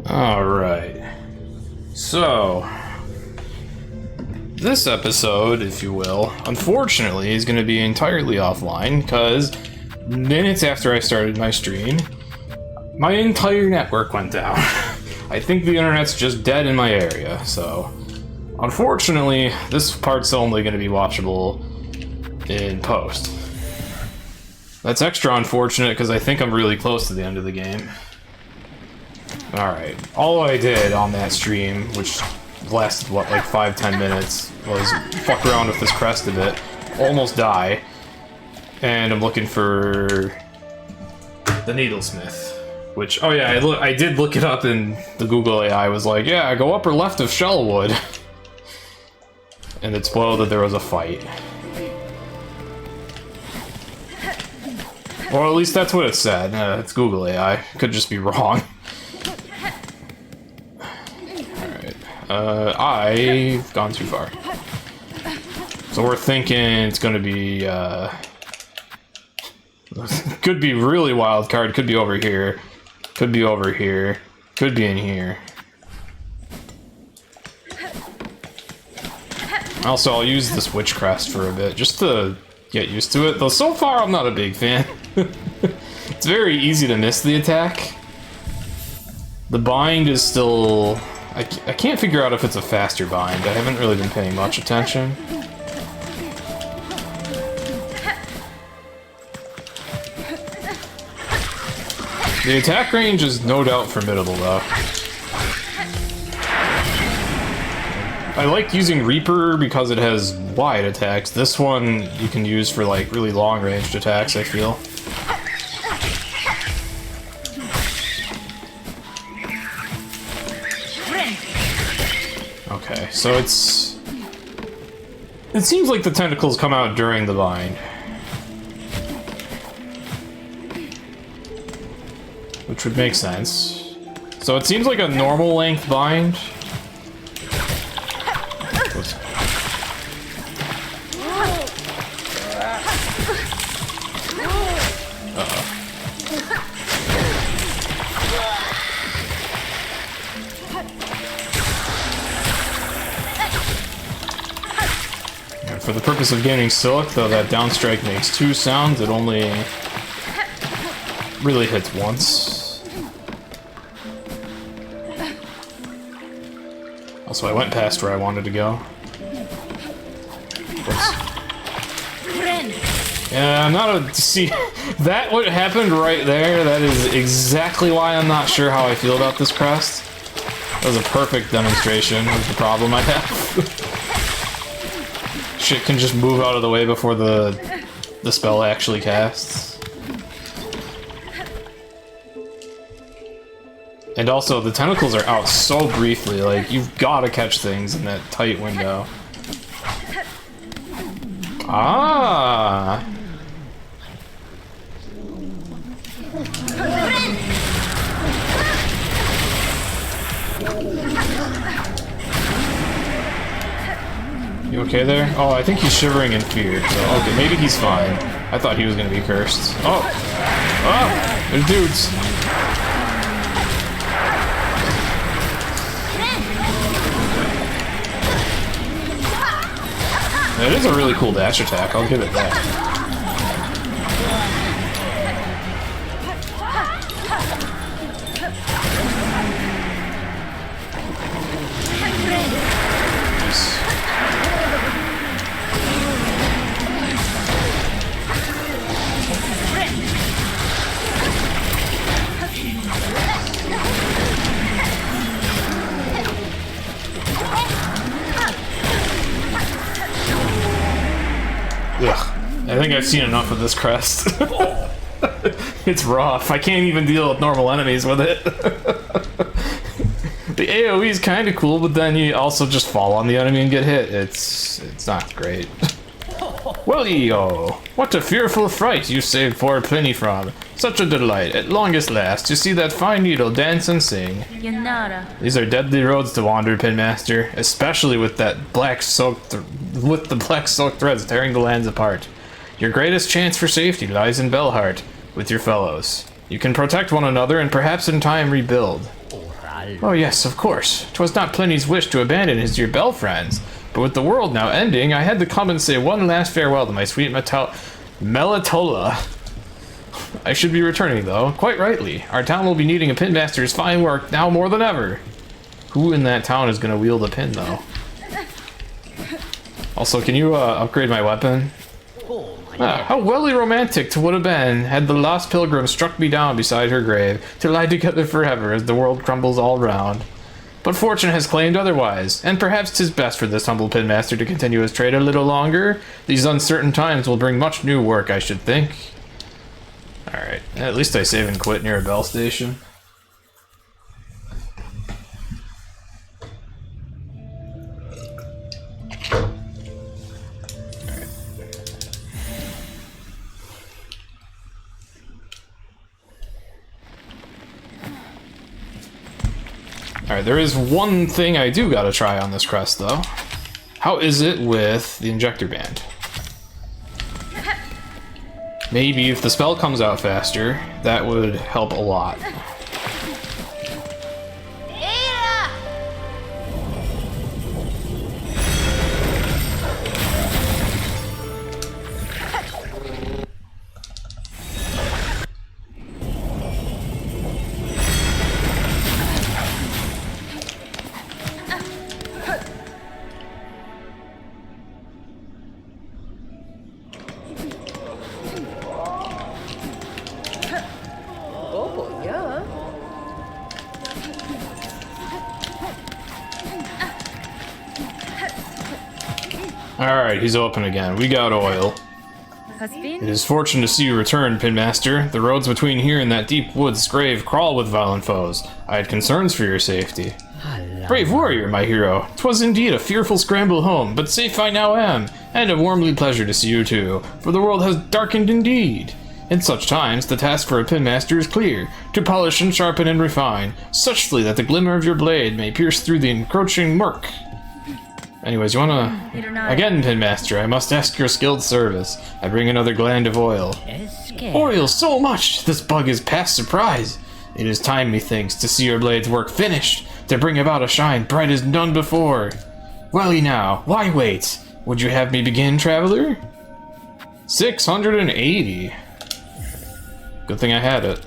Alright. So, this episode, if you will, unfortunately is going to be entirely offline because minutes after I started my stream, my entire network went down. I think the internet's just dead in my area, so unfortunately, this part's only going to be watchable in post. That's extra unfortunate because I think I'm really close to the end of the game. Alright, all I did on that stream, which lasted, what, like 5-10 minutes, was fuck around with this crest a bit, almost die, and I'm looking for the needlesmith. Which, oh yeah, I did look it up in the Google AI, was like, yeah, go upper left of Shellwood. And it spoiled that there was a fight. Or at least that's what it said. It's Google AI. Could just be wrong. Alright. I've gone too far. So we're thinking it's gonna be, could be really wild card, could be over here. Could be over here. Could be in here. Also, I'll use this witch crest for a bit, just to get used to it. Though so far, I'm not a big fan. It's very easy to miss the attack. The bind is still... I can't figure out if it's a faster bind. I haven't really been paying much attention. The attack range is no doubt formidable, though. I like using Reaper because it has wide attacks. This one you can use for like really long ranged attacks, I feel. Okay, so it seems like the tentacles come out during the bind. Which would make sense. So it seems like a normal length bind. For the purpose of gaining Silk, though that downstrike makes 2 sounds, it only really hits once. Also, I went past where I wanted to go. Whoops. Yeah, I'm not a... See, that what happened right there, that is exactly why I'm not sure how I feel about this crest. That was a perfect demonstration of the problem I have. Shit can just move out of the way before the spell actually casts. And also, the tentacles are out so briefly, like, you've gotta catch things in that tight window. Ah! You okay there? Oh, I think he's shivering in fear, so okay, maybe he's fine. I thought he was gonna be cursed. Oh! Oh! There's dudes! It is a really cool dash attack, I'll give it that. Ugh. I think I've seen enough of this crest. It's rough. I can't even deal with normal enemies with it. The AoE is kind of cool, but then you also just fall on the enemy and get hit. It's not great. Well-eo, what a fearful fright you saved poor Penny from. Such a delight, at longest last, to see that fine needle dance and sing. These are deadly roads to wander, Pinmaster, especially with that black silk threads tearing the lands apart. Your greatest chance for safety lies in Belheart, with your fellows. You can protect one another and perhaps in time rebuild. Oh yes, of course. 'Twas not Pliny's wish to abandon his dear bell friends, but with the world now ending, I had to come and say one last farewell to my sweet Melitola. I should be returning, though, quite rightly. Our town will be needing a pinmaster's fine work now more than ever. Who in that town is going to wield a pin, though? Also, can you upgrade my weapon? How welly romantic 'twould have been had the lost pilgrim struck me down beside her grave to lie together forever as the world crumbles all round. But fortune has claimed otherwise, and perhaps 'tis best for this humble pinmaster to continue his trade a little longer. These uncertain times will bring much new work, I should think. Alright, at least I save and quit near a bell station. Alright, there is one thing I do gotta try on this crest, though. How is it with the injector band? Maybe if the spell comes out faster, that would help a lot. Alright, he's open again. We got oil. It is fortunate to see you return, Pinmaster. The roads between here and that deep woods grave crawl with violent foes. I had concerns for your safety. Brave warrior, my hero. 'Twas indeed a fearful scramble home, but safe I now am, and a warmly pleasure to see you too, for the world has darkened indeed. In such times, the task for a pinmaster is clear, to polish and sharpen and refine, suchly that the glimmer of your blade may pierce through the encroaching murk. Anyways, you wanna... Again, Pinmaster, I must ask your skilled service. I bring another gland of oil. Oil so much! This bug is past surprise. It is time, methinks, to see your blade's work finished, to bring about a shine bright as none before. Welly now, why wait? Would you have me begin, traveler? 680. Good thing I had it.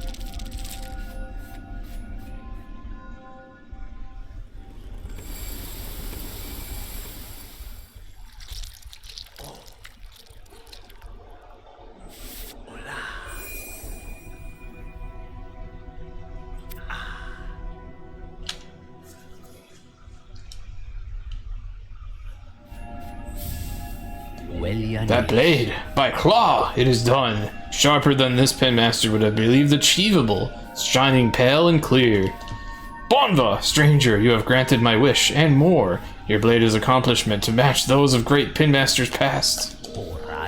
That blade! By claw! It is done! Sharper than this pinmaster would have believed achievable, shining pale and clear. Bonva! Stranger, you have granted my wish, and more. Your blade is accomplishment to match those of great pinmasters past.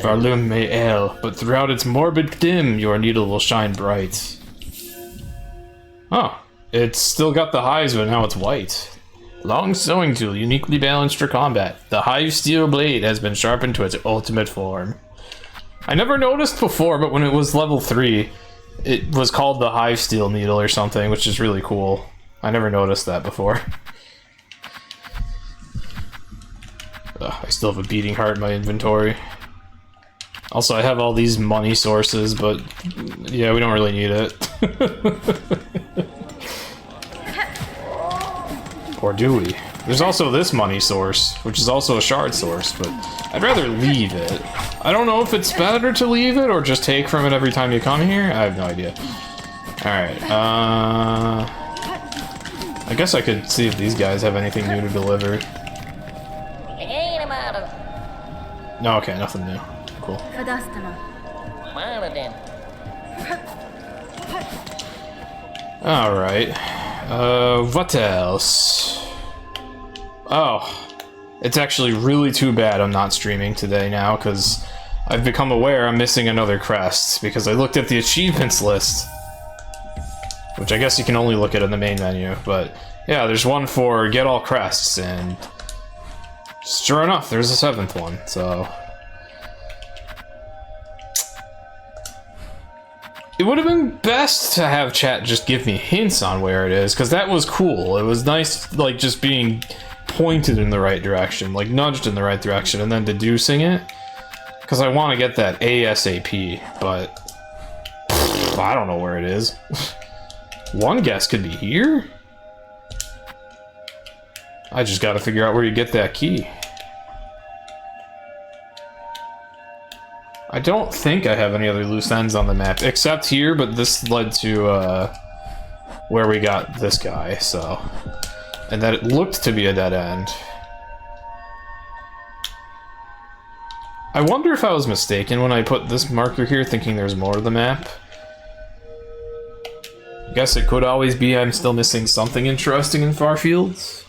Varlum may ail, but throughout its morbid dim, your needle will shine bright. Oh, it's still got the highs, but now it's white. Long sewing tool, uniquely balanced for combat. The hive steel blade has been sharpened to its ultimate form. I never noticed before, but when it was level 3, it was called the hive steel needle or something, which is really cool. I never noticed that before. Ugh, I still have a beating heart in my inventory. Also, I have all these money sources, but yeah, we don't really need it. Or do we? There's also this money source, which is also a shard source, but I'd rather leave it. I don't know if it's better to leave it or just take from it every time you come here. I have no idea. Alright, I guess I could see if these guys have anything new to deliver. No, okay, nothing new. Cool. Alright. What else? Oh, it's actually really too bad I'm not streaming today now, because I've become aware I'm missing another crest, because I looked at the achievements list. Which I guess you can only look at in the main menu, but yeah, there's one for get all crests, and sure enough, there's a 7th one, so... It would have been best to have chat just give me hints on where it is, because that was cool. It was nice, like, just being pointed in the right direction, like, nudged in the right direction, and then deducing it. Because I want to get that ASAP, but I don't know where it is. One guess could be here? I just gotta figure out where you get that key. I don't think I have any other loose ends on the map, except here, but this led to, where we got this guy, so... And that it looked to be a dead end. I wonder if I was mistaken when I put this marker here, thinking there's more to the map. I guess it could always be I'm still missing something interesting in Farfields.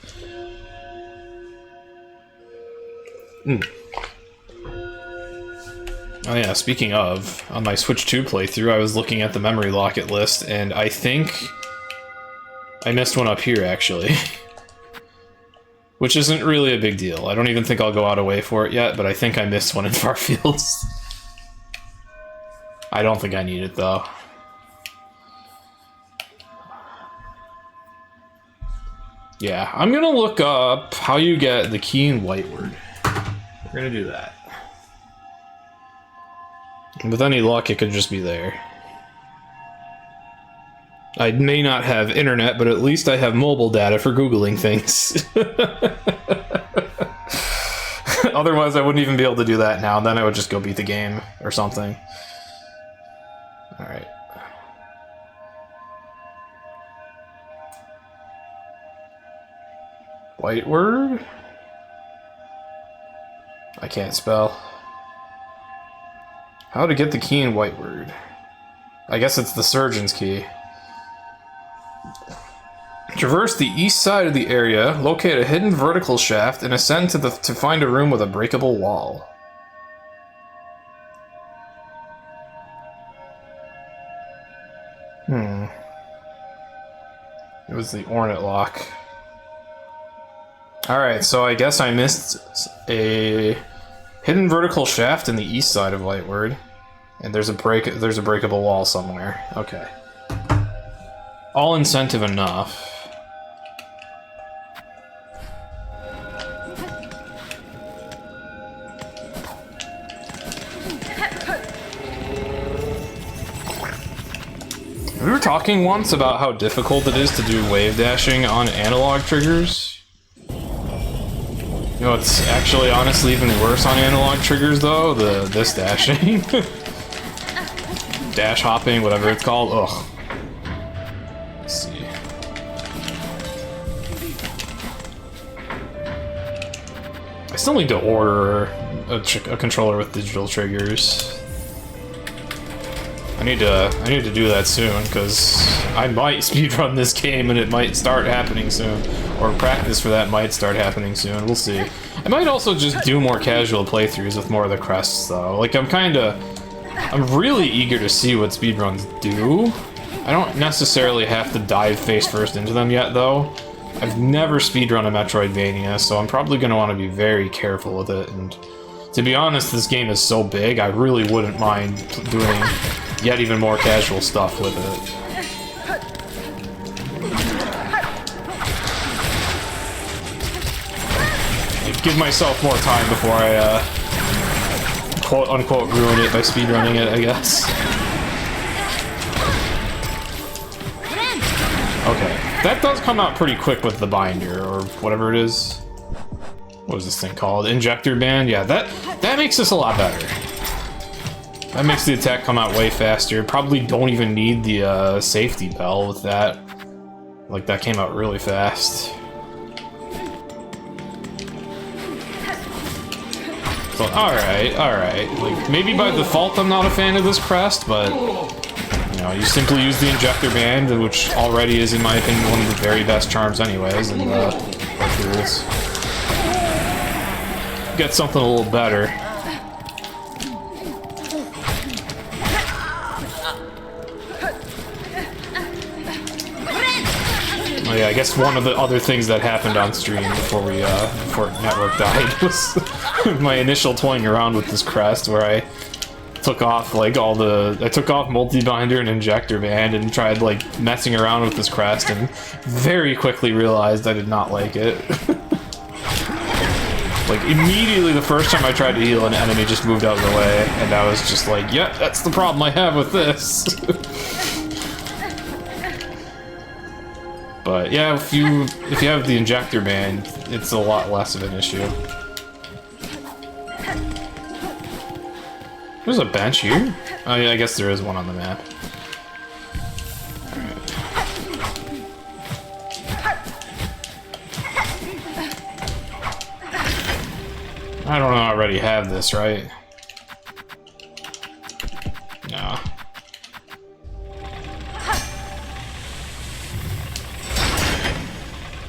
Oh yeah, speaking of, on my Switch 2 playthrough, I was looking at the memory locket list, and I think I missed one up here, actually. Which isn't really a big deal. I don't even think I'll go out of way for it yet, but I think I missed one in Farfields. I don't think I need it, though. Yeah, I'm gonna look up how you get the key in Whiteward. We're gonna do that. And with any luck, it could just be there. I may not have internet, but at least I have mobile data for Googling things. Otherwise, I wouldn't even be able to do that now, and then I would just go beat the game or something. Alright. Whiteward? I can't spell. How to get the key in Whiteward? I guess it's the surgeon's key. Traverse the east side of the area, locate a hidden vertical shaft, and ascend to find a room with a breakable wall. It was the Ornate lock. Alright, so I guess I missed a hidden vertical shaft in the east side of Whiteward. And there's a breakable wall somewhere. Okay. All incentive enough. We were talking once about how difficult it is to do wave dashing on analog triggers. You know, it's actually honestly even worse on analog triggers though, this dashing. Dash hopping, whatever it's called. Ugh. Let's see. I still need to order a controller with digital triggers. I need to do that soon, because I might speedrun this game and it might start happening soon. Or practice for that might start happening soon, we'll see. I might also just do more casual playthroughs with more of the crests though. Like I'm really eager to see what speedruns do. I don't necessarily have to dive face first into them yet though. I've never speedrun a Metroidvania, so I'm probably going to want to be very careful with it. And to be honest, this game is so big, I really wouldn't mind doing yet even more casual stuff with it. Give myself more time before I, quote-unquote, ruin it by speedrunning it, I guess. Okay, that does come out pretty quick with the binder, or whatever it is. What is this thing called? Injector band? Yeah, that makes this a lot better. That makes the attack come out way faster. Probably don't even need the safety bell with that. Like, that came out really fast. So, alright. Like, maybe by default I'm not a fan of this crest, but... You know, you simply use the injector band, which already is, in my opinion, one of the very best charms anyways, and tools. Get something a little better. Oh yeah, I guess one of the other things that happened on stream before network died was my initial toying around with this crest, where I took off like I took off multi-binder and injector band and tried like messing around with this crest and very quickly realized I did not like it. Like immediately the first time I tried to heal, an enemy just moved out of the way, and I was just like, yep, that's the problem I have with this. But yeah, if you have the injector band, it's a lot less of an issue. There's a bench here? Oh yeah, I guess there is one on the map. I don't already have this, right? No.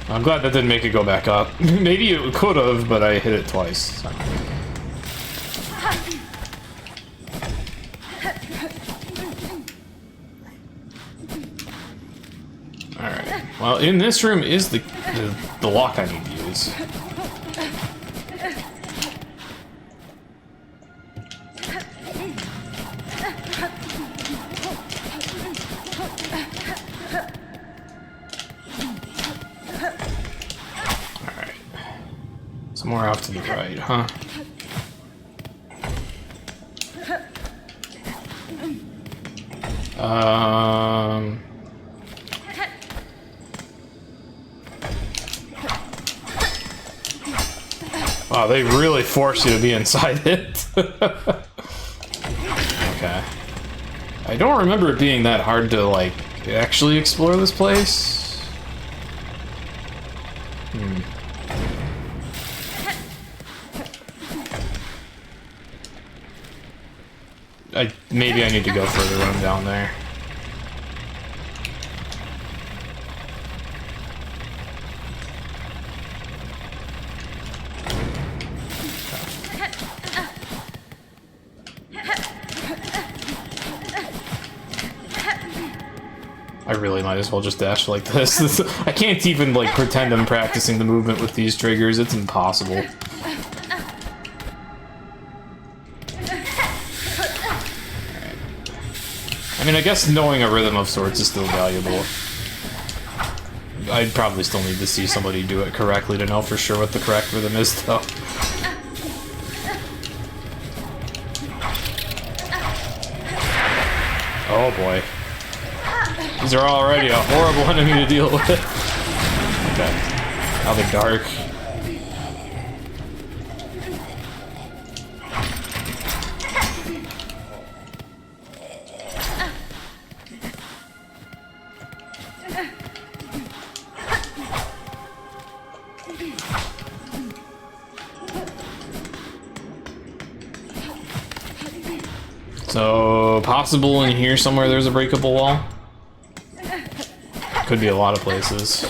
I'm glad that didn't make it go back up. Maybe it could have, but I hit it twice. So. Alright. Well, in this room is the lock I need to use. Somewhere off to the right, huh? Wow, they really force you to be inside it. Okay. I don't remember it being that hard to, like, actually explore this place. Maybe I need to go further when I'm down there. I really might as well just dash like this. I can't even like pretend I'm practicing the movement with these triggers. It's impossible. I mean, I guess knowing a rhythm of sorts is still valuable. I'd probably still need to see somebody do it correctly to know for sure what the correct rhythm is, though. Oh boy. These are already a horrible enemy to deal with. Okay. Now they're dark. So, possible in here somewhere there's a breakable wall? Could be a lot of places.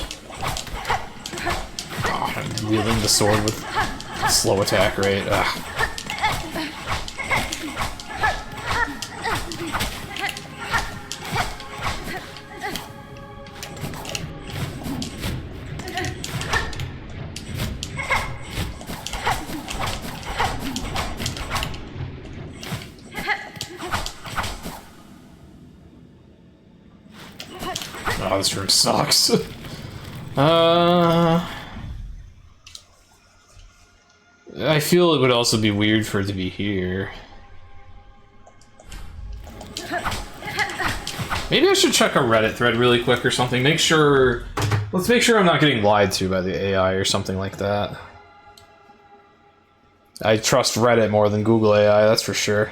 Oh, I'm wielding the sword with slow attack rate. Ugh. Oh, this room sucks. I feel it would also be weird for it to be here. Maybe I should check a Reddit thread really quick or something. Let's make sure I'm not getting lied to by the AI or something like that. I trust Reddit more than Google AI, that's for sure.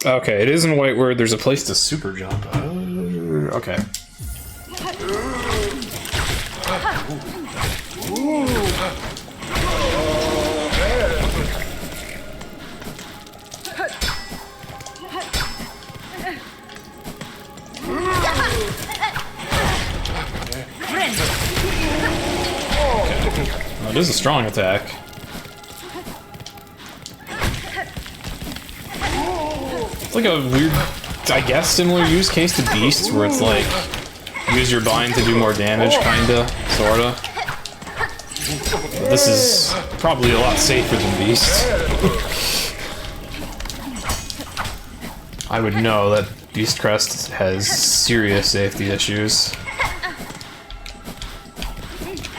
Okay, it is in Whiteward. There's a place to super jump. Okay. That is a strong attack. It's like a weird, I guess, similar use case to Beasts, where it's like, use your bind to do more damage, kinda, sorta. But this is probably a lot safer than Beasts. I would know that Beast Crest has serious safety issues.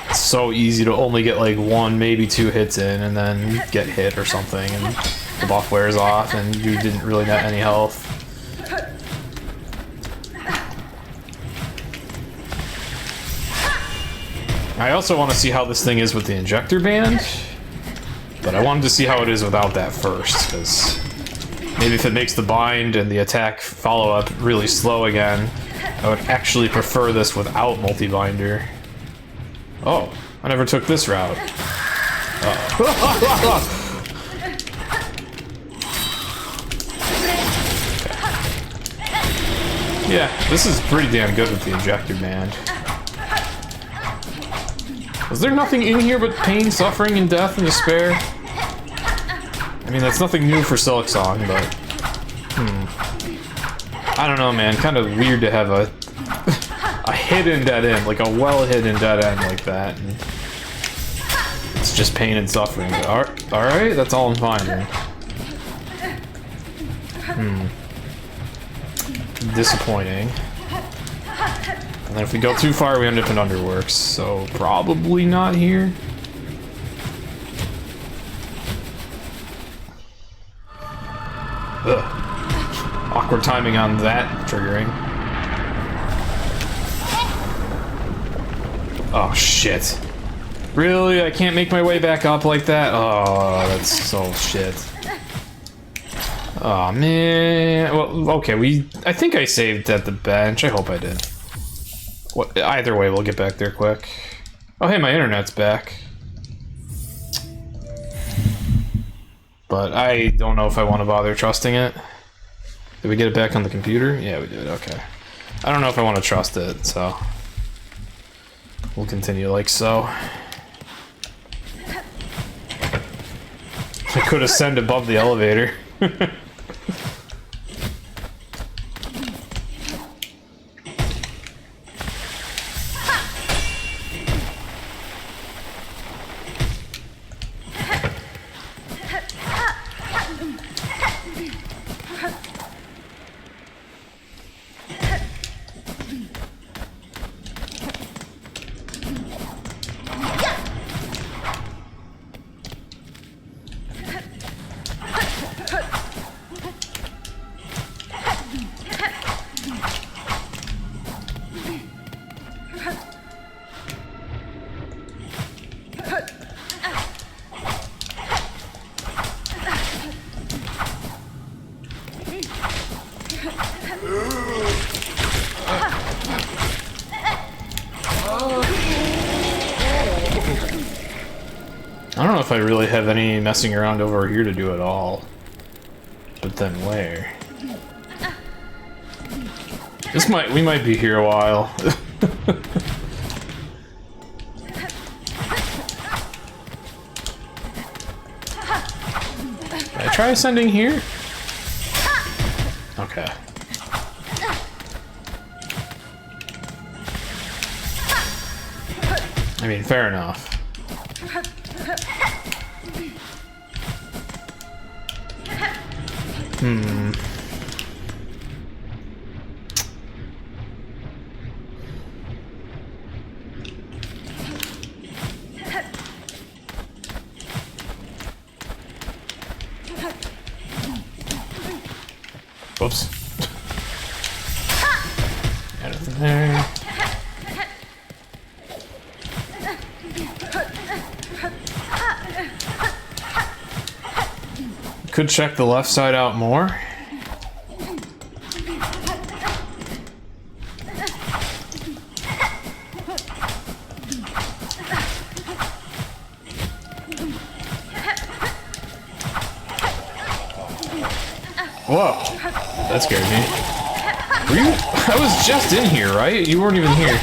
It's so easy to only get like 1, maybe 2 hits in and then get hit or something and the buff wears off and you didn't really net any health. I also want to see how this thing is with the injector band, but I wanted to see how it is without that first, because maybe if it makes the bind and the attack follow-up really slow again, I would actually prefer this without multi-binder. Oh, I never took this route. Yeah, this is pretty damn good with the injector band. Was there nothing in here but pain, suffering, and death and despair? I mean, that's nothing new for Silksong, but... I don't know, man. Kind of weird to have a hidden dead end, like a well-hidden dead end like that. And it's just pain and suffering. Alright, that's all I'm finding. Disappointing. And then if we go too far, we end up in Underworks, so probably not here. Ugh. Awkward timing on that triggering. Oh shit. Really? I can't make my way back up like that? Oh, that's so shit. Oh man. Well, okay, I think I saved at the bench. I hope I did. What, either way, we'll get back there quick. Oh hey, my internet's back. But I don't know if I want to bother trusting it. Did we get it back on the computer? Yeah, we did, okay. I don't know if I want to trust it, so... we'll continue like so. I could ascend above the elevator. I don't know if I really have any messing around over here to do at all. But then where? We might be here a while. Can I try ascending here? Okay. I mean, fair enough. Whoops. Anything there? Could check the left side out more. Whoa, that scared me. Were you? I was just in here, right? You weren't even here.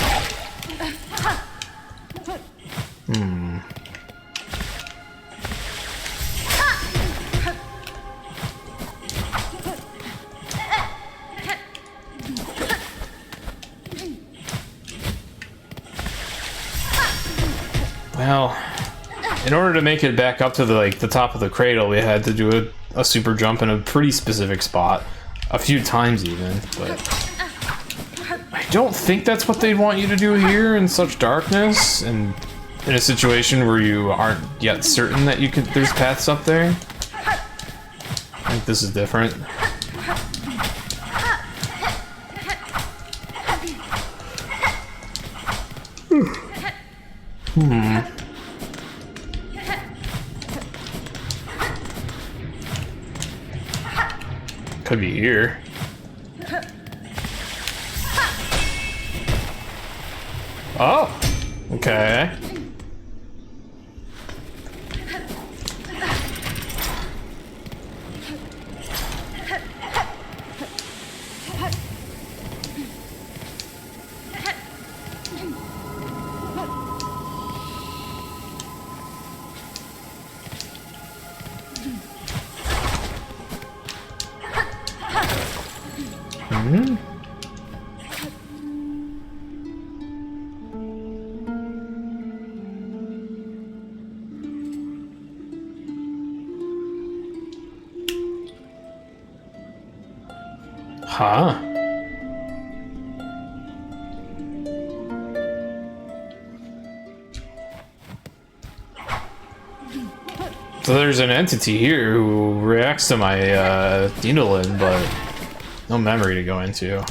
Well, in order to make it back up to the top of the cradle, we had to do a super jump in a pretty specific spot. A few times even, but I don't think that's what they'd want you to do here in such darkness and in a situation where you aren't yet certain that there's paths up there. I think this is different. Could be here. Oh, okay. Huh. So there's an entity here who reacts to my Dinolin, but no memory to go into.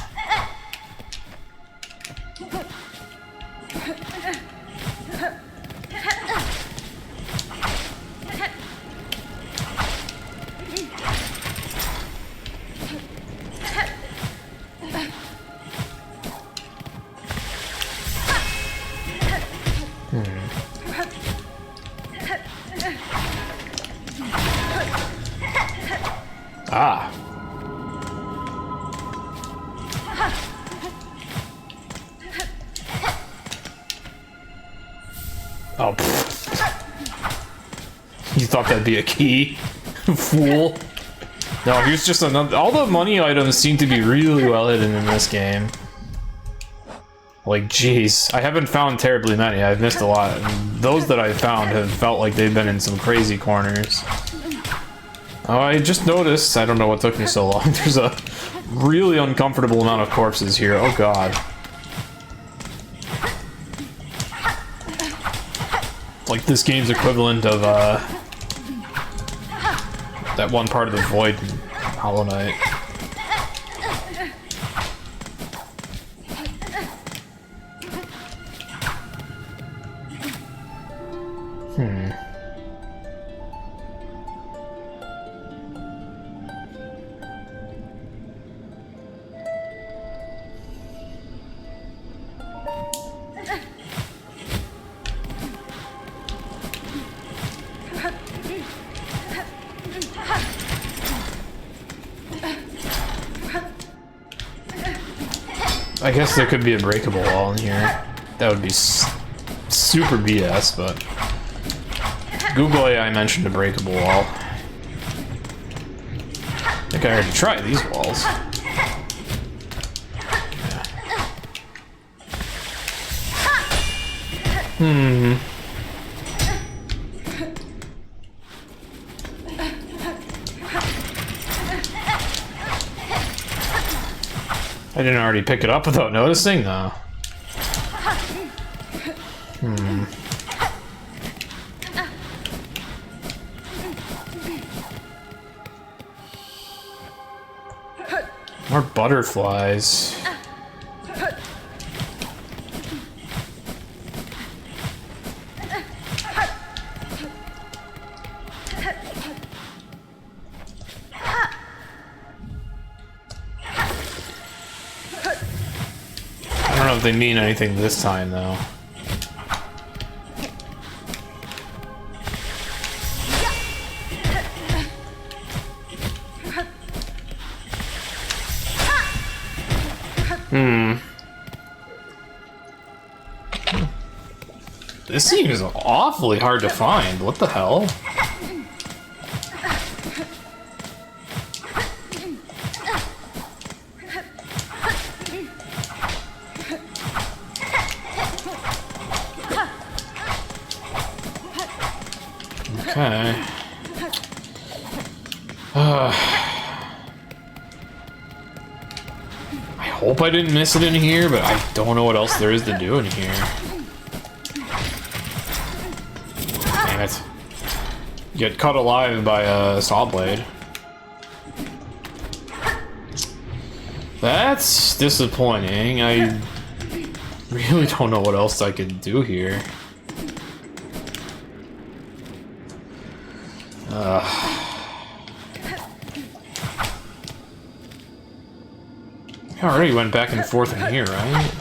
Ah. Oh. You thought that'd be a key? Fool. No, here's just another. All the money items seem to be really well hidden in this game. Like, jeez. I haven't found terribly many. I've missed a lot. And those that I've found have felt like they've been in some crazy corners. Oh, I just noticed, I don't know what took me so long, there's a really uncomfortable amount of corpses here. Oh god. It's like this game's equivalent of, that one part of the void in Hollow Knight. I guess there could be a breakable wall in here. That would be super BS, but Google AI mentioned a breakable wall. I think I already tried these walls. Yeah. I didn't already pick it up without noticing, though. More butterflies. I don't know if they mean anything this time, though. This seems awfully hard to find. What the hell? Okay. I hope I didn't miss it in here, but I don't know what else there is to do in here. Damn it. Get cut alive by a saw blade. That's disappointing. I really don't know what else I could do here. I already went back and forth in here, right?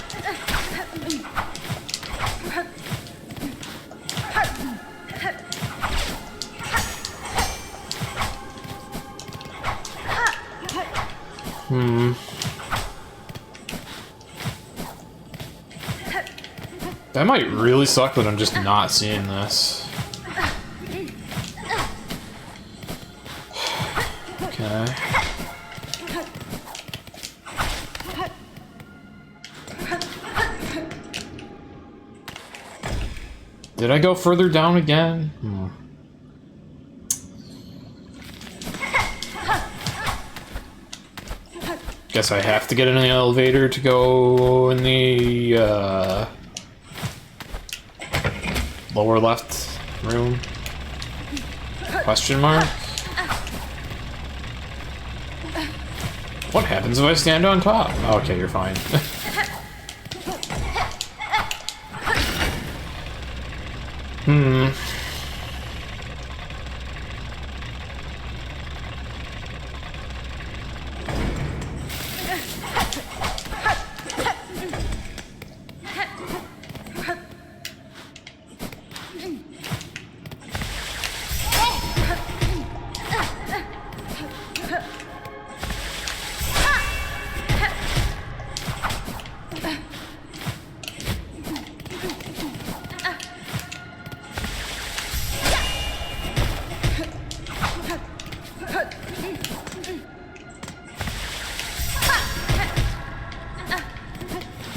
That might really suck that I'm just not seeing this. Okay. Did I go further down again? Guess I have to get in the elevator to go in the lower left room? Question mark? What happens if I stand on top? Okay, you're fine.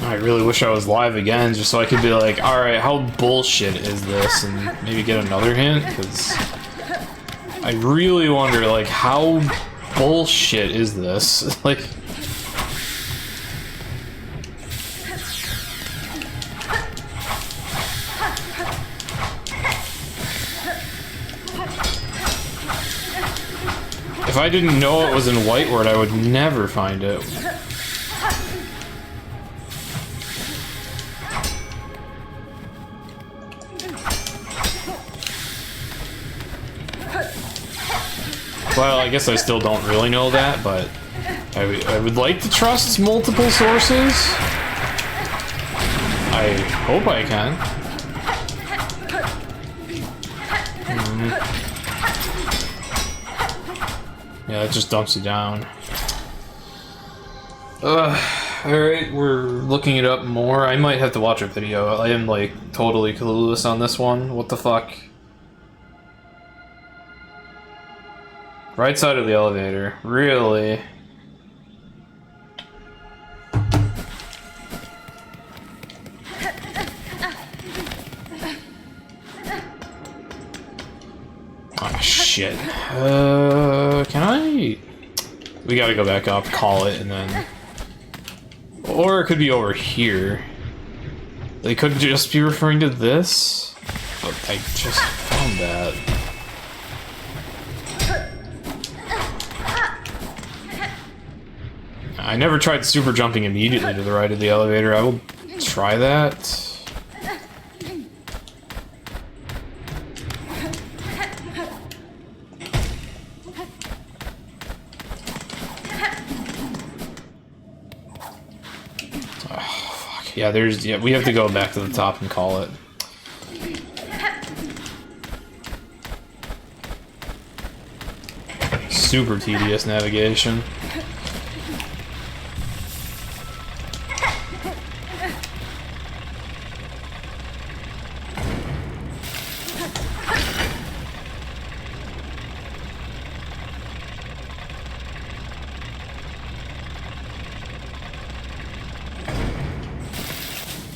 I really wish I was live again, just so I could be like, alright, how bullshit is this? And maybe get another hint, because I really wonder, like, how bullshit is this? Like... If I didn't know it was in Whiteward, I would never find it. Well, I guess I still don't really know that, but I would like to trust multiple sources. I hope I can. Yeah, it just dumps you down. Alright, we're looking it up more. I might have to watch a video. I am, like, totally clueless on this one. What the fuck? Right side of the elevator. Really? Oh, shit. Can I... We gotta go back up, call it, and then... Or it could be over here. They could just be referring to this, but I just found that. I never tried super jumping immediately to the right of the elevator. I will try that. Oh, fuck. Yeah, we have to go back to the top and call it. Super tedious navigation.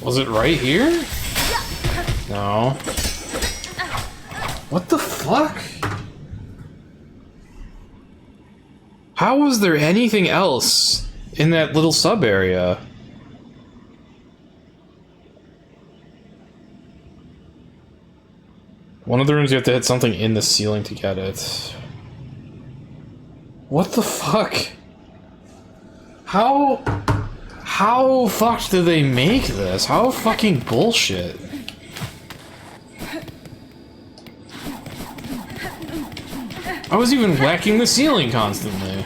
Was it right here? No. What the fuck? How was there anything else in that little sub area? One of the rooms you have to hit something in the ceiling to get it. What the fuck? How fucked did they make this? How fucking bullshit? I was even whacking the ceiling constantly.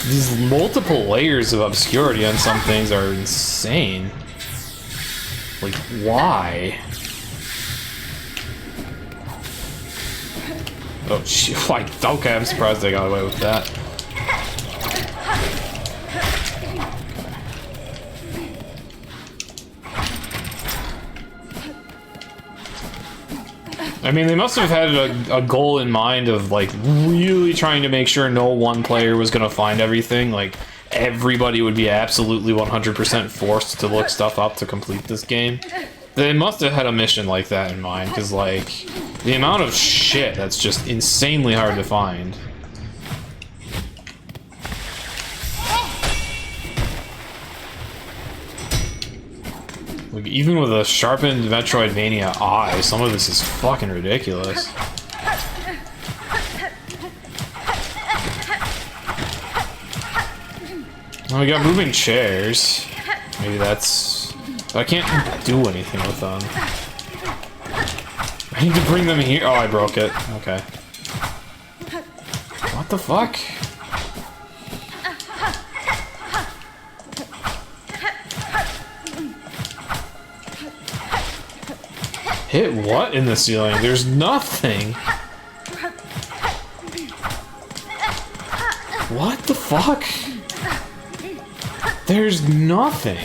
These multiple layers of obscurity on some things are insane. Like, why? Oh, shit. Okay, I'm surprised I got away with that. I mean, they must have had a goal in mind of, like, really trying to make sure no one player was gonna find everything. Like, everybody would be absolutely 100% forced to look stuff up to complete this game. They must have had a mission like that in mind, because, like, the amount of shit that's just insanely hard to find. Like, even with a sharpened Metroidvania eye, some of this is fucking ridiculous. Oh, we got moving chairs. Maybe that's... I can't do anything with them. I need to bring them here. Oh, I broke it. Okay. What the fuck? Hit what in the ceiling? There's nothing. What the fuck? There's nothing.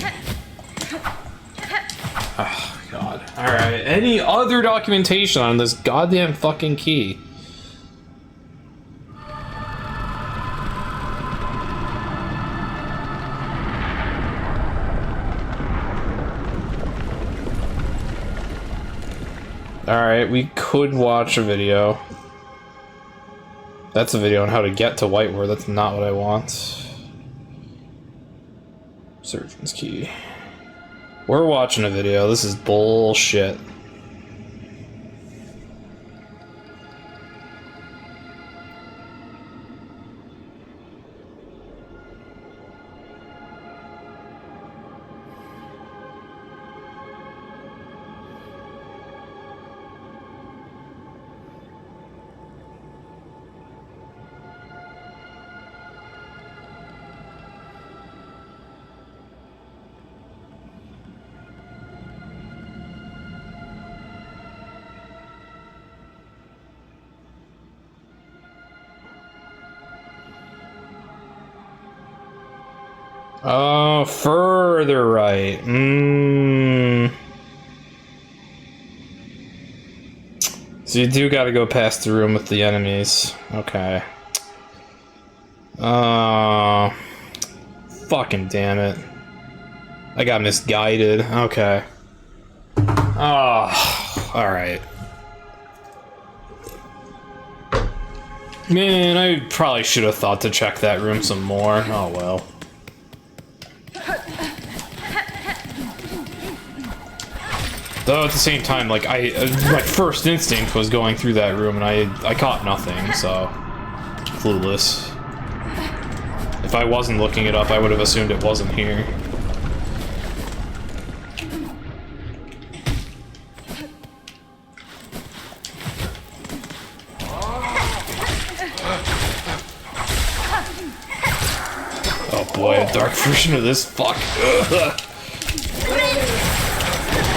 Oh, God. Alright, any other documentation on this goddamn fucking key? Alright, we could watch a video. That's a video on how to get to Whiteward. That's not what I want. Surgeon's key. We're watching a video. This is bullshit. Oh, further right. So you do gotta go past the room with the enemies. Okay. Fucking damn it. I got misguided. Okay. Oh, alright. Man, I probably should have thought to check that room some more. Oh well. Though at the same time, like, my first instinct was going through that room and I caught nothing, so... Clueless. If I wasn't looking it up, I would have assumed it wasn't here. Oh boy, a dark version of this, fuck. Ugh.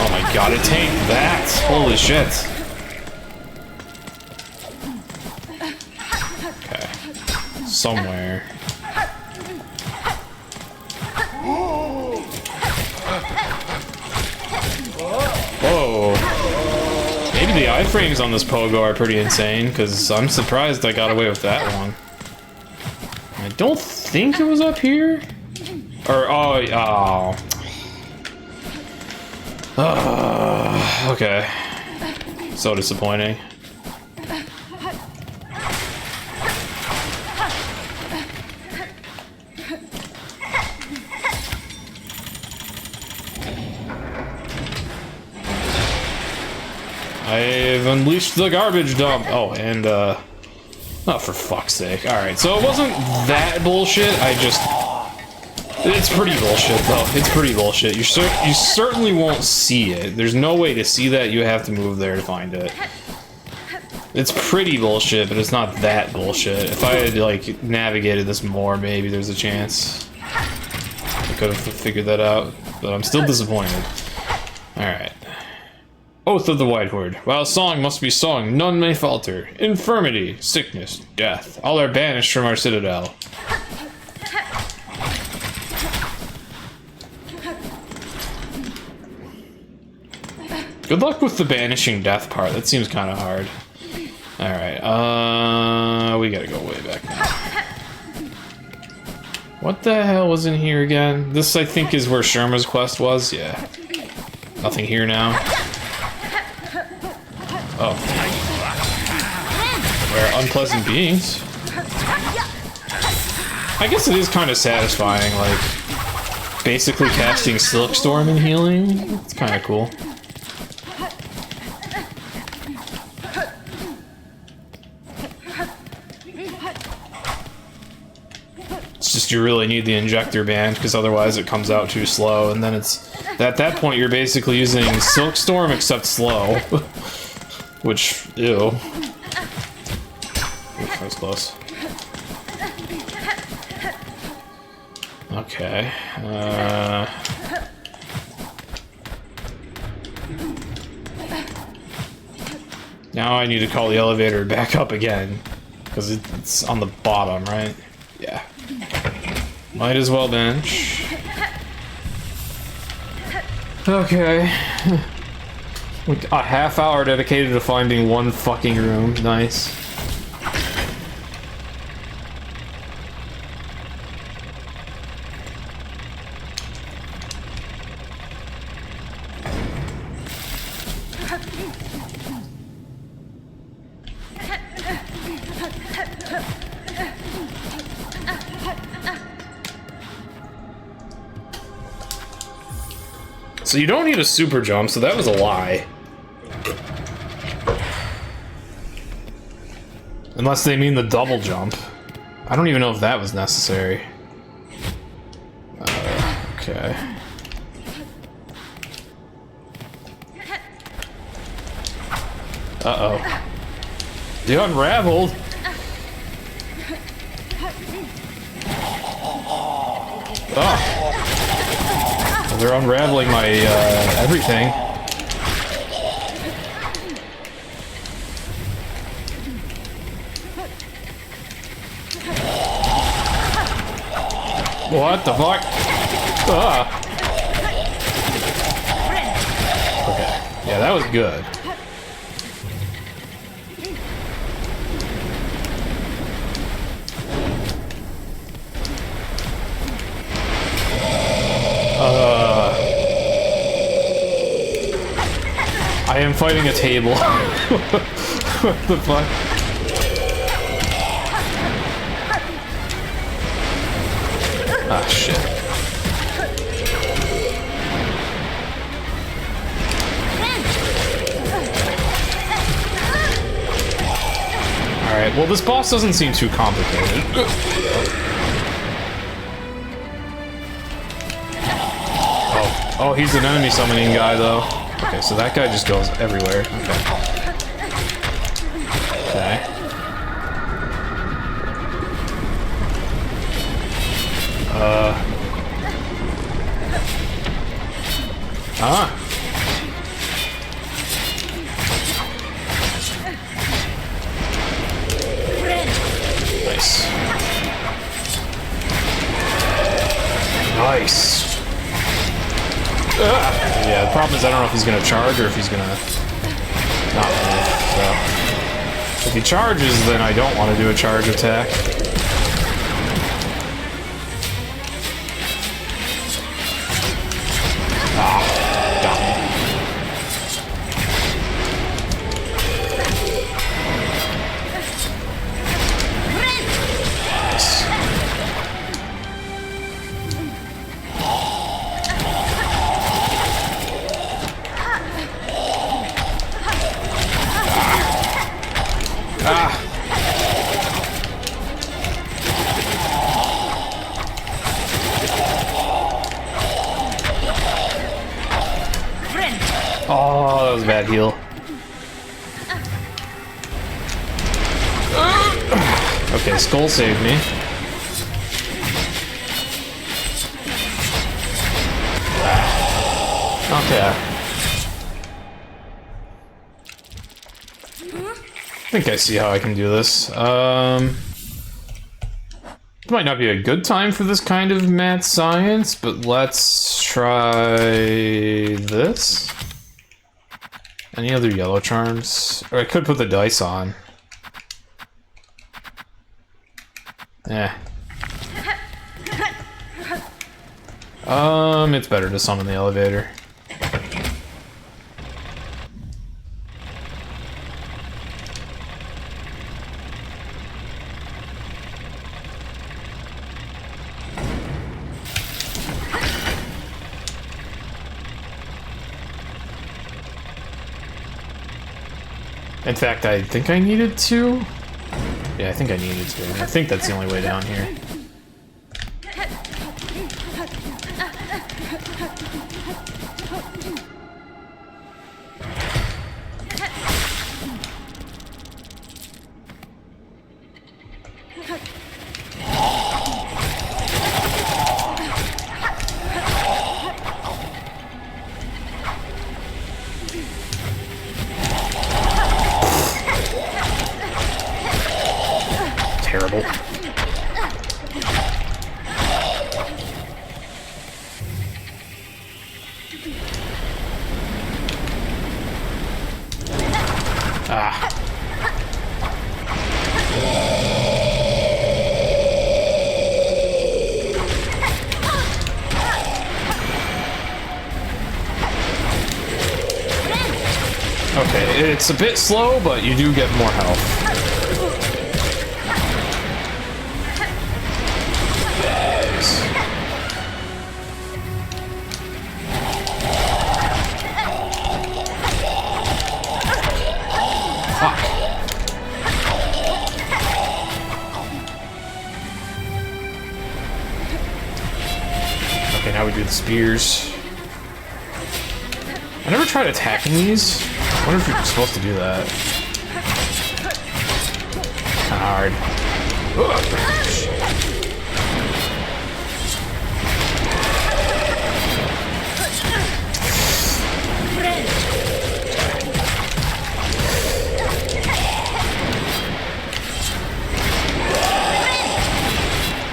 Oh my god, it tanked that! Holy shit! Okay. Somewhere. Whoa! Maybe the iframes on this pogo are pretty insane, because I'm surprised I got away with that one. I don't think it was up here. Or, oh. Okay. So disappointing. I've unleashed the garbage dump. Oh, and, oh, for fuck's sake. Alright, so it wasn't that bullshit, it's pretty bullshit, though. It's pretty bullshit. You certainly won't see it. There's no way to see that. You have to move there to find it. It's pretty bullshit, but it's not that bullshit. If I had, like, navigated this more, maybe there's a chance I could have figured that out. But I'm still disappointed. Alright. Oath of the White Horde. While song must be sung, none may falter. Infirmity, sickness, death. All are banished from our citadel. Good luck with the banishing death part. That seems kind of hard. Alright, we gotta go way back now. What the hell was in here again? This, I think, is where Sherma's quest was? Yeah. Nothing here now. Oh. Where unpleasant beings? I guess it is kind of satisfying, like, basically casting Silksong and healing. It's kind of cool. It's just you really need the injector band, because otherwise it comes out too slow, and then it's... At that point, you're basically using Silksong except slow. Which, ew. Ooh, that was close. Okay. Now I need to call the elevator back up again. Because it's on the bottom, right? Yeah. Might as well bench. Okay. A half hour dedicated to finding one fucking room. Nice. So you don't need a super jump, so that was a lie. Unless they mean the double jump. I don't even know if that was necessary. Okay. Uh-oh. You unraveled. Oh. They're unraveling my, everything. What the fuck? Okay. Yeah, that was good. I am fighting a table. What the fuck? Ah, shit. Alright, well, this boss doesn't seem too complicated. Oh, he's an enemy summoning guy, though. Okay, so that guy just goes everywhere. Okay. Okay. Ah. Nice. Nice. Yeah, the problem is I don't know if he's gonna charge or if he's gonna not move, so. If he charges, then I don't want to do a charge attack. Ah! Oh, that was a bad heal. Okay, Skull saved me. Okay. I think I see how I can do this. It might not be a good time for this kind of mad science, but let's try this. Any other yellow charms? Or I could put the dice on. Eh. It's better to summon the elevator. In fact, I think I needed to. Yeah, I think I needed to. I think that's the only way down here. Terrible. Ah. Okay, it's a bit slow, but you do get more health. Okay, now we do the spears. I never tried attacking these. I wonder if you're supposed to do that. Kinda hard.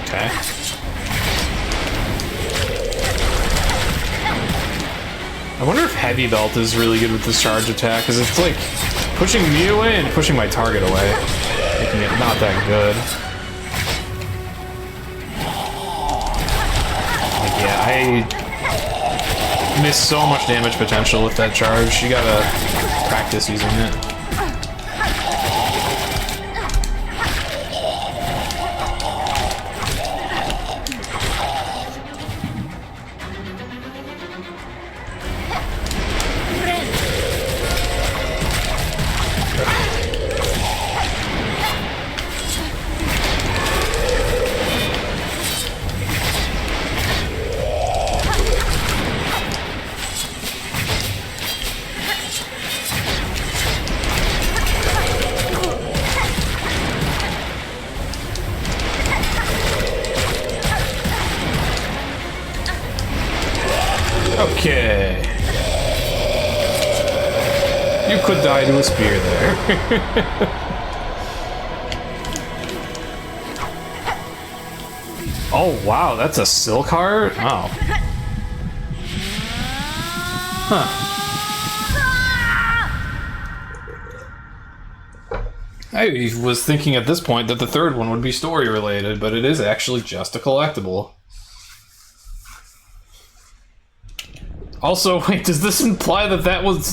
Okay. I wonder if Heavy Belt is really good with this charge attack, because it's like pushing me away and pushing my target away, making it not that good. Like, yeah, I miss so much damage potential with that charge. You gotta practice using it. Okay. You could die to a spear there. Oh wow, that's a silk heart? Oh. Huh. I was thinking at this point that the third one would be story related, but it is actually just a collectible. Also, wait, does this imply that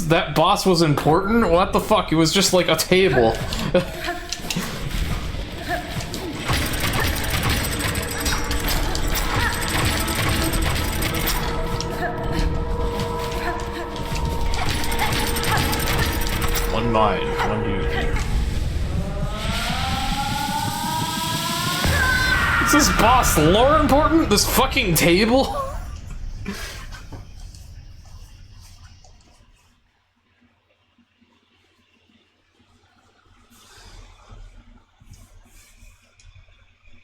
that boss was important? What the fuck? It was just like a table. One mind, one duty. Is this boss lore important? This fucking table?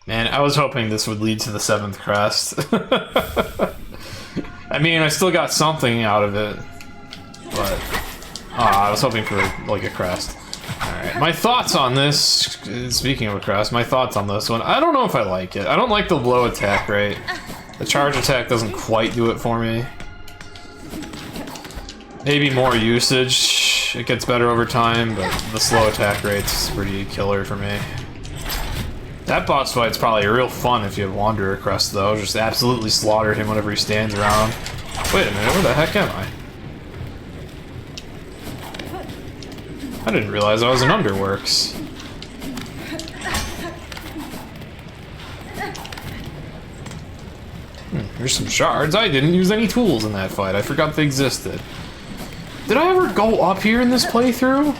Man, I was hoping this would lead to the 7th crest. I mean, I still got something out of it. But... I was hoping for, like, a crest. Alright, my thoughts on this... Speaking of a crest, my thoughts on this one. I don't know if I like it. I don't like the low attack rate. The charge attack doesn't quite do it for me. Maybe more usage. It gets better over time, but the slow attack rate's pretty killer for me. That boss fight's probably real fun if you have Wanderer Crest, though. Just absolutely slaughter him whenever he stands around. Wait a minute, where the heck am I? I didn't realize I was in Underworks. Here's some shards. I didn't use any tools in that fight. I forgot they existed. Did I ever go up here in this playthrough?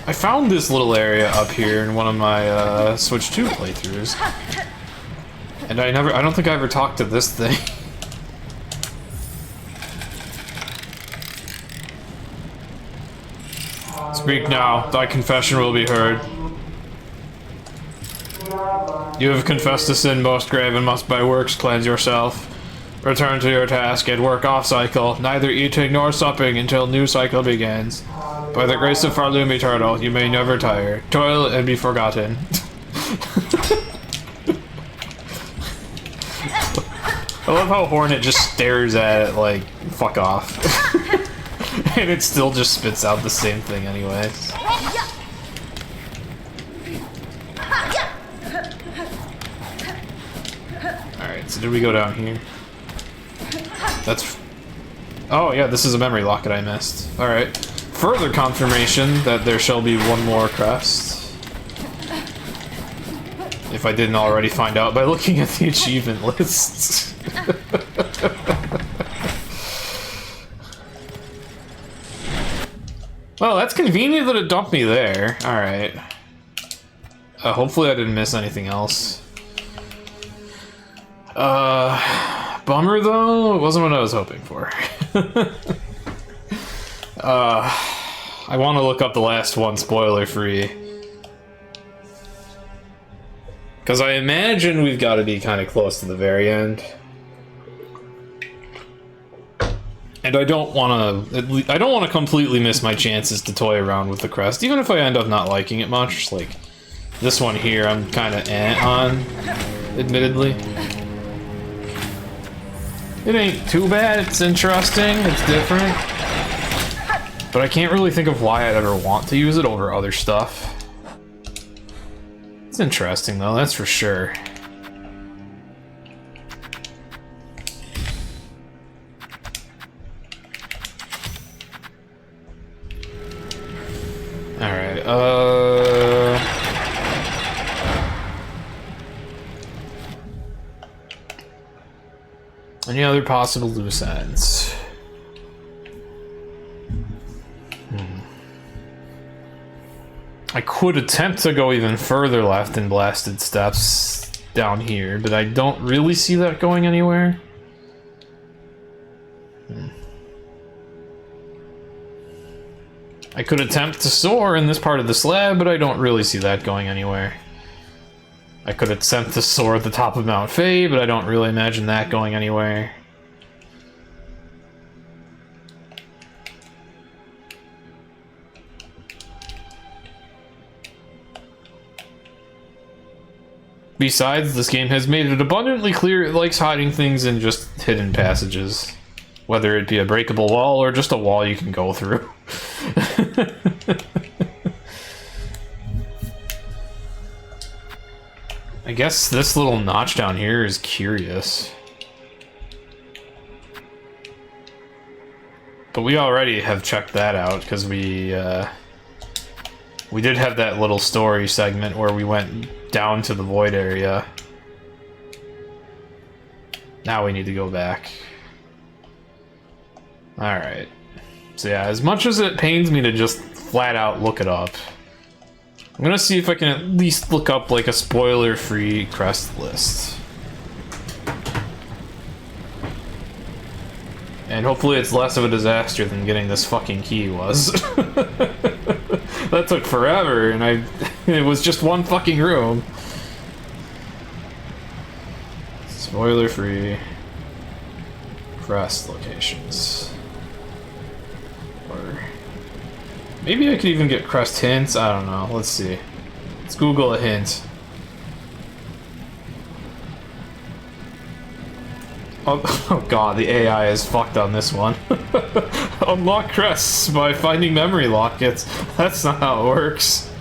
I found this little area up here in one of my Switch 2 playthroughs. And I don't think I ever talked to this thing. Speak now, thy confession will be heard. You have confessed a sin most grave and must by works cleanse yourself. Return to your task and work off cycle, neither eating nor supping until new cycle begins. By the grace of Farloom Eternal, you may never tire. Toil and be forgotten. I love how Hornet just stares at it like, fuck off. And it still just spits out the same thing anyways. Alright, so did we go down here? That's... Oh yeah, this is a memory locket I missed. Alright. Further confirmation that there shall be one more crest. If I didn't already find out by looking at the achievement lists. Well, that's convenient that it dumped me there. Alright. Hopefully I didn't miss anything else. Bummer though, it wasn't what I was hoping for. I want to look up the last one spoiler free. Because I imagine we've got to be kind of close to the very end. And I don't want to completely miss my chances to toy around with the crest, even if I end up not liking it much. Like, this one here I'm kind of on, admittedly. It ain't too bad, it's interesting, it's different. But I can't really think of why I'd ever want to use it over other stuff. It's interesting though, that's for sure. Alright, any other possible loose ends? I could attempt to go even further left in blasted steps down here, but I don't really see that going anywhere. I could attempt to soar in this part of the slab, but I don't really see that going anywhere. I could attempt to soar at the top of Mount Faye, but I don't really imagine that going anywhere. Besides, this game has made it abundantly clear it likes hiding things in just hidden passages. Whether it be a breakable wall or just a wall you can go through. I guess this little notch down here is curious. But we already have checked that out, because we did have that little story segment where we went down to the void area. Now we need to go back. Alright. So yeah, as much as it pains me to just flat out look it up, I'm gonna see if I can at least look up like a spoiler-free crest list. And hopefully it's less of a disaster than getting this fucking key was. That took forever, and it was just one fucking room. Spoiler-free crest locations. Or maybe I could even get crest hints. I don't know. Let's see. Let's Google a hint. Oh god, the AI is fucked on this one. Unlock crests by finding memory lockets. That's not how it works.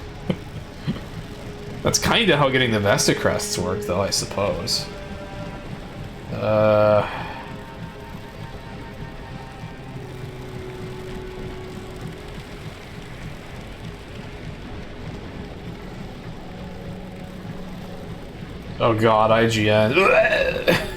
That's kind of how getting the Vesta crests work, though, I suppose. Oh god, IGN.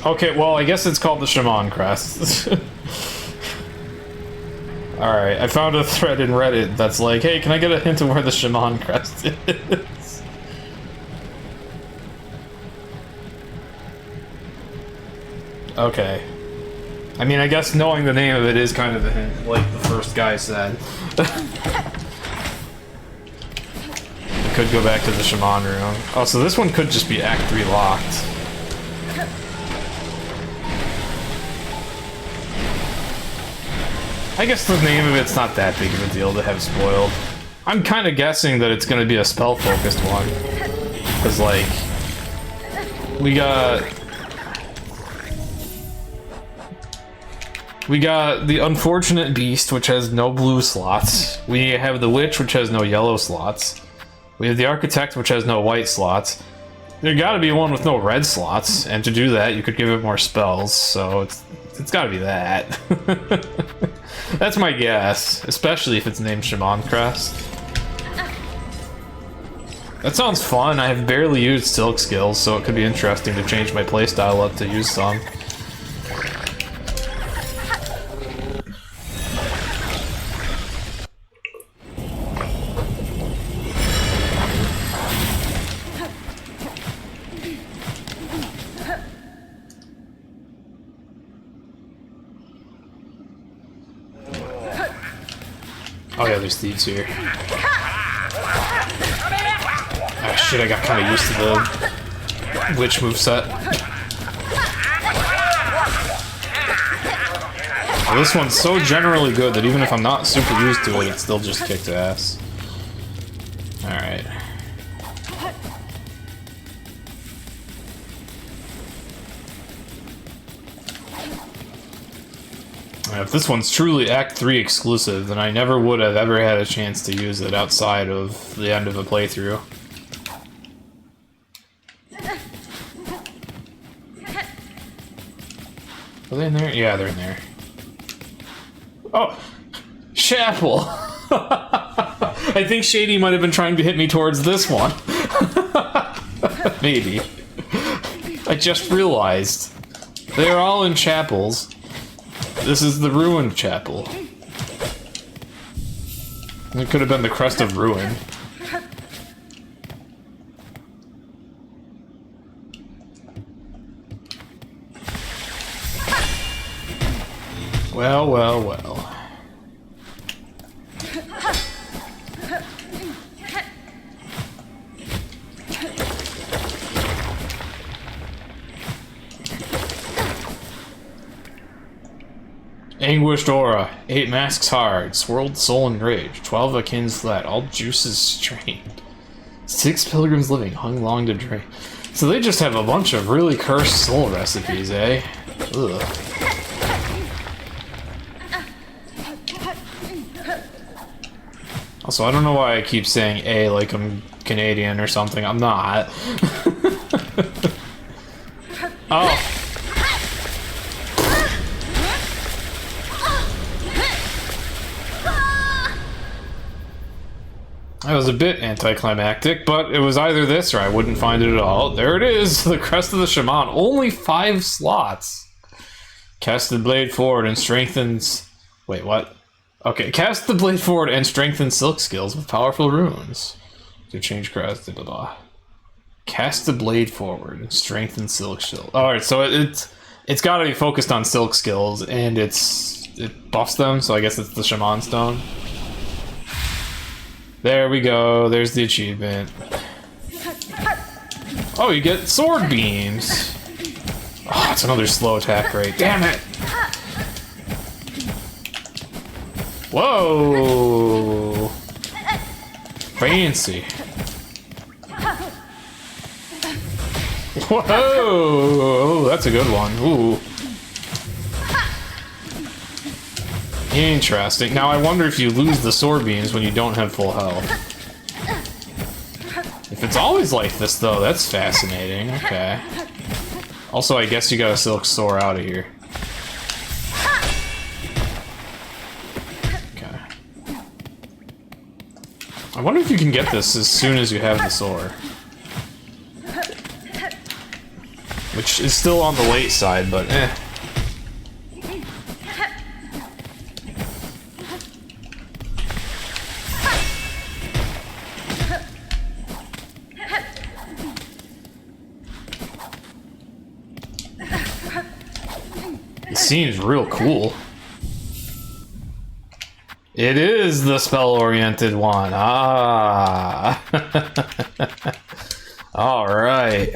Okay, well, I guess it's called the Shaman Crest. Alright, I found a thread in Reddit that's like, hey, can I get a hint of where the Shaman Crest is? Okay. I mean, I guess knowing the name of it is kind of a hint, like the first guy said. I could go back to the Shaman room. Oh, so this one could just be Act 3 locked. I guess the name of it's not that big of a deal to have spoiled. I'm kind of guessing that it's going to be a spell-focused one. Because, like, we got the Unfortunate Beast, which has no blue slots. We have the Witch, which has no yellow slots. We have the Architect, which has no white slots. There got to be one with no red slots, and to do that, you could give it more spells, so it's got to be that. That's my guess, especially if it's named Shaman Crest. That sounds fun. I have barely used Silk skills, so it could be interesting to change my playstyle up to use some. Oh yeah, there's thieves here. Ah shit, I got kind of used to the witch moveset. Well, this one's so generally good that even if I'm not super used to it, it still just kicked ass. Alright. If this one's truly Act 3 exclusive, then I never would have ever had a chance to use it outside of the end of a playthrough. Are they in there? Yeah, they're in there. Oh! Chapel! I think Shady might have been trying to hit me towards this one. Maybe. I just realized. They're all in chapels. This is the ruined chapel. It could have been the crest of ruin. Well, well, well. Anguished aura, 8 masks hard, swirled soul and rage, 12 akins flat, all juices strained. 6 pilgrims living, hung long to drain. So they just have a bunch of really cursed soul recipes, eh? Ugh. Also, I don't know why I keep saying A like I'm Canadian or something. I'm not. Oh. was a bit anticlimactic, but it was either this or I wouldn't find it at all. There it is, the Crest of the Shaman. Only 5 slots. Cast the blade forward and strengthens... Wait, what? Okay, cast the blade forward and strengthen silk skills with powerful runes. To change crest, blah, blah, blah. Cast the blade forward and strengthen silk skills. Alright, so it's got to be focused on silk skills, and it buffs them, so I guess it's the Shaman Stone. There we go, there's the achievement. Oh, you get sword beams. Oh, it's another slow attack rate. Damn it! Whoa! Fancy. Whoa! Oh, that's a good one. Ooh. Interesting. Now I wonder if you lose the sword beams when you don't have full health. If it's always like this, though, that's fascinating. Okay. Also, I guess you gotta silk soar out of here. I wonder if you can get this as soon as you have the soar. Which is still on the late side, but eh. It seems real cool. It is the spell-oriented one. Ah. All right.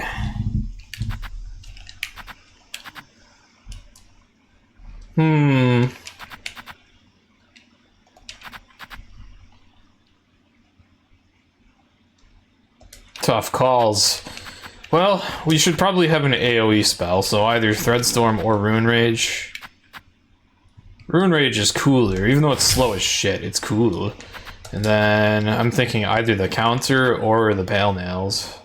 Tough calls. Well, we should probably have an AoE spell, so either Threadstorm or Rune Rage. Rune Rage is cooler, even though it's slow as shit, it's cool. And then I'm thinking either the counter or the Pale Nails.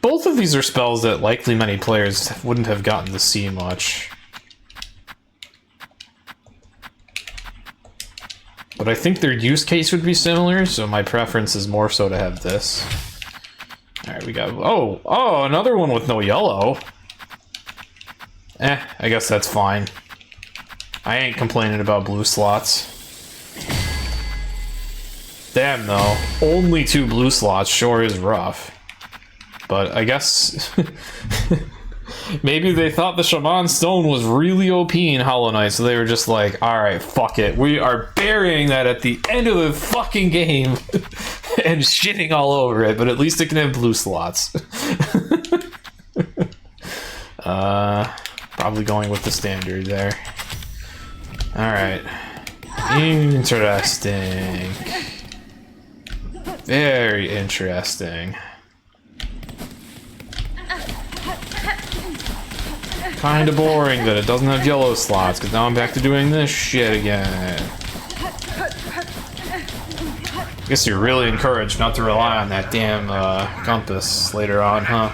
Both of these are spells that likely many players wouldn't have gotten to see much. But I think their use case would be similar, so my preference is more so to have this. Alright, we got... Oh, another one with no yellow. I guess that's fine. I ain't complaining about blue slots. Damn, though. Only 2 blue slots sure is rough. But I guess... maybe they thought the Shaman Stone was really OP in Hollow Knight, so they were just like, alright, fuck it. We are burying that at the end of the fucking game and shitting all over it, but at least it can have blue slots. Probably going with the standard there. Alright. Interesting. Very interesting. Kinda boring that it doesn't have yellow slots, because now I'm back to doing this shit again. Guess you're really encouraged not to rely on that damn compass later on, huh?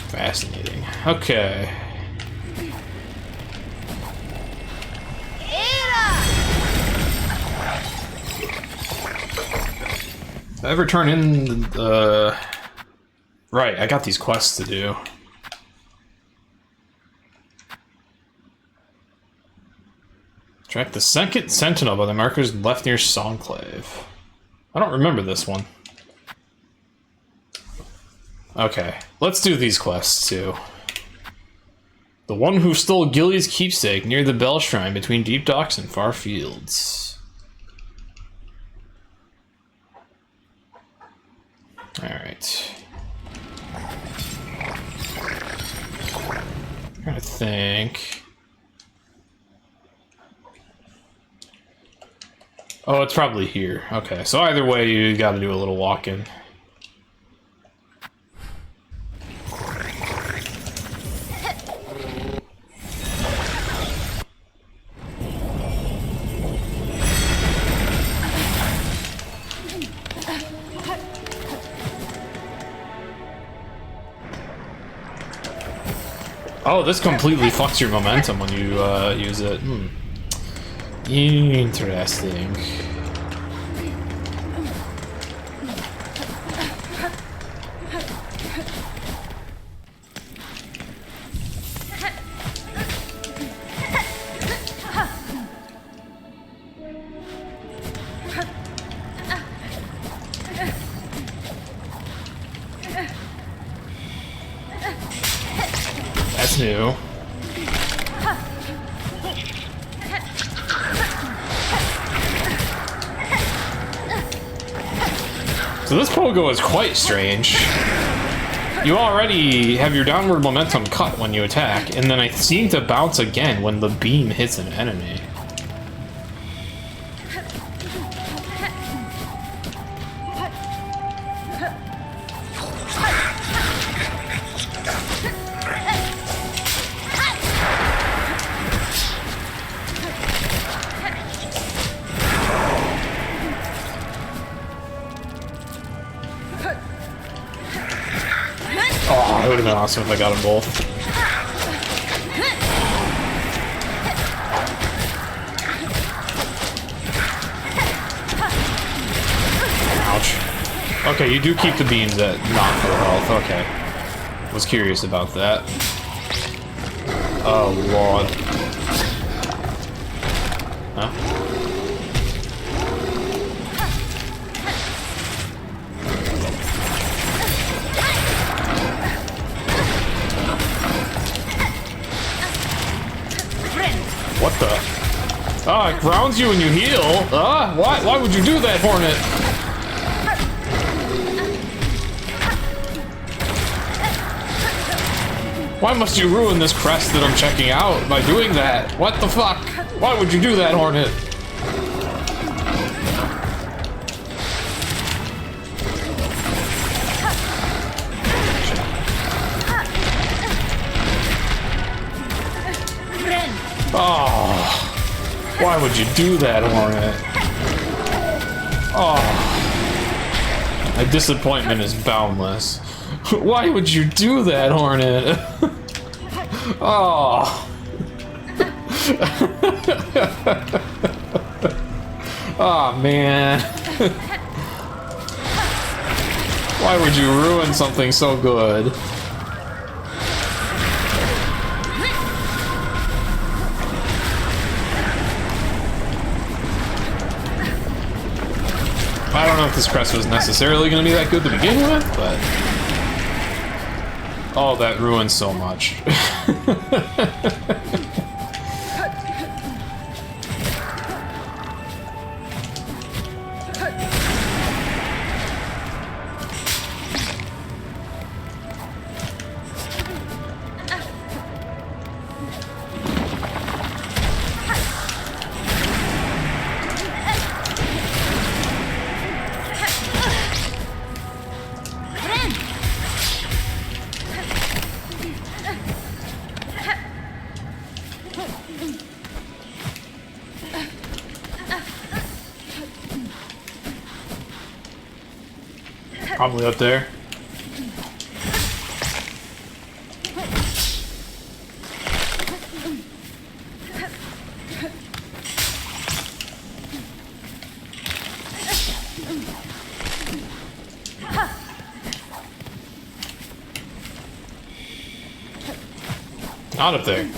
Fascinating. Okay. If I ever turn in the... Right, I got these quests to do. Track the second sentinel by the markers left near Songclave. I don't remember this one. Okay, let's do these quests too. The one who stole Gilly's keepsake near the Bell Shrine between Deep Docks and Far Fields. Alright. I'm trying to think. Oh, it's probably here. Okay, so either way, you gotta do a little walk-in. Oh, this completely fucks your momentum when you use it. Interesting. That's new. So this pogo is quite strange. You already have your downward momentum cut when you attack, and then I seem to bounce again when the beam hits an enemy. Oh, it would have been awesome if I got them both. Ouch. Okay, you do keep the beams at not full health. Okay. Was curious about that. Oh, Lord. Huh? What the? Ah, it grounds you when you heal. Ah, why would you do that, Hornet? Why must you ruin this crest that I'm checking out by doing that? What the fuck? Why would you do that, Hornet? Oh, why would you do that, Hornet? Oh, my disappointment is boundless. Why would you do that, Hornet? Oh. Oh, man. Why would you ruin something so good? I don't know if this crest was necessarily going to be that good to begin with, but... Oh, that ruins so much. Probably up there. Not up there. Did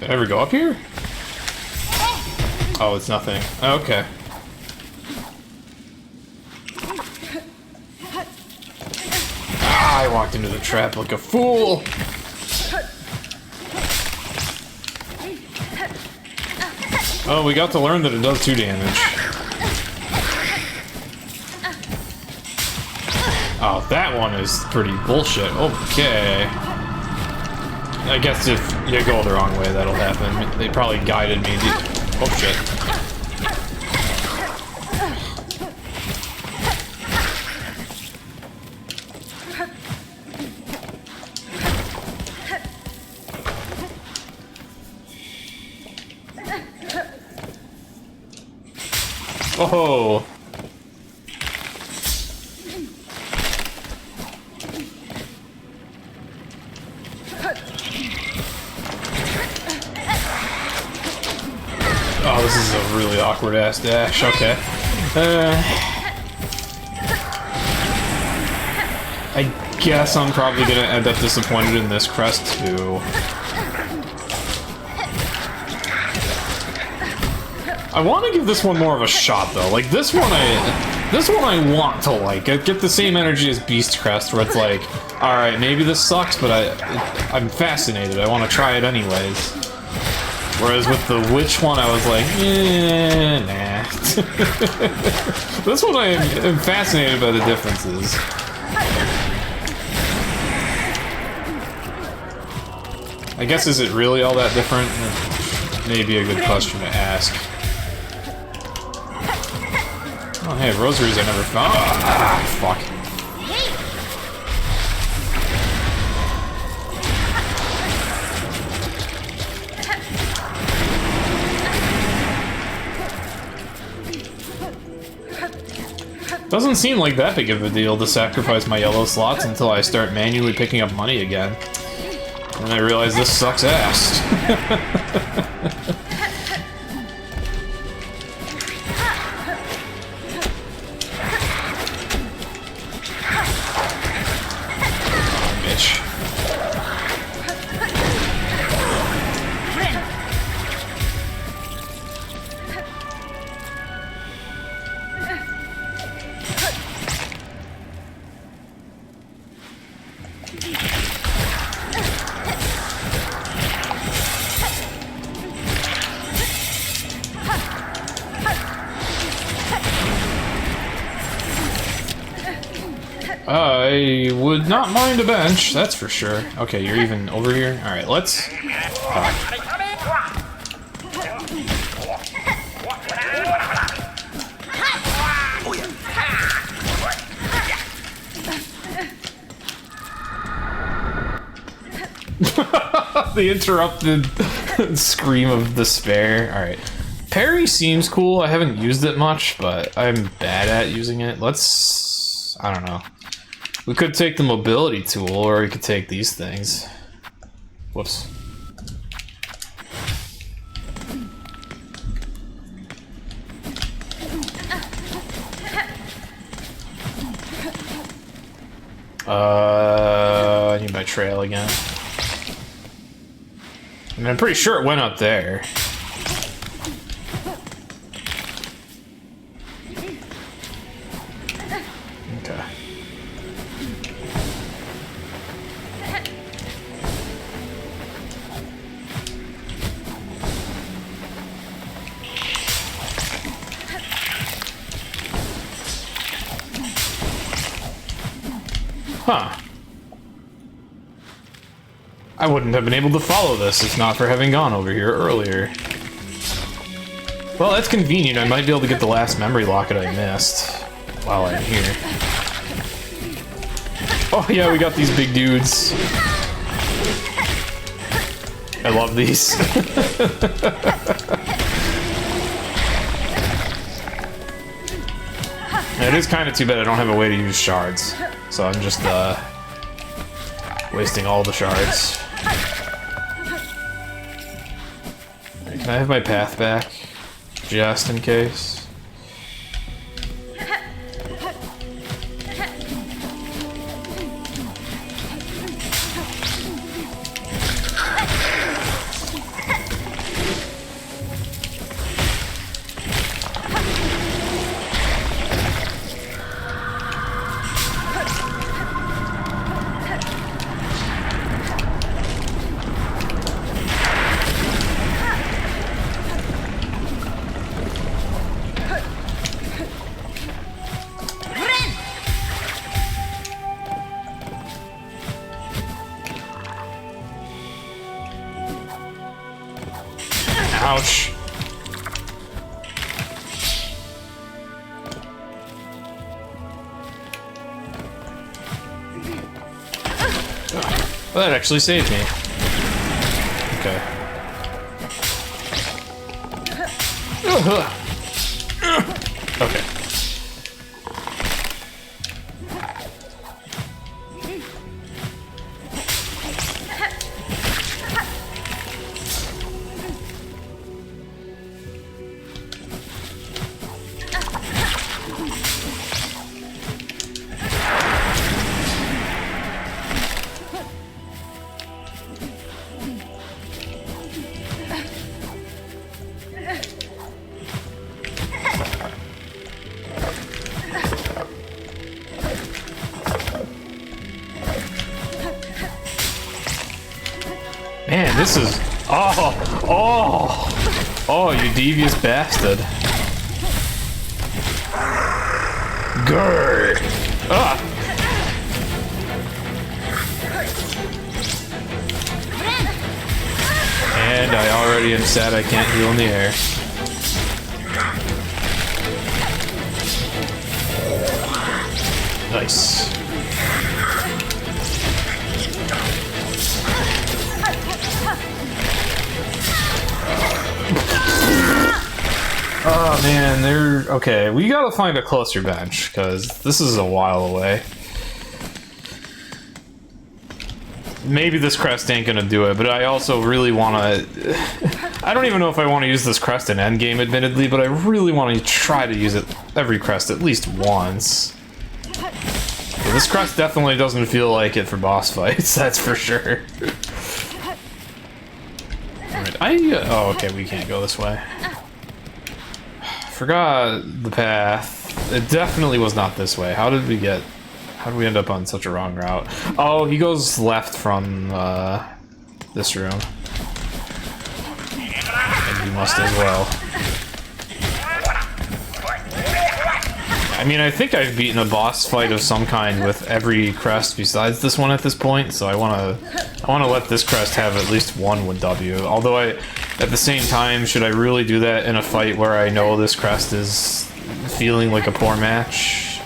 I ever go up here? Oh, it's nothing. Okay. I walked into the trap like a fool. Oh, we got to learn that it does 2 damage. Oh, that one is pretty bullshit. Okay. I guess if you go the wrong way, that'll happen. They probably guided me. Oh, shit. Oh. Oh, this is a really awkward ass dash. Okay. I guess I'm probably gonna end up disappointed in this crest too. I want to give this one more of a shot though. Like this one I want to like get the same energy as Beast Crest, where it's like, all right, maybe this sucks, but I'm fascinated. I want to try it anyways. Whereas with the witch one, I was like, nah. This one I am fascinated by the differences. I guess, is it really all that different? Maybe a good question to ask. Oh, hey, rosaries I never found. Ah, fuck. Doesn't seem like that big of a deal to sacrifice my yellow slots until I start manually picking up money again. And I realize this sucks ass. Bitch. I would not mind a bench, that's for sure. Okay, you're even over here? Alright, let's... The interrupted scream of despair. Alright. Parry seems cool. I haven't used it much, but I'm bad at using it. Let's... I don't know. We could take the mobility tool, or we could take these things. Whoops. I need my trail again. I mean, I'm pretty sure it went up there. Okay. Huh. I wouldn't have been able to follow this if not for having gone over here earlier. Well, that's convenient. I might be able to get the last memory locket I missed while I'm here. Oh yeah, we got these big dudes. I love these. It is kind of too bad I don't have a way to use shards. So I'm just, wasting all the shards. Right, can I have my path back? Just in case. Ouch. Well, that actually saved me. Okay. Okay. This is... Oh! Oh! Oh, you devious bastard. Grr! Ah! And I already am sad I can't heal in the air. Nice. Oh man, they're... Okay, we gotta find a closer bench, because this is a while away. Maybe this crest ain't gonna do it, but I also really wanna... I don't even know if I want to use this crest in endgame, admittedly, but I really want to try to use it every crest at least once. But this crest definitely doesn't feel like it for boss fights, that's for sure. Alright, oh, okay, we can't go this way. Forgot the path. It definitely was not this way. How did we end up on such a wrong route? Oh, he goes left from this room. And you must as well. I mean, I think I've beaten a boss fight of some kind with every crest besides this one at this point, so I wanna let this crest have at least one with W. Although at the same time, should I really do that in a fight where I know this crest is feeling like a poor match?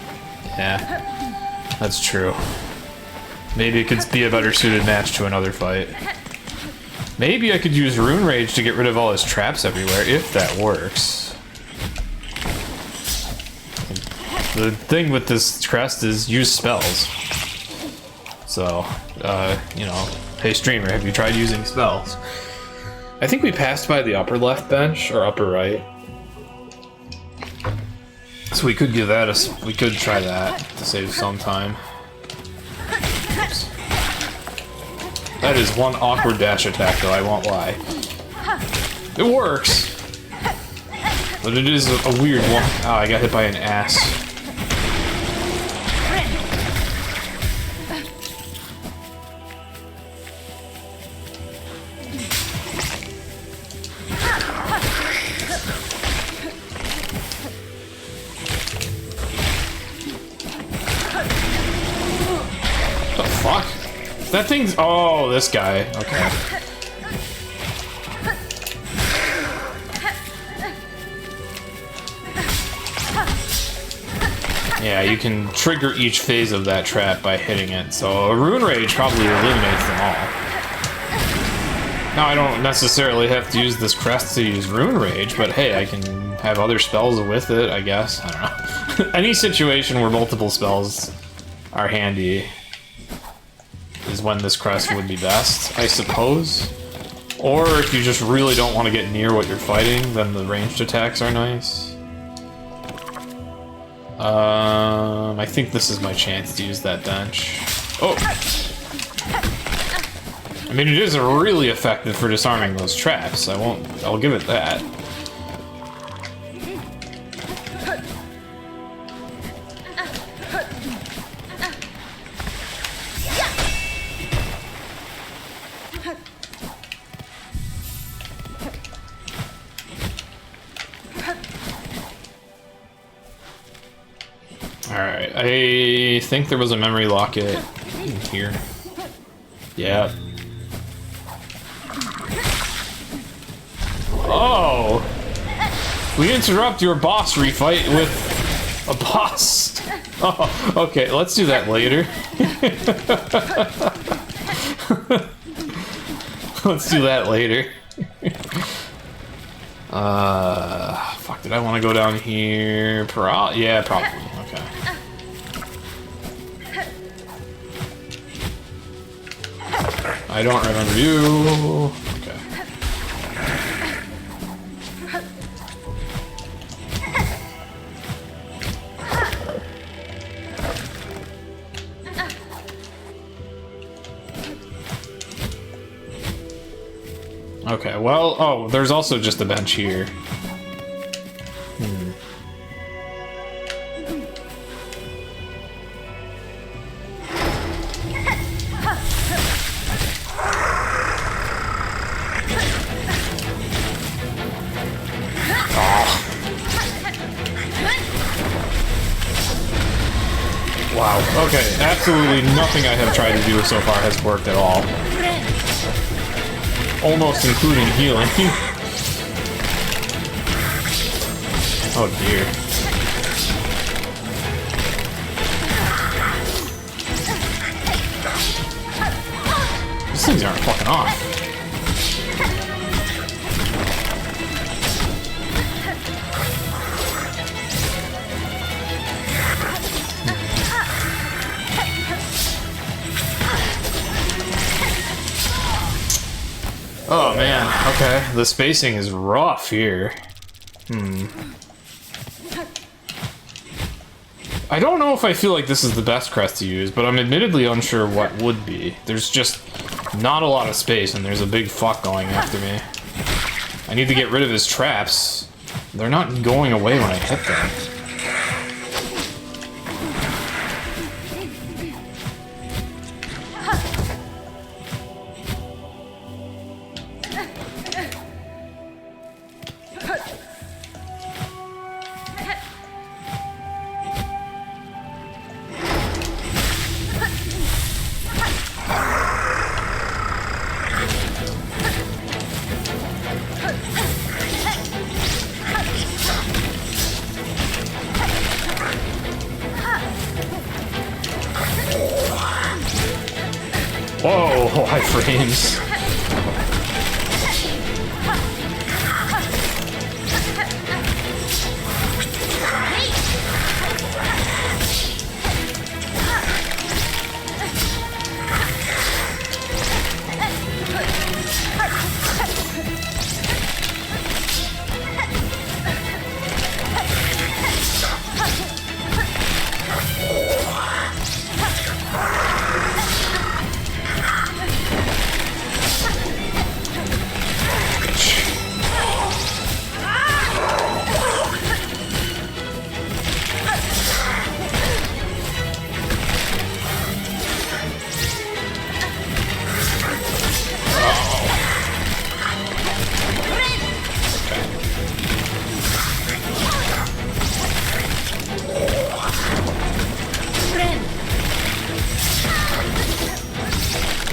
Yeah, that's true. Maybe it could be a better suited match to another fight. Maybe I could use Rune Rage to get rid of all his traps everywhere, if that works. The thing with this crest is use spells. So, you know, hey streamer, have you tried using spells? I think we passed by the upper left bench, or upper right. So we could give that we could try that to save some time. Oops. That is one awkward dash attack though, I won't lie. It works! But it is a weird one. Oh, I got hit by an ass. That thing's... Oh, this guy. Okay. Yeah, you can trigger each phase of that trap by hitting it, so a Rune Rage probably eliminates them all. Now, I don't necessarily have to use this crest to use Rune Rage, but hey, I can have other spells with it, I guess. I don't know. Any situation where multiple spells are handy is when this crest would be best, I suppose. Or if you just really don't want to get near what you're fighting, then the ranged attacks are nice. I think this is my chance to use that bench. Oh! I mean, it is really effective for disarming those traps. I'll give it that. Alright, I think there was a memory locket in here. Yeah. Oh! We interrupt your boss refight with a boss. Oh, okay, let's do that later. Let's do that later. Fuck, did I want to go down here? Yeah, probably. Okay. I don't remember you. Okay. Okay, well, oh, there's also just a bench here. Wow, okay, absolutely nothing I have tried to do so far has worked at all. Almost including healing. Oh dear. These things aren't fucking off. Oh man, okay. The spacing is rough here. I don't know if I feel like this is the best crest to use, but I'm admittedly unsure what would be. There's just not a lot of space, and there's a big fuck going after me. I need to get rid of his traps. They're not going away when I hit them. Whoa, high frames.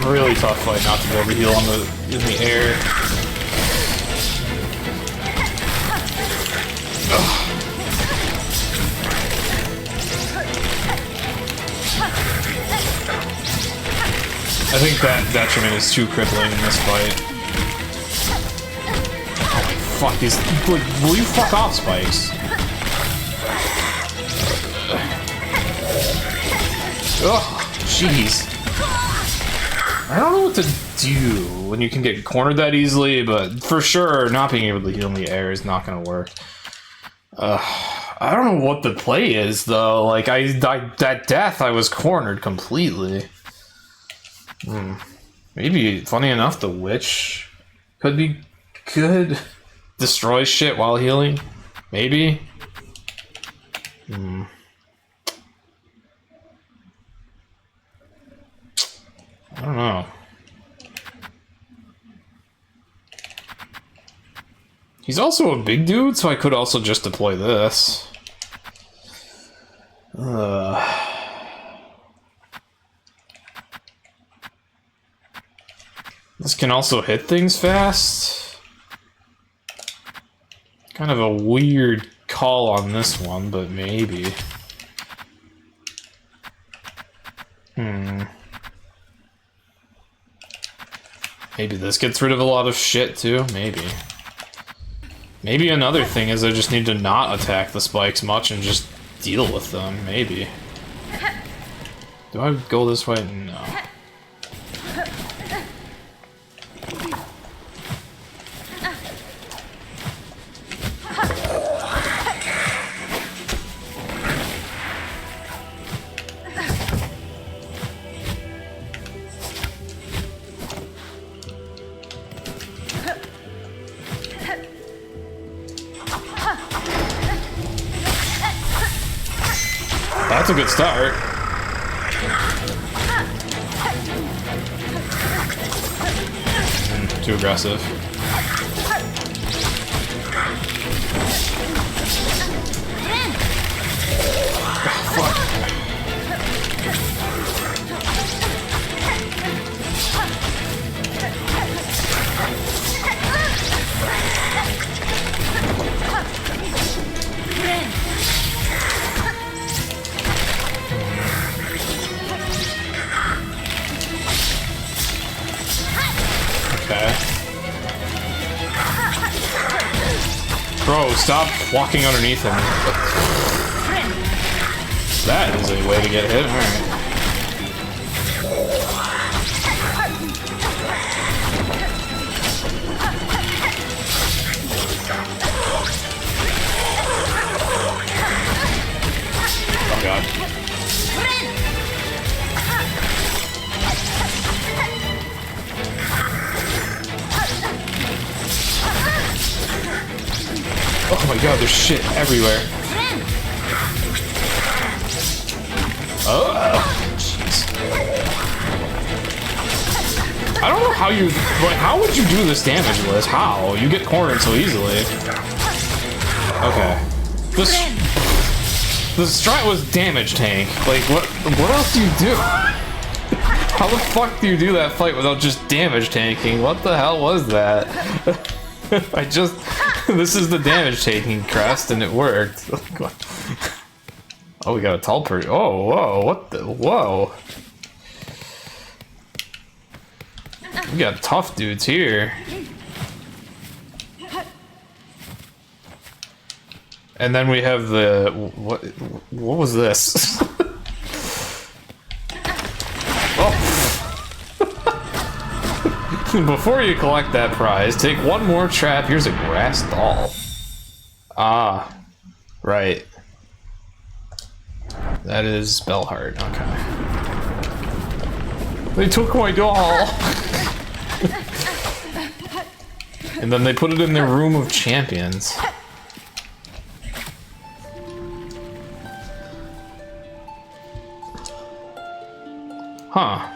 Really tough fight not to be able to heal in the air. Ugh. I think that detriment is too crippling in this fight. Oh my fuck, these... Will you fuck off, Spikes? Ugh, jeez. I don't know what to do when you can get cornered that easily, but for sure, not being able to heal in the air is not going to work. I don't know what the play is, though. Like, that death, I was cornered completely. Maybe, funny enough, the witch could be good. Destroy shit while healing. Maybe. I don't know. He's also a big dude, so I could also just deploy this. This can also hit things fast. Kind of a weird call on this one, but maybe. Maybe this gets rid of a lot of shit too, maybe. Maybe another thing is I just need to not attack the spikes much and just deal with them, maybe. Do I go this way? No. That's a good start. Too aggressive. Fuck. Okay. Bro, stop walking underneath him. That is a way to get hit. Alright. Oh god. Oh my god, there's shit everywhere. Oh, jeez. I don't know how you, like, how would you do this damage, Liz? How? You get cornered so easily. Okay. The strat was damage tank. Like, what else do you do? How the fuck do you do that fight without just damage tanking? What the hell was that? This is the damage taking crest and it worked. Oh, we got a tall person. Oh, whoa, what the, whoa. We got tough dudes here. And then we have the, what was this? Before you collect that prize, take one more trap. Here's a grass doll. Ah, right. That is Bellheart. Okay. They took my doll. And then they put it in their room of champions. Huh.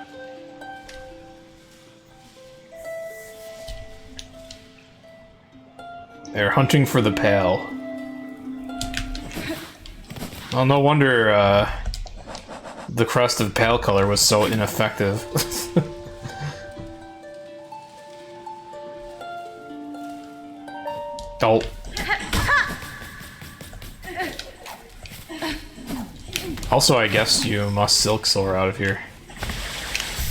They're hunting for the Pale. Well, no wonder the crest of Pale color was so ineffective. Oh. Also, I guess you must Silksong out of here.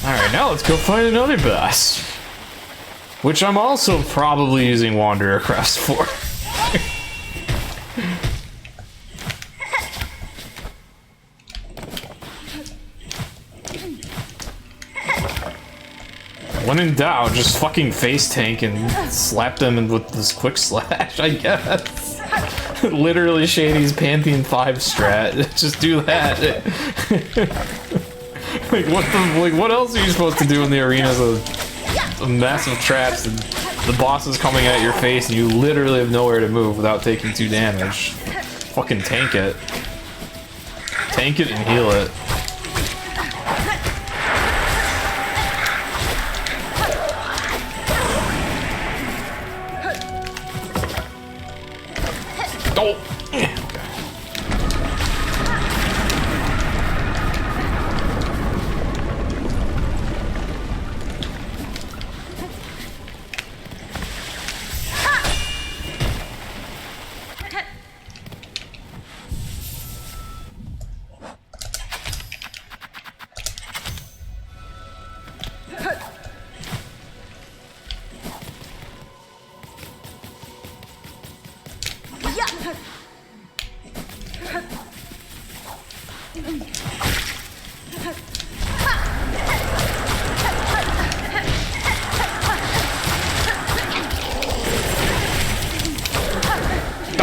Alright, now let's go find another boss. Which I'm also probably using Wanderer Crest for. When in doubt, just fucking face tank and slap them with this quick slash, I guess. Literally Shady's Pantheon 5 strat. Just do that. Like what else are you supposed to do in the arenas of massive traps and the boss is coming at your face and you literally have nowhere to move without taking 2 damage? Fucking tank it. Tank it and heal it. Oh! Okay.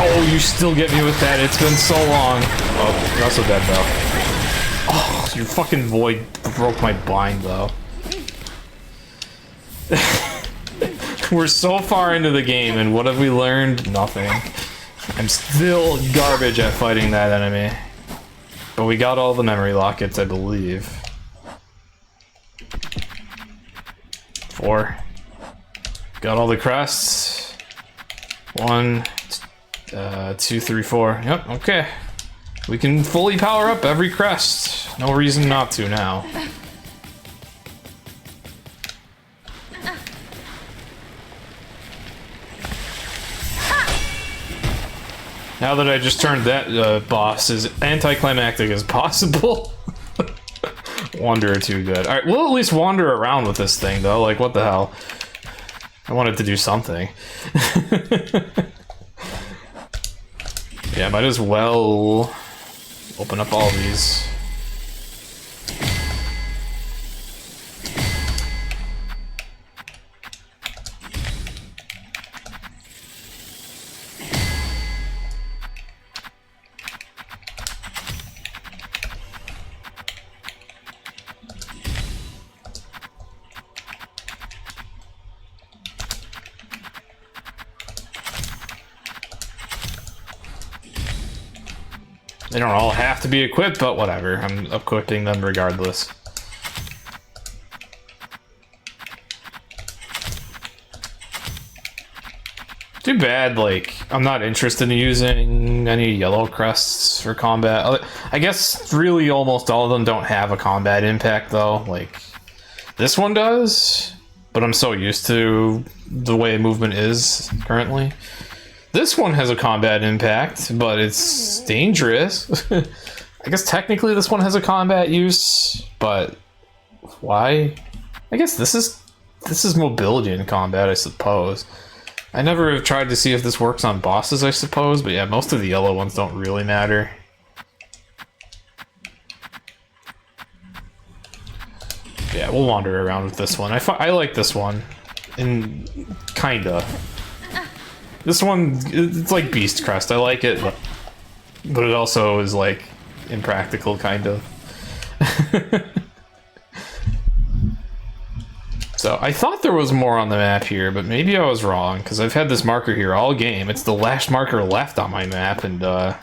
Oh, you still get me with that. It's been so long. Oh, you're also dead, though. Oh, your fucking void broke my bind, though. We're so far into the game, and what have we learned? Nothing. I'm still garbage at fighting that enemy. But we got all the memory lockets, I believe. 4. Got all the crests. 1, 2, 3, 4. Yep, okay. We can fully power up every crest. No reason not to now. Now that I just turned that boss as anticlimactic as possible. Wanderer too good. Alright, we'll at least wander around with this thing though, like what the hell. I wanted to do something. Yeah, might as well open up all these. They don't all have to be equipped, but whatever. I'm equipping them regardless. Too bad, like, I'm not interested in using any yellow crests for combat. I guess really almost all of them don't have a combat impact, though. Like, this one does, but I'm so used to the way movement is currently. This one has a combat impact, but it's dangerous. I guess technically this one has a combat use, but why? I guess this is mobility in combat, I suppose. I never have tried to see if this works on bosses, I suppose, but yeah, most of the yellow ones don't really matter. Yeah, we'll wander around with this one. I like this one, and kinda. This one, it's like Beast Crest. I like it, but it also is like impractical, kind of. So I thought there was more on the map here, but maybe I was wrong, because I've had this marker here all game. It's the last marker left on my map, and I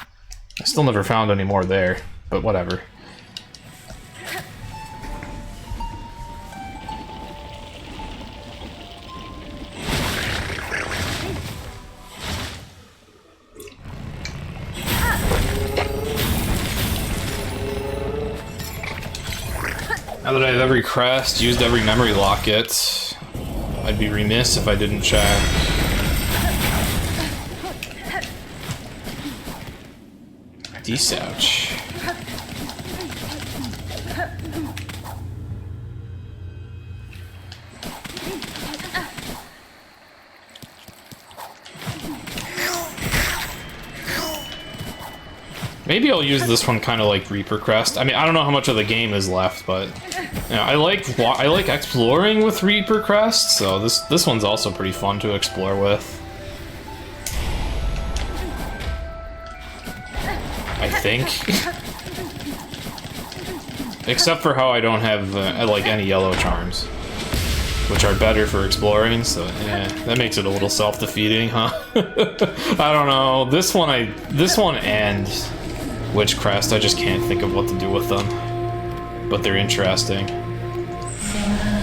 still never found any more there, but whatever. Now that I have every crest, used every memory locket, I'd be remiss if I didn't check. Desouch. Maybe I'll use this one kind of like Reaper Crest. I mean, I don't know how much of the game is left, but you know, I like exploring with Reaper Crest, so this one's also pretty fun to explore with. I think. Except for how I don't have like any yellow charms, which are better for exploring, so yeah, that makes it a little self-defeating, huh? I don't know. This one and Witch Crest, I just can't think of what to do with them. But they're interesting.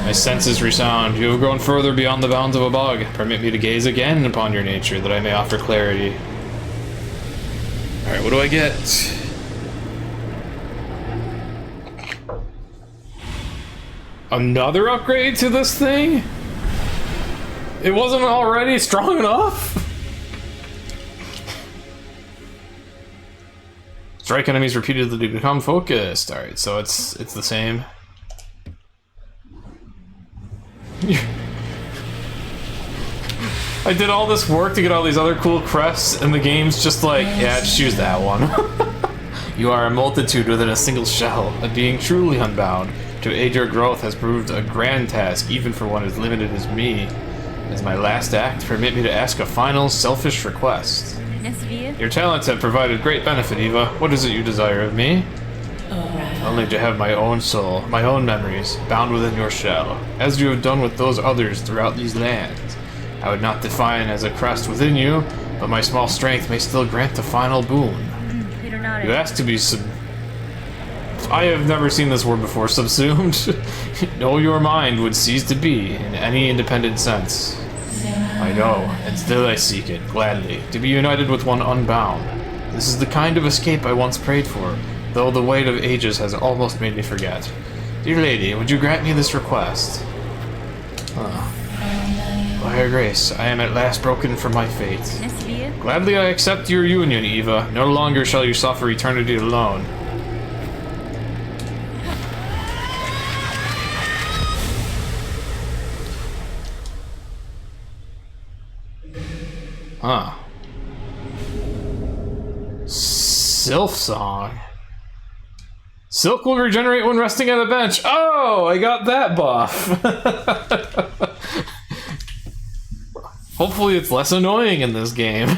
My senses resound. You have grown further beyond the bounds of a bug. Permit me to gaze again upon your nature, that I may offer clarity. Alright, what do I get? Another upgrade to this thing? It wasn't already strong enough? Strike enemies repeatedly to become focused. Alright, so it's the same. I did all this work to get all these other cool crests, and the game's just like, yeah, just use that one. You are a multitude within a single shell, a being truly unbound. To aid your growth has proved a grand task, even for one as limited as me. As my last act, permit me to ask a final, selfish request. Your talents have provided great benefit, Eva. What is it you desire of me? Only to have my own soul, my own memories, bound within your shell, as you have done with those others throughout these lands. I would not define as a crest within you, but my small strength may still grant the final boon. You ask to be I have never seen this word before, subsumed. No, your mind would cease to be, in any independent sense. I know, and still I seek it, gladly, to be united with one unbound. This is the kind of escape I once prayed for, though the weight of ages has almost made me forget. Dear lady, would you grant me this request? By your grace, I am at last broken from my fate. Gladly I accept your union, Eva. No longer shall you suffer eternity alone. Huh. Silksong. Silk will regenerate when resting on a bench. Oh, I got that buff. Hopefully it's less annoying in this game.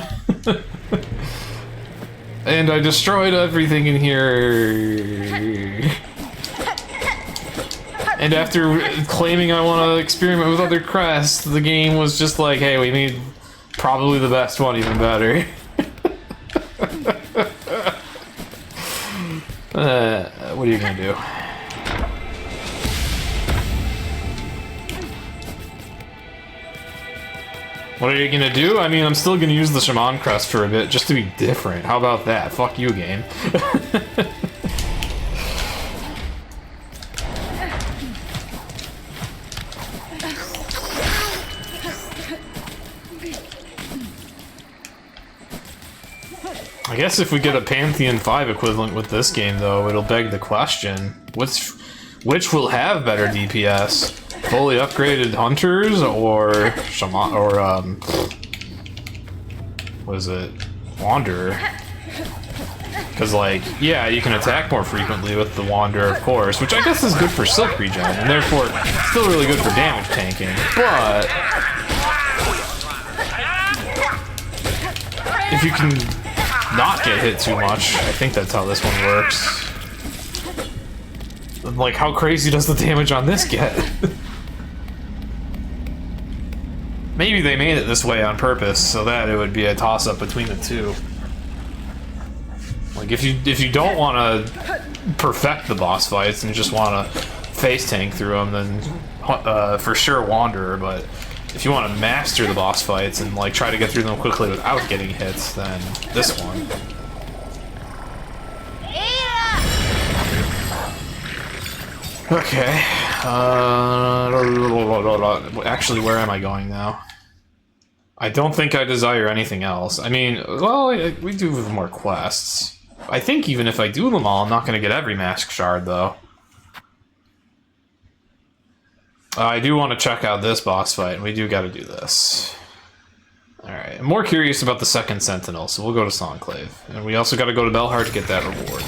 And I destroyed everything in here. And after claiming I want to experiment with other crests, the game was just like, hey, we made probably the best one even better. What are you gonna do? What are you gonna do? I mean, I'm still gonna use the Shaman crest for a bit, just to be different. How about that? Fuck you, game. I guess if we get a Pantheon 5 equivalent with this game, though, it'll beg the question, which will have better DPS? Fully upgraded Hunters, or Shaman, or, what is it? Wanderer. Because, like, yeah, you can attack more frequently with the Wanderer, of course, which I guess is good for Silk regen, and therefore still really good for damage tanking, but if you can not get hit too much, I think that's how this one works. Like, how crazy does the damage on this get? Maybe they made it this way on purpose so that it would be a toss-up between the two. Like, if you don't want to perfect the boss fights and just want to face tank through them, then for sure Wanderer, but if you want to master the boss fights and like try to get through them quickly without getting hits, then this one. Okay. Actually, where am I going now? I don't think I desire anything else. I mean, well, we do have more quests. I think even if I do them all, I'm not going to get every Mask Shard, though. I do want to check out this boss fight, and we do got to do this. Alright, I'm more curious about the second Sentinel, so we'll go to Songclave. And we also got to go to Belhart to get that reward.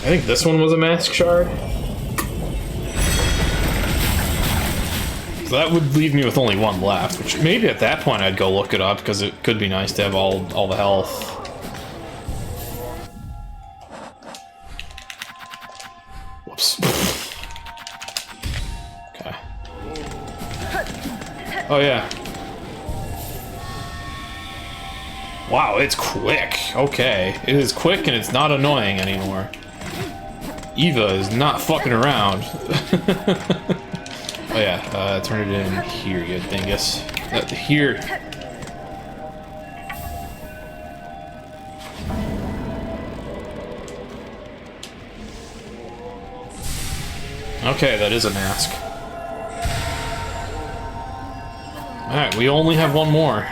I think this one was a Mask Shard. So that would leave me with only one left, which maybe at that point I'd go look it up, because it could be nice to have all the health. Whoops. Okay. Oh yeah. Wow, it's quick. Okay. It is quick and it's not annoying anymore. Eva is not fucking around. Oh yeah, turn it in here, you dingus. Here. Okay, that is a mask. Alright, we only have one more.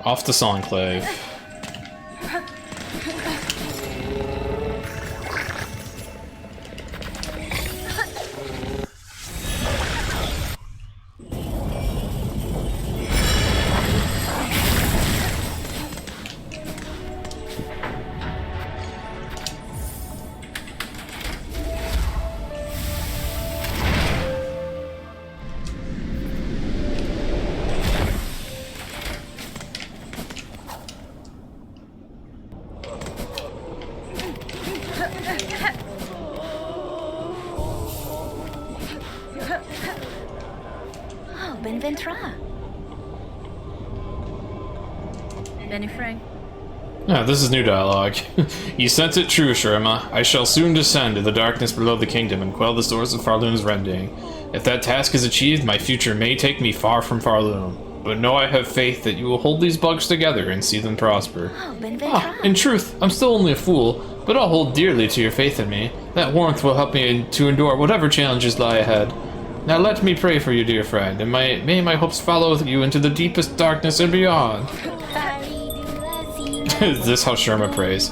Off to Songclave. Ah, this is new dialogue. You sent it true, Shurima. I shall soon descend to the darkness below the kingdom and quell the source of Farloon's rending. If that task is achieved, my future may take me far from Farloon. but know I have faith that you will hold these bugs together and see them prosper. In truth, I'm still only a fool, but I'll hold dearly to your faith in me. That warmth will help me to endure whatever challenges lie ahead. Now let me pray for you, dear friend, and may my hopes follow you into the deepest darkness and beyond. Is this how Sherma prays?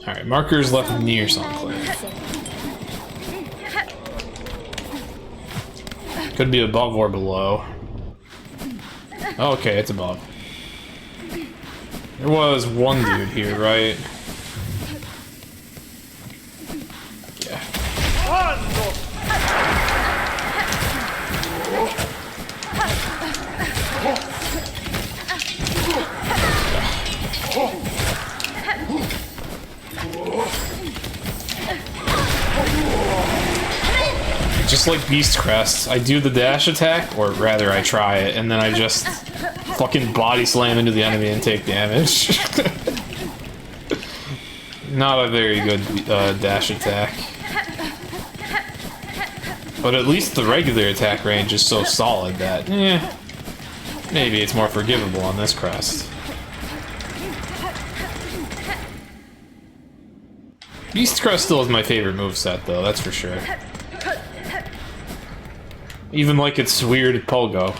Alright, markers left near Songclave. Could be above or below. Okay, it's above. There was one dude here, right? Yeah. Just like Beast Crests, I do the dash attack, or rather I try it, and then I just fucking body slam into the enemy and take damage. Not a very good dash attack. But at least the regular attack range is so solid that, maybe it's more forgivable on this crest. Beast Crest still is my favorite moveset though, that's for sure. Even like its weird pogo.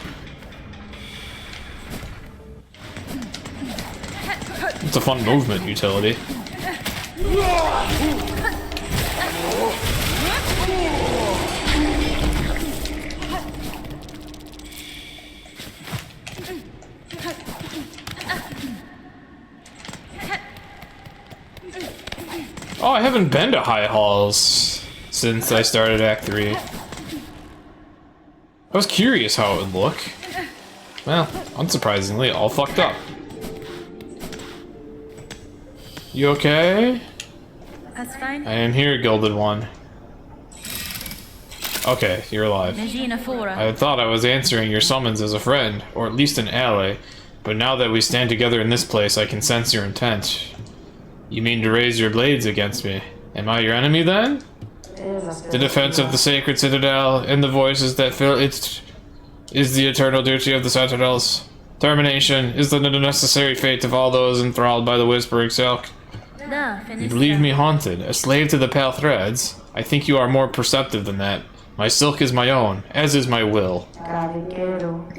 It's a fun movement utility. Oh, I haven't been to High Halls since I started Act 3. I was curious how it would look. Well, unsurprisingly, all fucked up. You okay? That's fine. I am here, Gilded One. Okay, you're alive. I thought I was answering your summons as a friend, or at least an ally, but now that we stand together in this place, I can sense your intent. You mean to raise your blades against me? Am I your enemy then? The defense of the sacred citadel and the voices that fill it is the eternal duty of the sentinels. Termination is the necessary fate of all those enthralled by the whispering silk. You believe me haunted, a slave to the pale threads? I think you are more perceptive than that. My silk is my own, as is my will.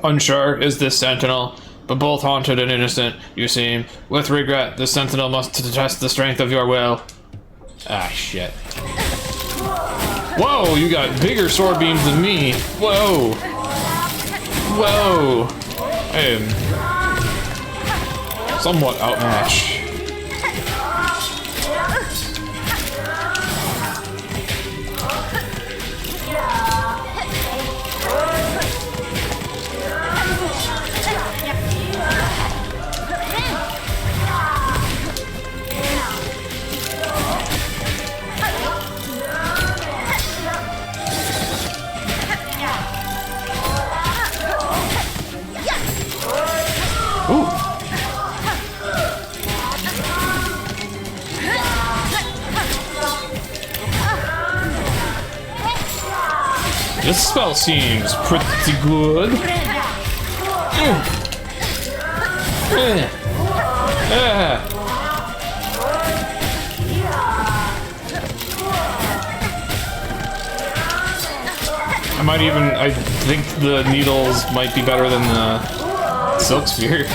Unsure is this sentinel, but both haunted and innocent, you seem. With regret, the sentinel must test the strength of your will. Ah, shit. Whoa, you got bigger sword beams than me. Whoa. Whoa. I am somewhat outmatched. Ooh. This spell seems pretty good. I think the needles might be better than the Silk Sphere.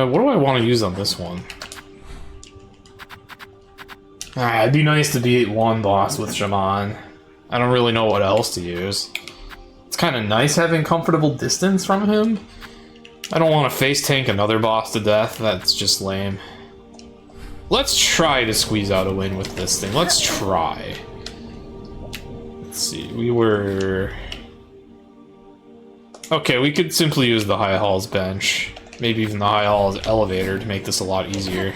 What do I want to use on this one? It'd be nice to beat one boss with Shaman. I don't really know what else to use. It's kind of nice having comfortable distance from him. I don't want to face tank another boss to death. That's just lame. Let's try to squeeze out a win with this thing. Let's try. Let's see. We were... Okay, we could simply use the High Hall's bench. Maybe even the High Hall's elevator to make this a lot easier.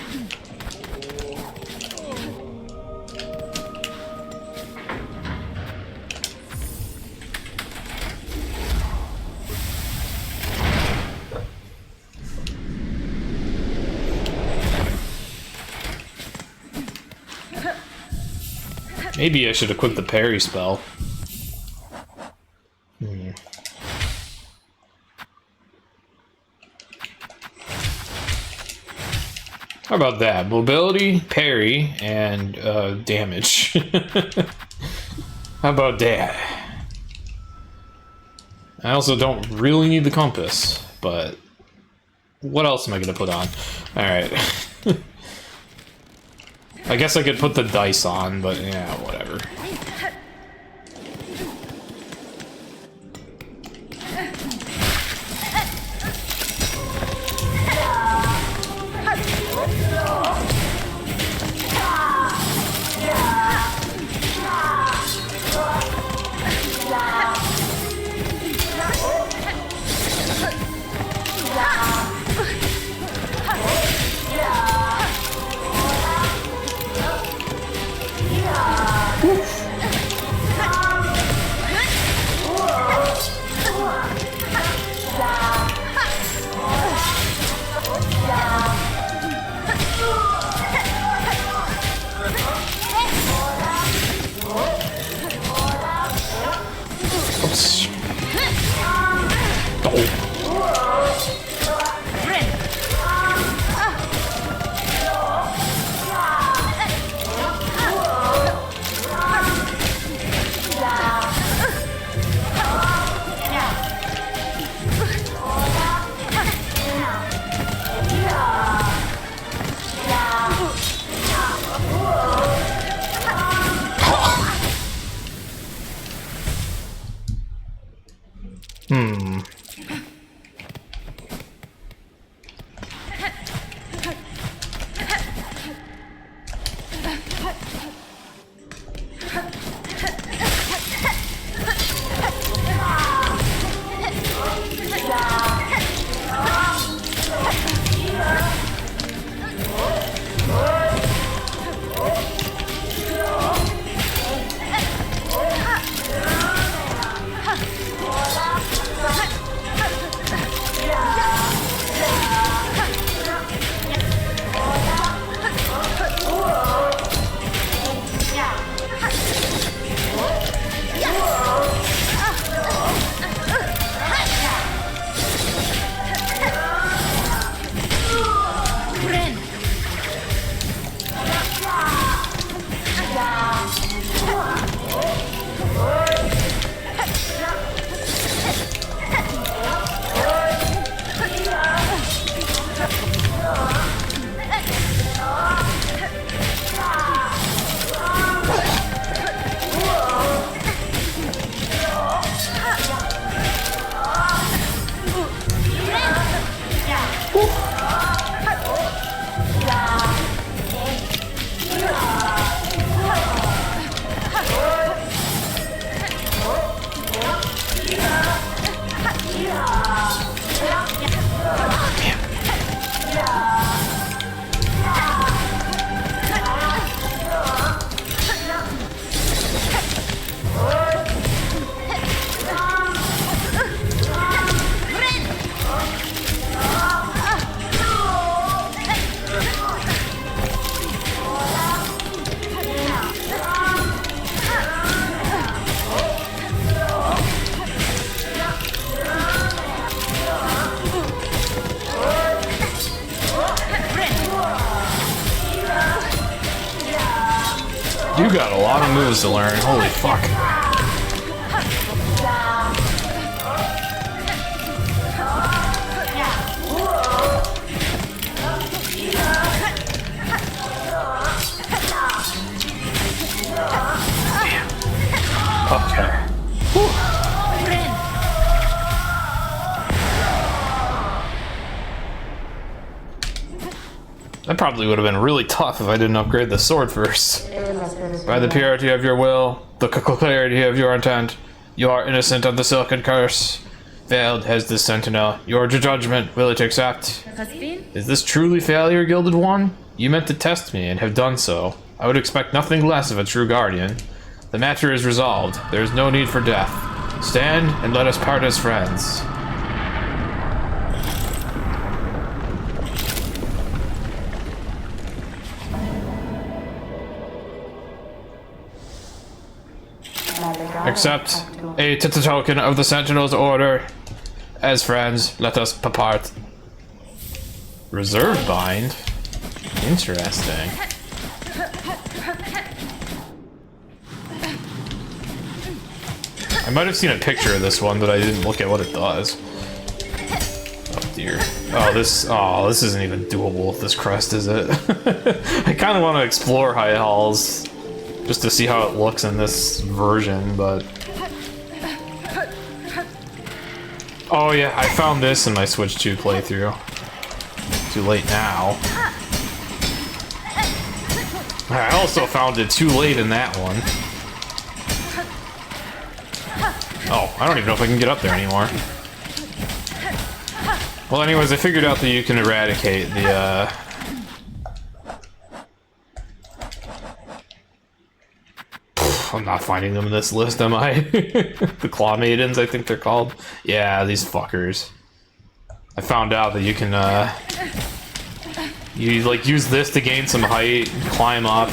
Maybe I should equip the parry spell. How about that? Mobility, parry, and damage. How about that? I also don't really need the compass, but what else am I gonna put on? Alright. I guess I could put the dice on, but yeah, whatever. Oops. Oh. You got a lot of moves to learn. Holy fuck. Okay. That probably would have been really tough if I didn't upgrade the sword first. By the purity of your will, the clarity of your intent, you are innocent of the silken curse. failed as the Sentinel. Your judgment, will it accept? Has been? Is this truly failure, Gilded One? You meant to test me and have done so. I would expect nothing less of a true guardian. The matter is resolved. There is no need for death. Stand and let us part as friends. Accept a token of the Sentinel's order. As friends, let us part. Reserve bind? Interesting. I might have seen a picture of this one, but I didn't look at what it does. Oh dear. This isn't even doable with this crest, is it? I kind of want to explore High Halls just to see how it looks in this version, but... Oh yeah, I found this in my Switch 2 playthrough. Too late now. I also found it too late in that one. Oh, I don't even know if I can get up there anymore. Well, anyways, I figured out that you can eradicate the, I'm not finding them in this list, am I? The Claw Maidens, I think they're called. Yeah, these fuckers. I found out that you can, you, like, use this to gain some height, climb up.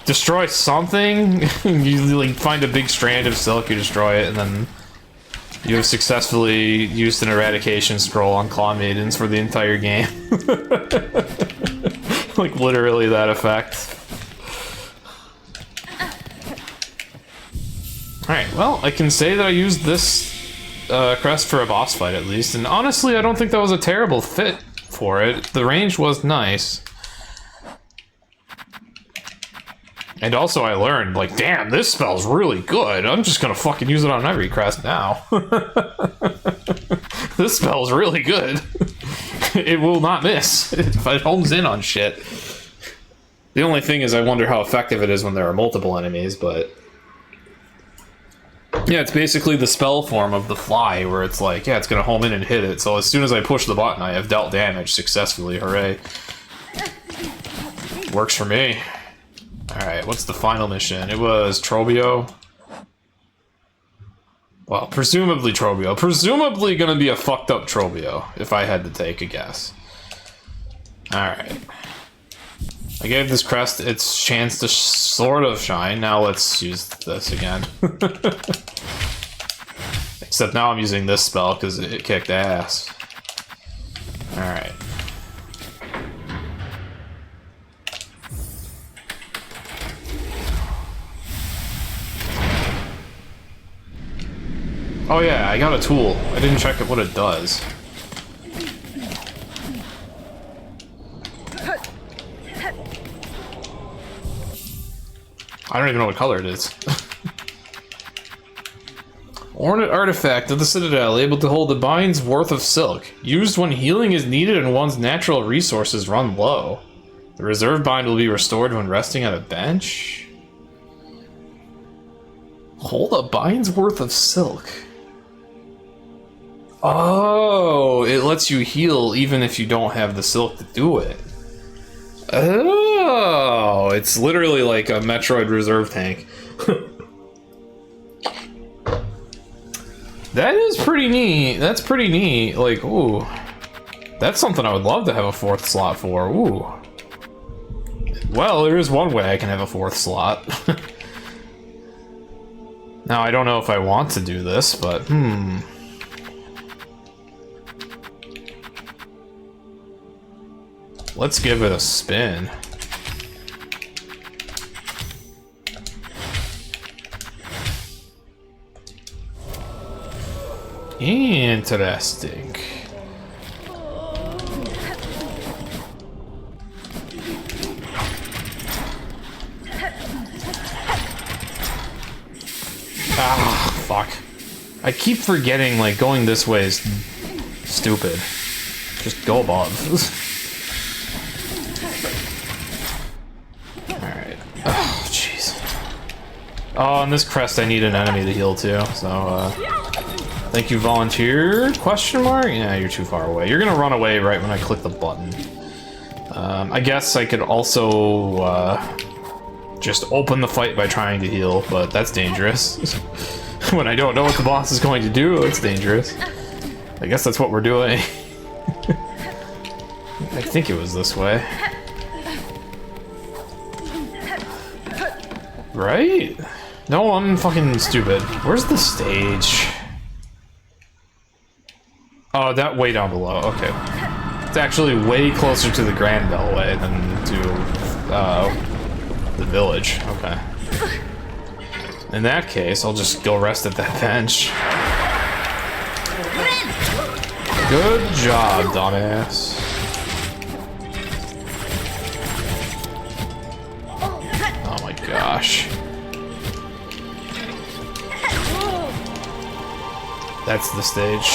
Destroy something? You, like, find a big strand of silk, you destroy it, and then you have successfully used an eradication scroll on Claw Maidens for the entire game. Like, literally that effect. Alright, well, I can say that I used this crest for a boss fight at least, and honestly, I don't think that was a terrible fit for it. The range was nice. And also I learned, like, damn, this spell's really good. I'm just gonna fucking use it on every crest now. This spell's really good. It will not miss. It homes in on shit. The only thing is I wonder how effective it is when there are multiple enemies, but... Yeah, it's basically the spell form of the fly, where it's like, yeah, it's gonna home in and hit it, so as soon as I push the button, I have dealt damage successfully, hooray. Works for me. Alright, what's the final mission? It was Trobio. Well, presumably Trobio. Presumably gonna be a fucked up Trobio, if I had to take a guess. Alright. I gave this crest its chance to sort of shine. Now let's use this again. Except now I'm using this spell because it kicked ass. Alright. Oh yeah, I got a tool. I didn't check what it does. I don't even know what color it is. Ornate artifact of the Citadel, able to hold a bind's worth of silk. Used when healing is needed and one's natural resources run low. The reserve bind will be restored when resting on a bench. Hold a bind's worth of silk. Oh, it lets you heal even if you don't have the silk to do it. Oh, it's literally like a Metroid reserve tank. That is pretty neat. That's pretty neat. Like, ooh. That's something I would love to have a fourth slot for. Ooh. Well, there is one way I can have a fourth slot. Now, I don't know if I want to do this, but, Let's give it a spin. Interesting. Ah, fuck. I keep forgetting, like, going this way is stupid. Just go above. Alright. Oh, jeez. Oh, and this crest I need an enemy to heal too, so, Thank you, volunteer. Question mark? Yeah, you're too far away. You're gonna run away right when I click the button. I guess I could also just open the fight by trying to heal, but that's dangerous. When I don't know what the boss is going to do, it's dangerous. I guess that's what we're doing. I think it was this way. Right? No, I'm fucking stupid. Where's the stage? Oh, that way down below. Okay. It's actually way closer to the Grand Beltway than to the village. Okay. In that case, I'll just go rest at that bench. Good job, dumbass. Oh my gosh. That's the stage.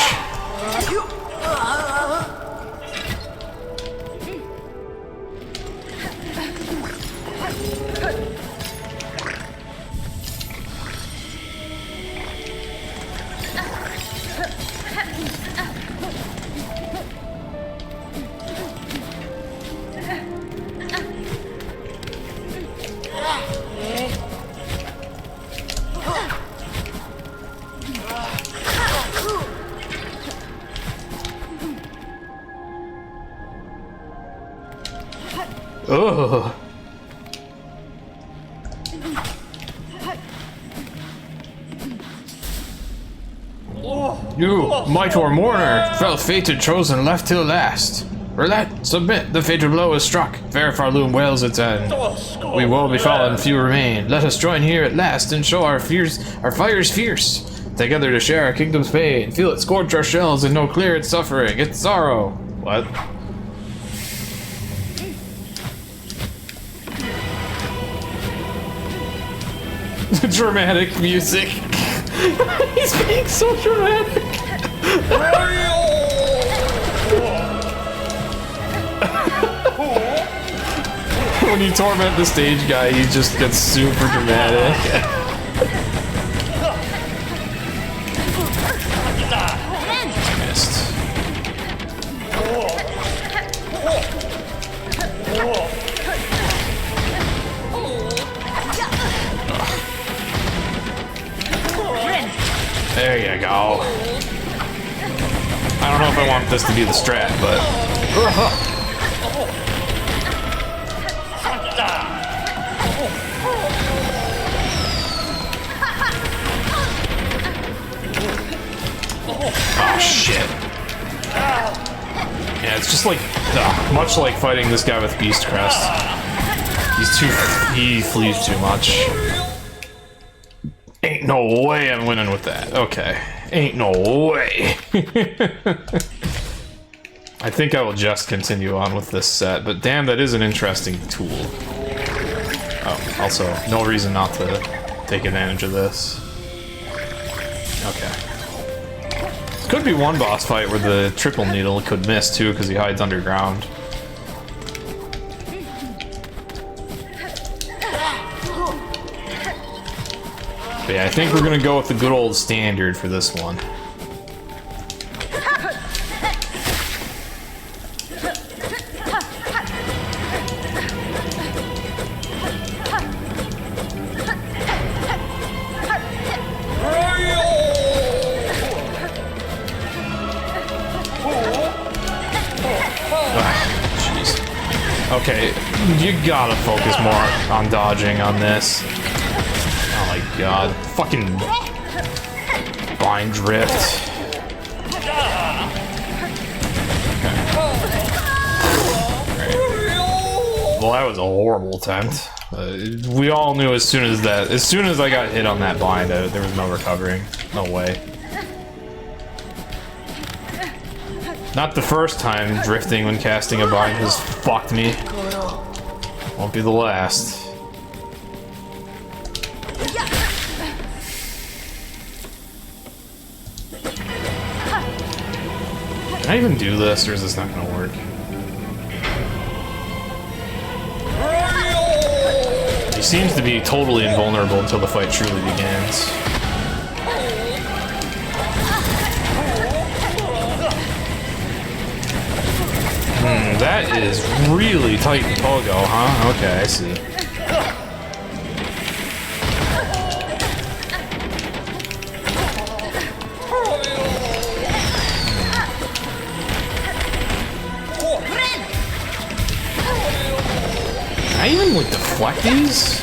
Ugh. You, Mightor Mourner, fell fated, chosen, left till last. Roulette, submit, the fated blow is struck. Fair Farloom wails its end. We woe befallen, few remain. Let us join here at last and show our fires fierce. Together to share our kingdom's pain. Feel it scorch our shells and know clear its suffering, its sorrow. What? Dramatic music. He's being so dramatic. When you torment the stage guy, he just gets super dramatic. Missed. There you go. I don't know if I want this to be the strat, but... Oh, shit. Yeah, it's just like... much like fighting this guy with Beast Crest. He flees too much. Ain't no way I'm winning with that. Okay. Ain't no way. I think I will just continue on with this set, but damn, that is an interesting tool. Oh, also, no reason not to take advantage of this. Okay. Could be one boss fight where the triple needle could miss too, because he hides underground. But yeah, I think we're gonna go with the good old standard for this one. Jeez. Okay, you gotta focus more on dodging on this. Oh my god. Fucking bind drift. Okay. Right. Well, that was a horrible attempt. We all knew as soon as I got hit on that bind, there was no recovering. No way. Not the first time drifting when casting a bind has fucked me. Won't be the last. Can I even do this, or is this not gonna work? He seems to be totally invulnerable until the fight truly begins. That is really tight and pogo, huh? Okay, I see. Can I even, like, deflect these?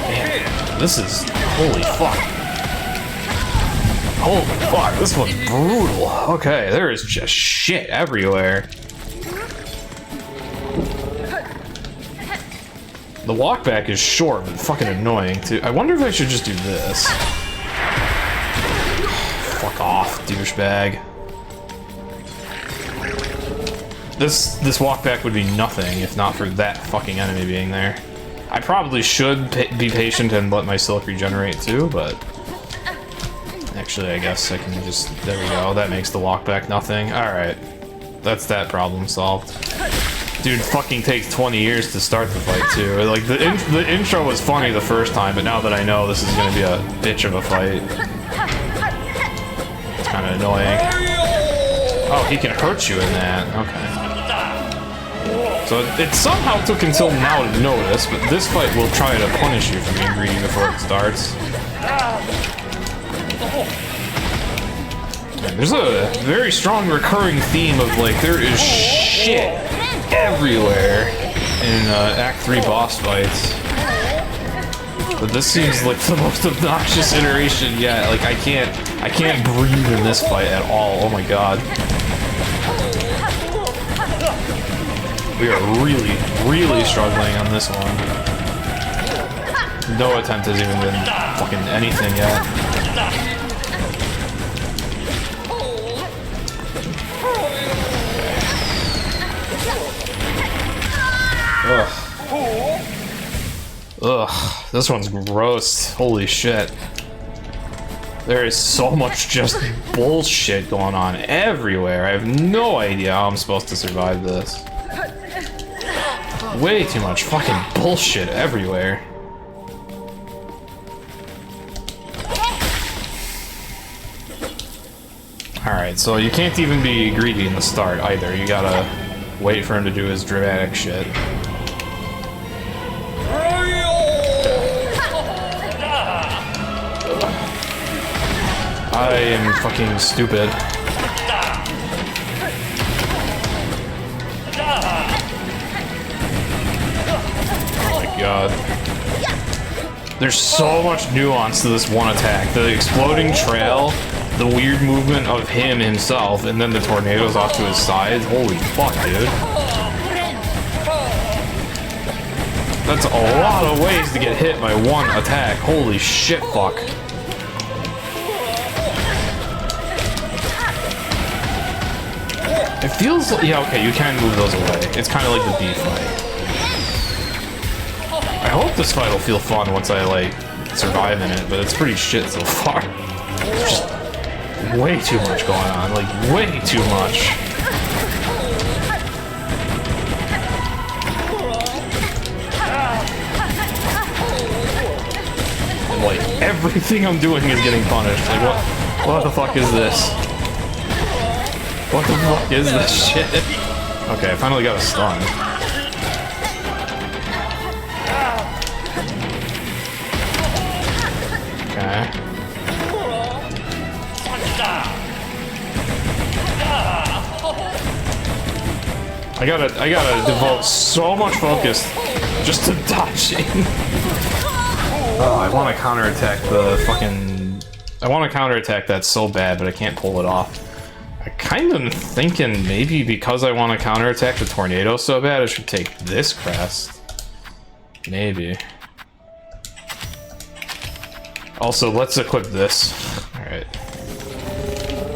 Man, this is... holy fuck. Holy fuck, this one's brutal. Okay, there is just shit everywhere. The walk back is short, but fucking annoying, too. I wonder if I should just do this. Fuck off, douchebag. This walk back would be nothing if not for that fucking enemy being there. I probably should be patient and let my silk regenerate too, but... actually, I guess I can just... there we go, that makes the walk back nothing. Alright. That's that problem solved. Dude fucking takes 20 years to start the fight too. Like, the intro was funny the first time, but now that I know this is gonna be a bitch of a fight... it's kinda annoying. Oh, he can hurt you in that. Okay. So it somehow took until now to notice, but this fight will try to punish you for being greedy before it starts. There's a very strong recurring theme of, like, there is shit everywhere in Act 3 boss fights. But this seems like the most obnoxious iteration yet. Like, I can't breathe in this fight at all. Oh my god. We are really, really struggling on this one. No attempt has even been fucking anything yet. Ugh. Ugh. This one's gross. Holy shit. There is so much just bullshit going on everywhere. I have no idea how I'm supposed to survive this. Way too much fucking bullshit everywhere. Alright, so you can't even be greedy in the start either. You gotta wait for him to do his dramatic shit. I am fucking stupid. God. There's so much nuance to this one attack. The exploding trail, the weird movement of him himself, and then the tornadoes off to his sides. Holy fuck, dude. That's a lot of ways to get hit by one attack. Holy shit, fuck. It feels like... yeah, okay, you can move those away. It's kind of like the B fight. I hope this fight will feel fun once I, like, survive in it, but it's pretty shit so far. There's just way too much going on, like, way too much. And, like, everything I'm doing is getting punished. Like, what the fuck is this? What the fuck is this shit? Okay, I finally got a stun. I gotta devote so much focus just to dodging. Oh, I want to counterattack the fucking... I want to counterattack that so bad, but I can't pull it off. I kind of thinking maybe because I want to counterattack the tornado so bad, I should take this crest. Maybe. Also, let's equip this. Alright.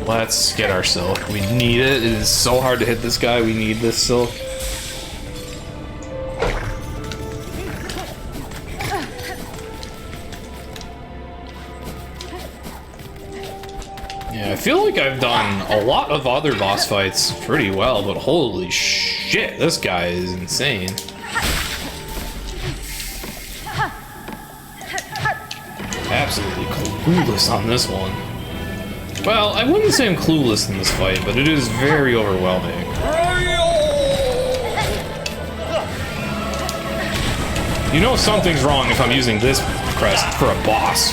Let's get our silk. We need it. It is so hard to hit this guy. We need this silk. Yeah, I feel like I've done a lot of other boss fights pretty well, but holy shit, this guy is insane. Absolutely clueless on this one. Well, I wouldn't say I'm clueless in this fight, but it is very overwhelming. You know something's wrong if I'm using this crest for a boss.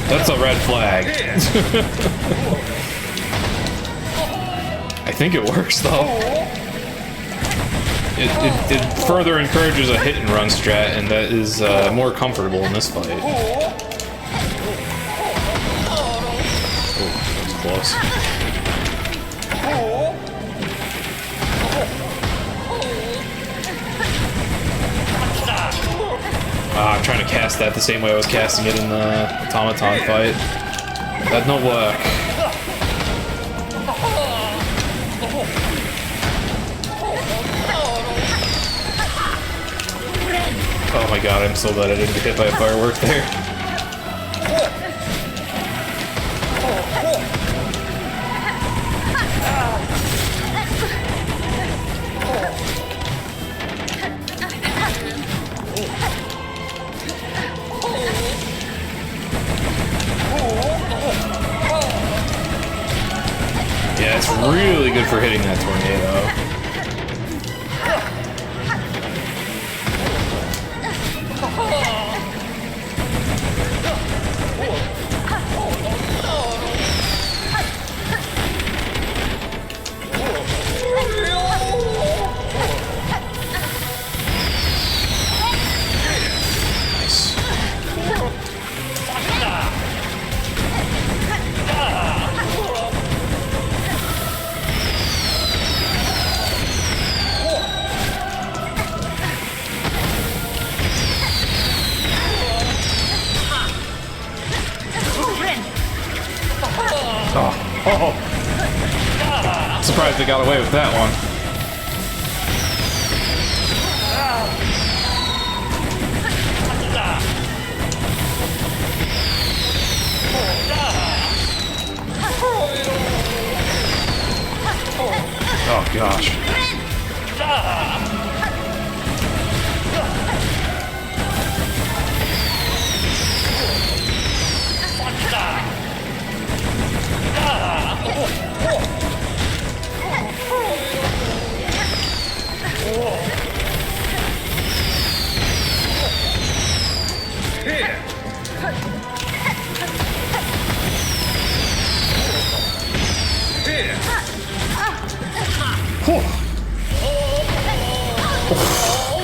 That's a red flag. I think it works, though. It further encourages a hit-and-run strat, and that is more comfortable in this fight. Oh, that was close. I'm trying to cast that the same way I was casting it in the automaton fight. That no work. Oh my god, I'm so glad I didn't get hit by a firework there. Yeah, it's really good for hitting that tornado. Oh. Surprised they got away with that one. Oh gosh.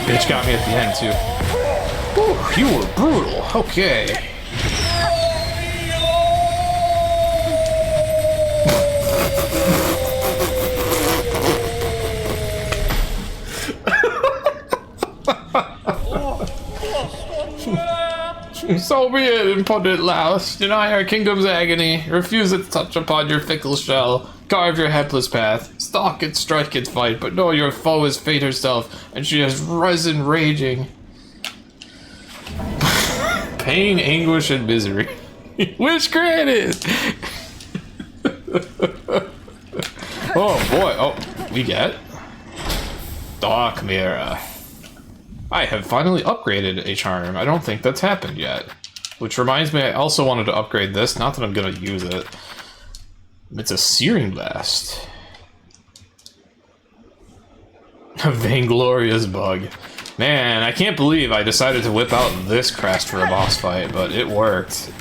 Bitch got me at the end too. Whew, you were brutal. Okay. So be it, impotent louse. Deny our kingdom's agony. Refuse its touch upon your fickle shell. Carve your hapless path. Stalk it, strike it, fight. But know your foe is fate herself, and she has risen raging. Pain, anguish, and misery. Wish granted! Oh boy, oh, we get Dark Mirror. I have finally upgraded a charm. I don't think that's happened yet. Which reminds me, I also wanted to upgrade this. Not that I'm gonna use it. It's a Searing Blast. A Vainglorious Bug. Man, I can't believe I decided to whip out this crest for a boss fight, but it worked.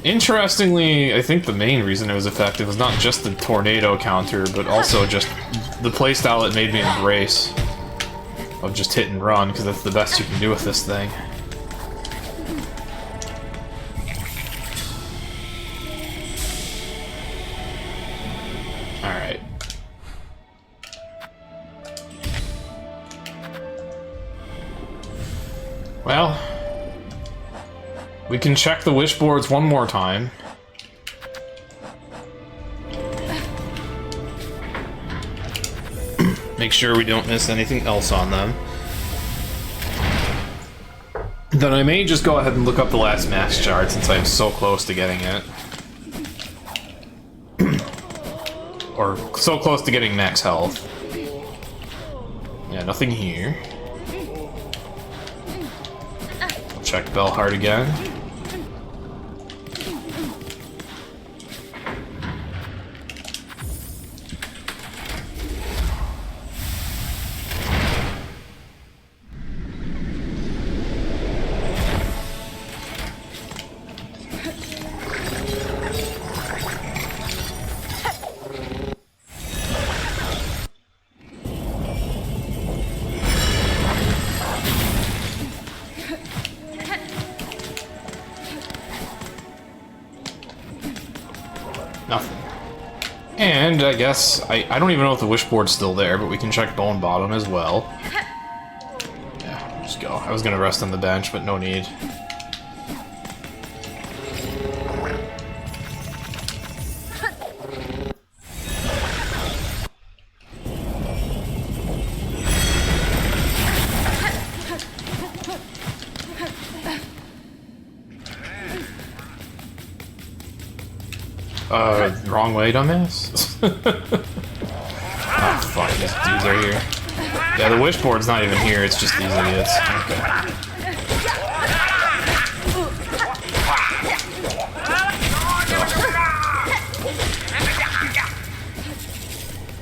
Interestingly, I think the main reason it was effective was not just the tornado counter, but also just the playstyle it made me embrace. Of just hit and run, because that's the best you can do with this thing. Alright. Well, we can check the wish boards one more time. Make sure we don't miss anything else on them. Then I may just go ahead and look up the last max chart since I'm so close to getting it. Or so close to getting max health. Yeah, nothing here. Check Bellheart again. Nothing. And I guess, I don't even know if the wishboard's still there, but we can check Bone Bottom as well. Yeah, just go. I was gonna rest on the bench, but no need. Wrong way, dumbass. Oh, fuck, these dudes are here. Yeah, the wishboard's not even here, it's just these idiots. Okay.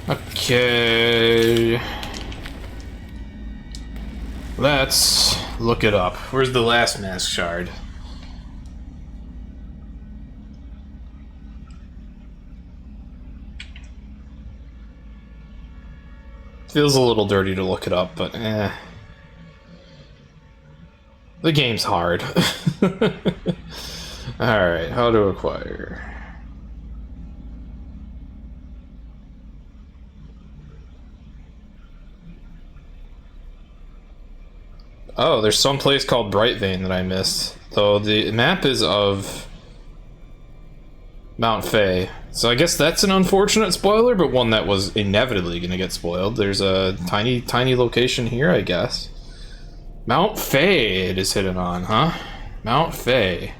Okay. Let's look it up. Where's the last mask shard? Feels a little dirty to look it up, but eh. The game's hard. Alright, how to acquire. Oh, there's some place called Bright Vein that I missed. Though the map is of Mount Fae. So I guess that's an unfortunate spoiler, but one that was inevitably gonna get spoiled. There's a tiny location here, I guess. Mount Fae it is hidden on, huh? Mount Fae.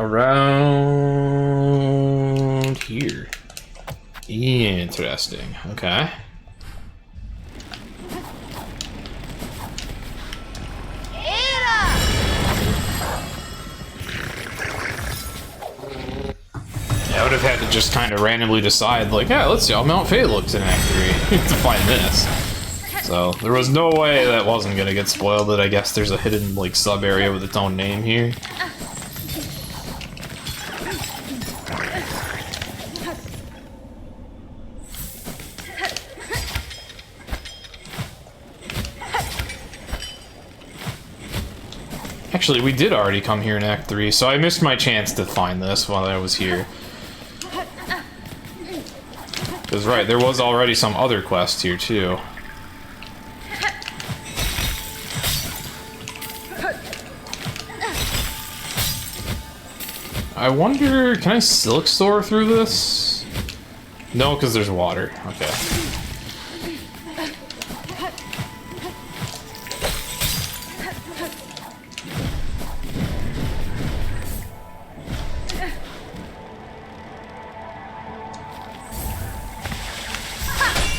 Around here. Interesting. Okay. I would have had to just kind of randomly decide, like, yeah, let's see how Mount Fae looks in Act 3 to find this. So, there was no way that wasn't gonna get spoiled, that I guess there's a hidden, like, sub-area with its own name here. Actually, we did already come here in Act 3, so I missed my chance to find this while I was here. Because, right, there was already some other quest here, too. I wonder, can I silk soar through this? No, because there's water. Okay.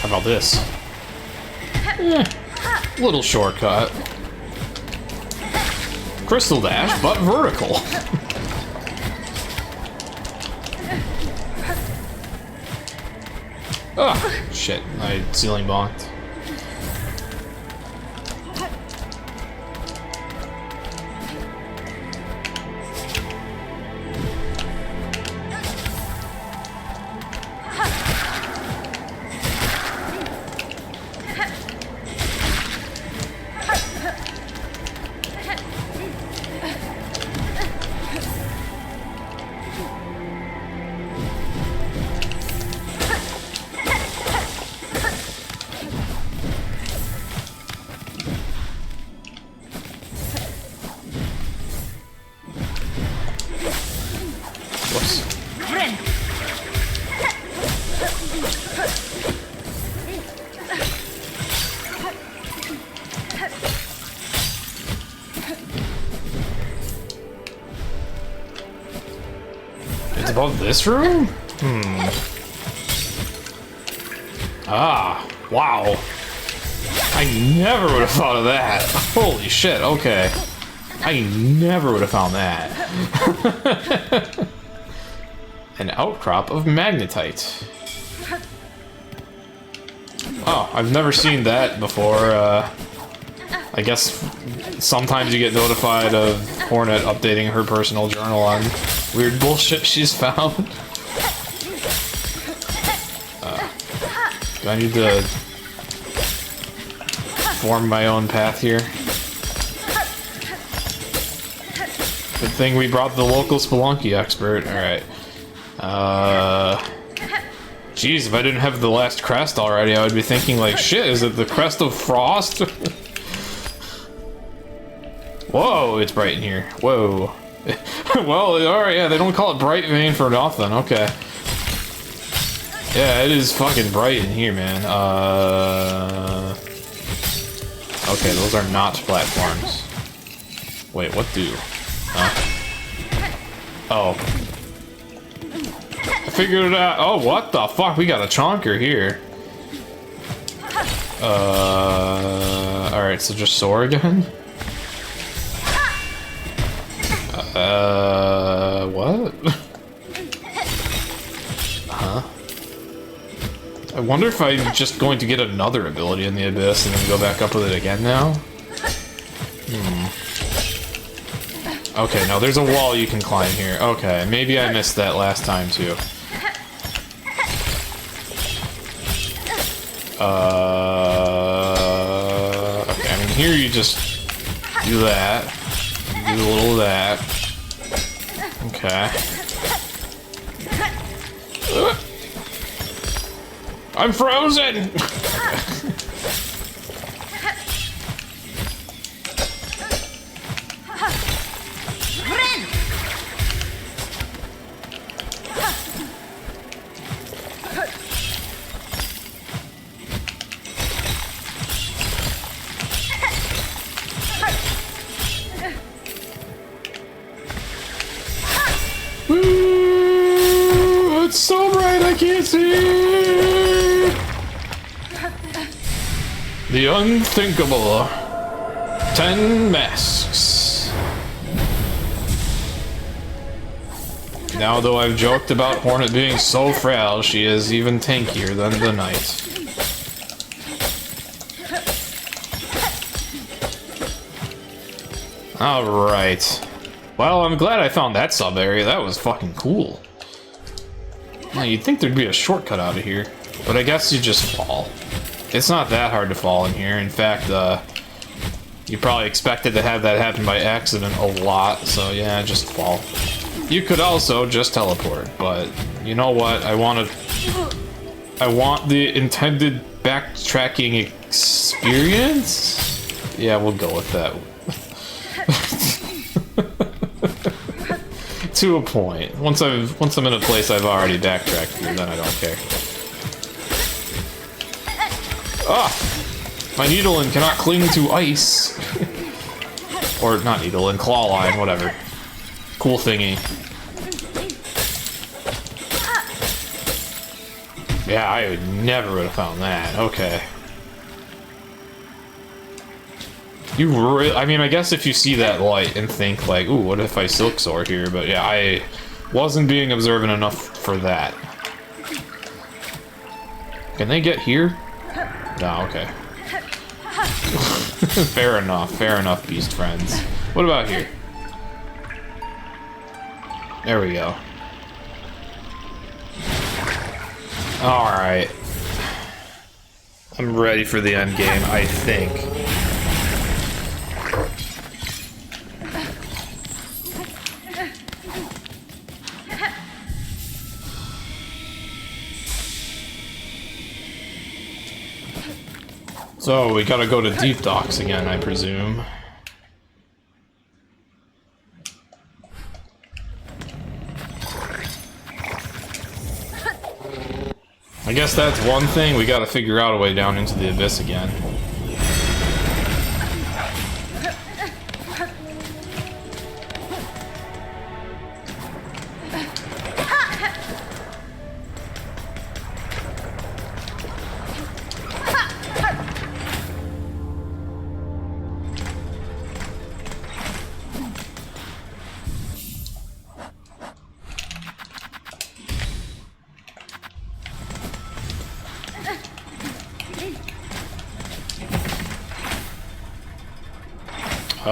How about this? Little shortcut. Crystal dash, but vertical. Ah, shit, I ceiling bonked. It's above this room? Ah, wow. I never would have thought of that. Holy shit, okay. I never would have found that. An outcrop of magnetite. Oh, I've never seen that before. I guess sometimes you get notified of Hornet updating her personal journal on weird bullshit she's found. Do I need to form my own path here? Good thing we brought the local Spelunky expert. Alright. Jeez, if I didn't have the last crest already, I would be thinking like, shit, is it the crest of frost? Whoa, it's bright in here. Whoa. Well, alright, yeah, they don't call it Bright Vein for nothing. Okay. Yeah, it is fucking bright in here, man. Okay, those are not platforms. Wait, what do? Huh? Oh. I figured it out. Oh, what the fuck? We got a chonker here. Alright, so just soar again? What? Huh? I wonder if I'm just going to get another ability in the Abyss and then go back up with it again now? Okay, no, there's a wall you can climb here. Okay, maybe I missed that last time too. Okay, I mean here you just do that. Do a little of that. Okay. I'm frozen! It's so bright I can't see! The unthinkable. 10 masks. Now, though I've joked about Hornet being so frail, she is even tankier than the Knight. Alright. Well, I'm glad I found that sub-area. That was fucking cool. Now, you'd think there'd be a shortcut out of here, but I guess you just fall. It's not that hard to fall in here. In fact, you probably expected to have that happen by accident a lot, so yeah, just fall. You could also just teleport, but you know what? I want the intended backtracking experience? Yeah, we'll go with that. To a point. Once I'm in a place I've already backtracked through, then I don't care. Ah! My Needlein cannot cling to ice. Or not Needlein, claw line, whatever. Cool thingy. Yeah, I would never have found that. Okay. I mean, I guess if you see that light and think like, ooh, what if I Silksong here? But yeah, I wasn't being observant enough for that. Can they get here? No, okay. Fair enough, beast friends. What about here? There we go. Alright. I'm ready for the end game, I think. So, we gotta go to Deep Docks again, I presume. I guess that's one thing, we gotta figure out a way down into the Abyss again.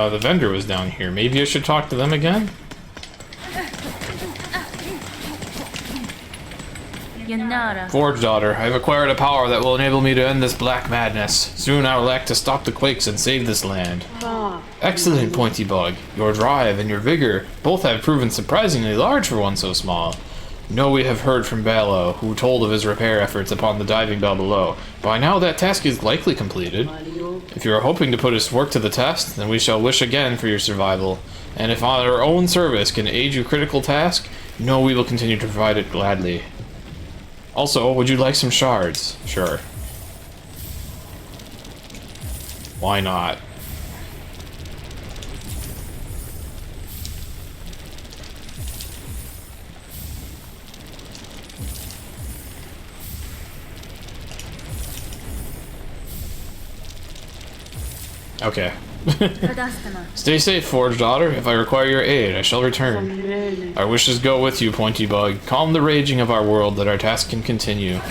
The vendor was down here. Maybe I should talk to them again? Yanara. Forge Daughter, I've acquired a power that will enable me to end this black madness. Soon I will act to stop the quakes and save this land. Excellent, Pointy Bug. Your drive and your vigor both have proven surprisingly large for one so small. know we have heard from Ballo, who told of his repair efforts upon the diving bell below. By now that task is likely completed. If you are hoping to put his work to the test, then we shall wish again for your survival. And if our own service can aid your critical task, know we will continue to provide it gladly. Also, would you like some shards? Sure. Why not? Okay. Stay safe, Forge Daughter. If I require your aid, I shall return. Our wishes go with you, Pointy Bug. Calm the raging of our world that our task can continue.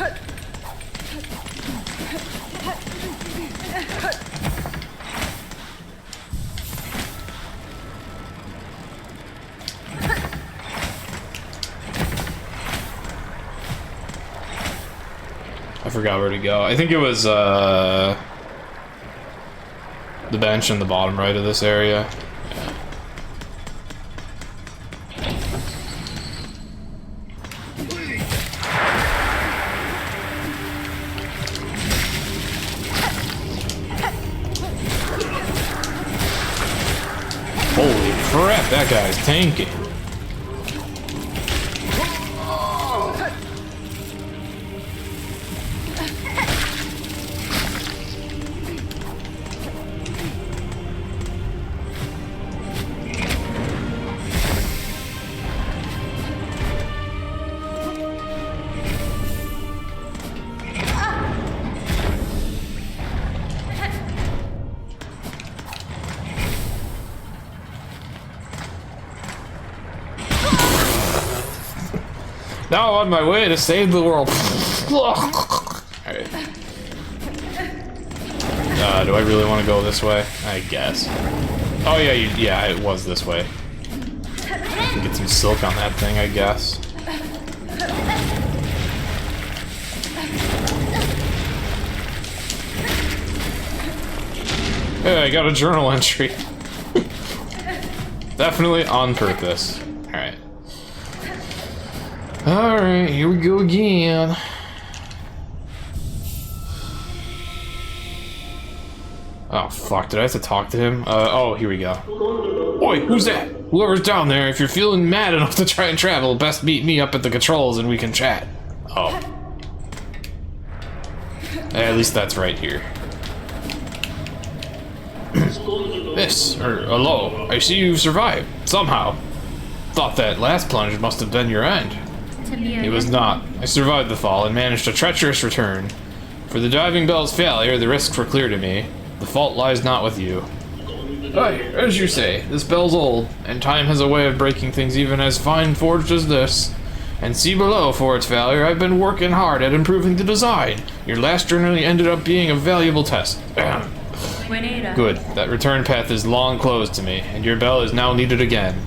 I forgot where to go. I think it was, the bench in the bottom right of this area. Yeah. Holy crap, that guy's tanking. Now on my way to save the world. Alright. Do I really want to go this way? I guess. Oh yeah, yeah, it was this way. Get some silk on that thing, I guess. Hey, I got a journal entry. Definitely on purpose. Alright. Alright, here we go again. Oh fuck, did I have to talk to him? Oh, here we go. Oi, who's that? Whoever's down there, if you're feeling mad enough to try and travel, best meet me up at the controls and we can chat. Oh. At least that's right here. Hello, I see you've survived, somehow. Thought that last plunge must have been your end. It was not. I survived the fall and managed a treacherous return. For the diving bell's failure, the risks were clear to me. The fault lies not with you. Aye, as you say, this bell's old, and time has a way of breaking things even as fine forged as this. And see below, for its failure, I've been working hard at improving the design. Your last journey ended up being a valuable test. Good. That return path is long closed to me, and your bell is now needed again.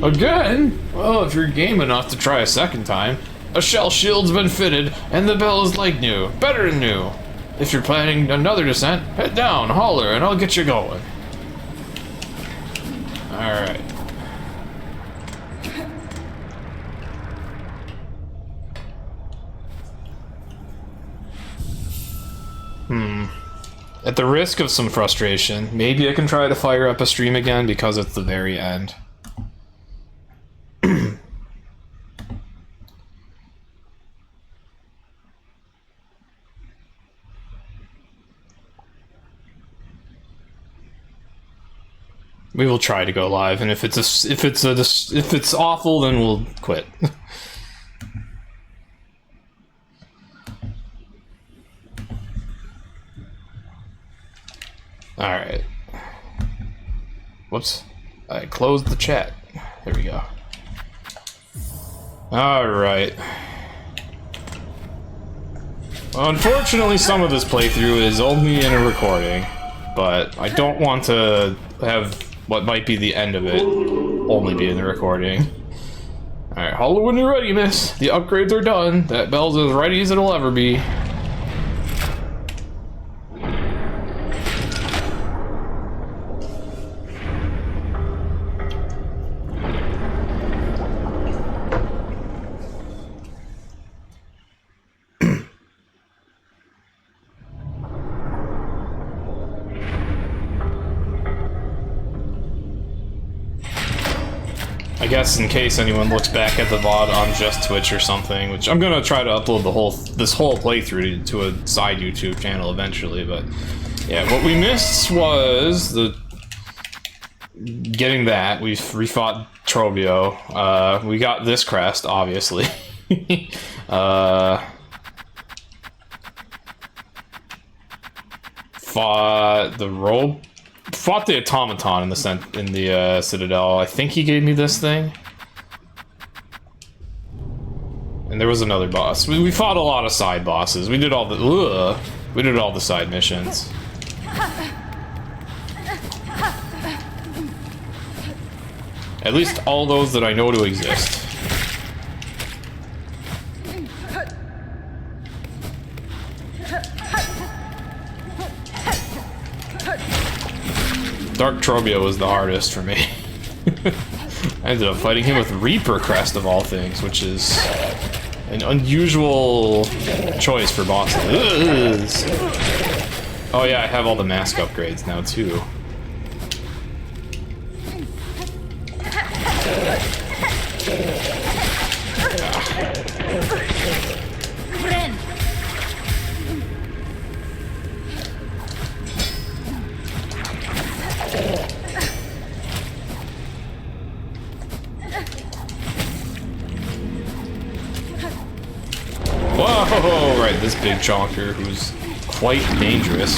Again? Well, if you're game enough to try a second time. A shell shield's been fitted, and the bell is like new. Better than new. If you're planning another descent, head down, holler, and I'll get you going. Alright. At the risk of some frustration, maybe I can try to fire up a stream again because it's the very end. We will try to go live, and if it's awful, then we'll quit. All right. Whoops! I closed the chat. There we go. All right. Well, unfortunately, some of this playthrough is only in a recording, but I don't want to have what might be the end of it only be in the recording. Alright, holler when you're ready, miss. The upgrades are done. That bell's as ready as it'll ever be. I guess in case anyone looks back at the VOD on just Twitch or something, which I'm gonna try to upload this whole playthrough to a side YouTube channel eventually, but yeah, what we missed was getting that. We refought Trobio. We got this crest, obviously. Fought the automaton in the Citadel. I think he gave me this thing. And there was another boss. We fought a lot of side bosses. We did all the side missions. At least all those that I know to exist. Dark Trobio was the hardest for me. I ended up fighting him with Reaper Crest of all things, which is an unusual choice for bosses. Oh yeah, I have all the mask upgrades now too. Whoa, right, this big chonker who's quite dangerous.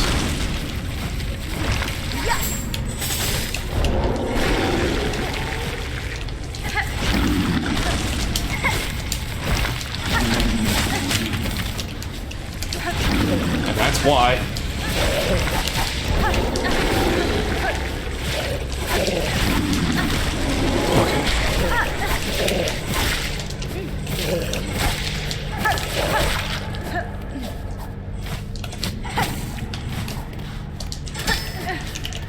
And that's why.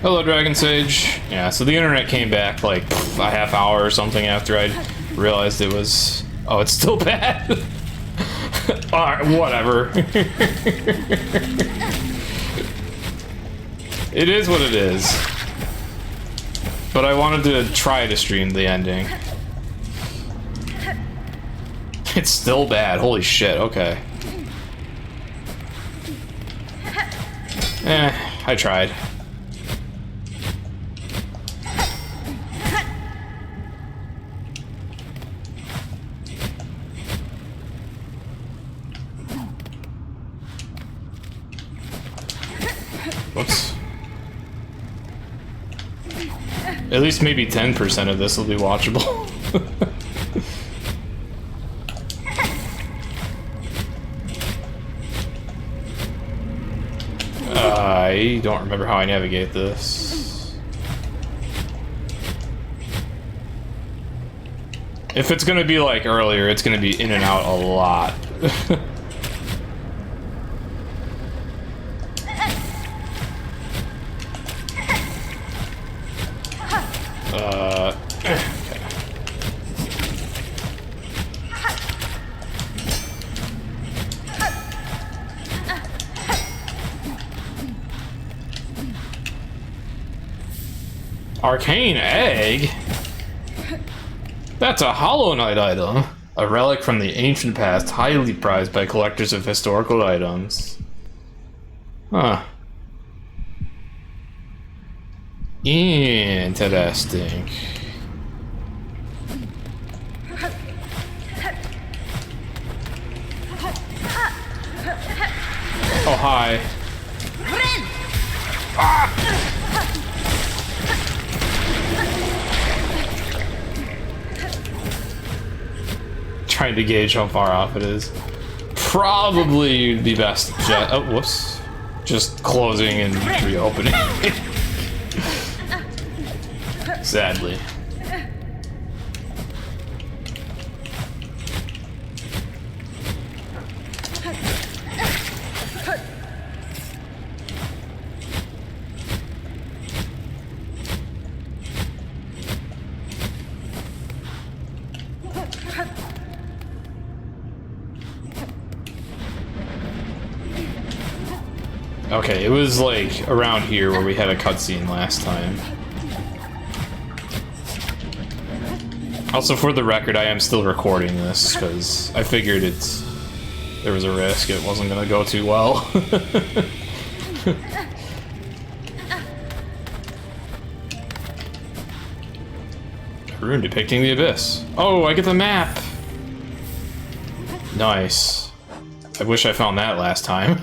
Hello, Dragon Sage. Yeah, so the internet came back like a half hour or something after I realized it was... Oh, it's still bad? Alright, whatever. It is what it is. But I wanted to try to stream the ending. It's still bad. Holy shit, okay. I tried. Whoops. At least maybe 10% of this will be watchable. I don't remember how I navigate this. If it's gonna be like earlier, it's gonna be in and out a lot. Arcane Egg? That's a Hollow Knight item. A relic from the ancient past, highly prized by collectors of historical items. Huh. Interesting. Oh, hi. Ah! Trying to gauge how far off it is. Probably you'd be best just, oh, whoops. Just closing and reopening. Sadly. Okay, it was like around here where we had a cutscene last time. Also, for the record, I am still recording this because I figured there was a risk it wasn't gonna go too well. Rune depicting the abyss. Oh, I get the map. Nice. I wish I found that last time.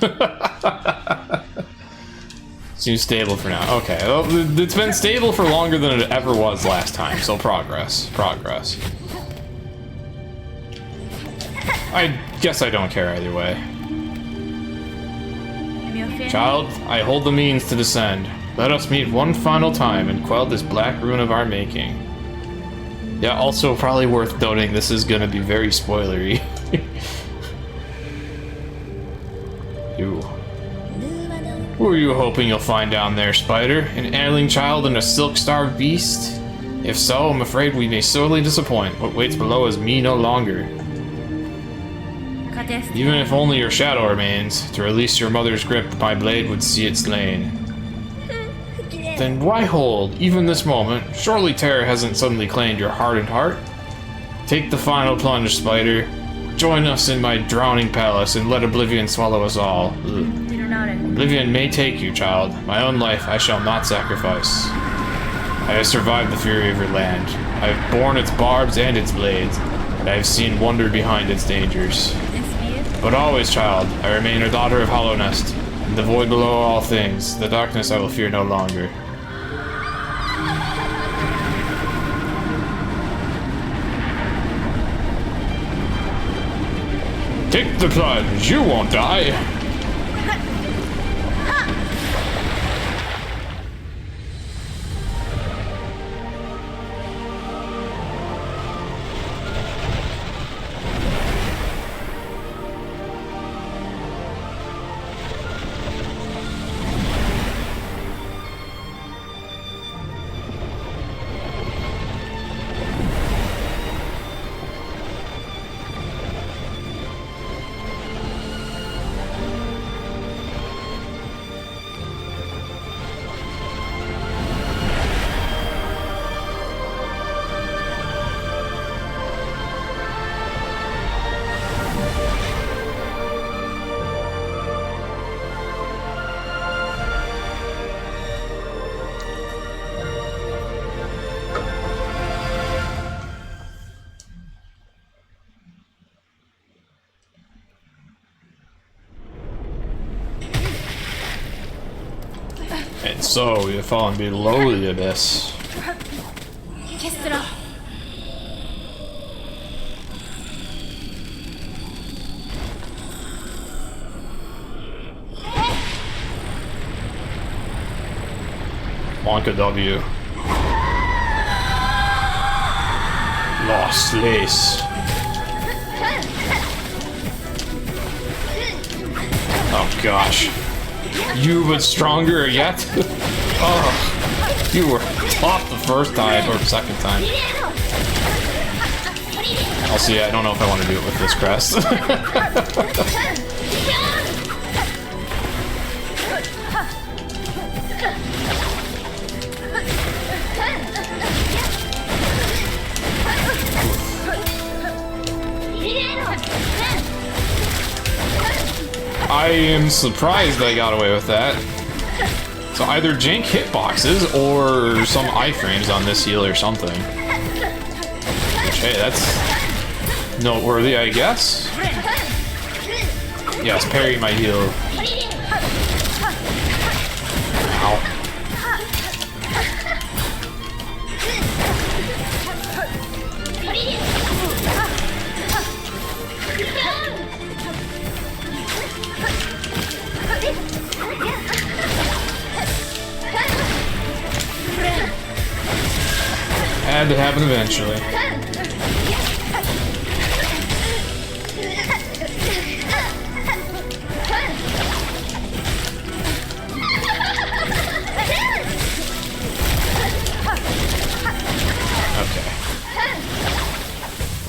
Seems stable for now. Okay, well, it's been stable for longer than it ever was last time, so progress. Progress. I guess I don't care either way. Child, I hold the means to descend. Let us meet one final time and quell this black rune of our making. Yeah, also probably worth noting this is gonna be very spoilery. Ew. Who are you hoping you'll find down there, Spider? An ailing child and a silk-starved beast? If so, I'm afraid we may sorely disappoint. What waits below is me no longer. Even if only your shadow remains, to release your mother's grip, my blade would see it slain. Then why hold, even this moment? Surely terror hasn't suddenly claimed your hardened heart? Take the final plunge, Spider. Join us in my drowning palace and let oblivion swallow us all. Oblivion may take you, child. My own life I shall not sacrifice. I have survived the fury of your land. I have borne its barbs and its blades, and I have seen wonder behind its dangers. But always, child, I remain a daughter of Hollow Nest, and the void below all things. The darkness I will fear no longer. Take the plunge, you won't die! And so, we have fallen below the abyss. Wonka W. Lost lace. Oh gosh. You but stronger yet? Oh, you were tough the first time or second time. Also, yeah, I don't know if I want to do it with this crest. I am surprised I got away with that. So either jank hitboxes or some iframes on this heal or something. Which, hey, that's noteworthy, I guess. Yes, parry my heal. Ow. Had to happen eventually. Okay.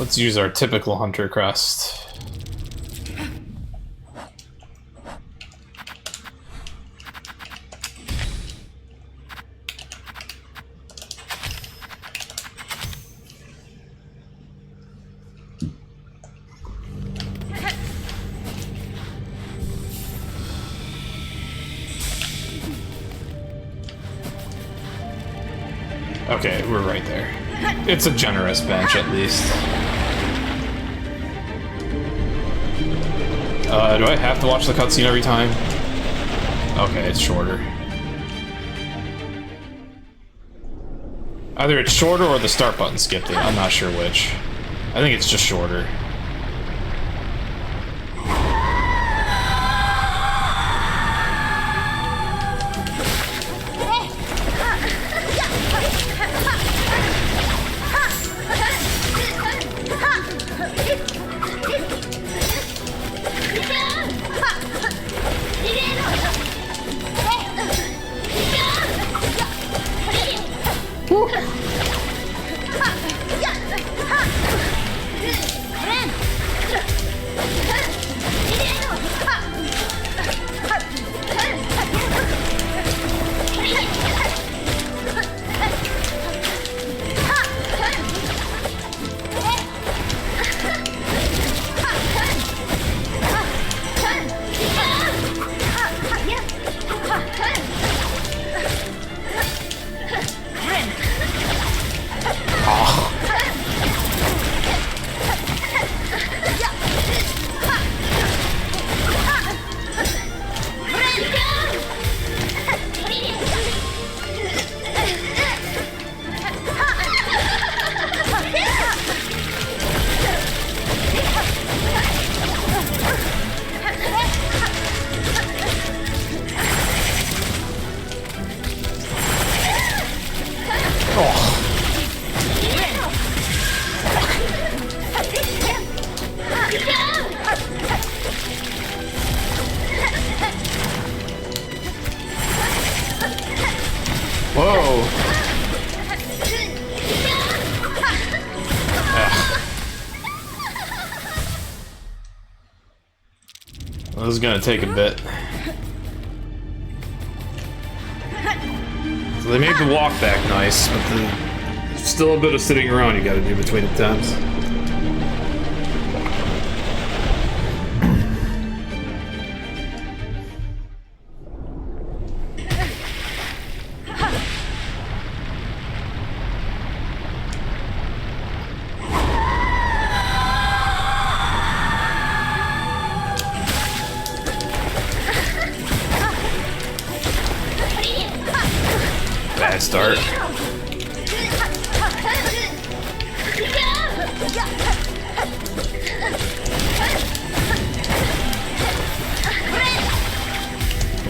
Let's use our typical hunter crest. Okay, we're right there. It's a generous bench, at least. Do I have to watch the cutscene every time? Okay, it's shorter. Either it's shorter or the start button skipped it. I'm not sure which. I think it's just shorter. Whoa! Well, this is gonna take a bit. So they made the walk back nice, but there's still a bit of sitting around you gotta do between attempts. Bad start.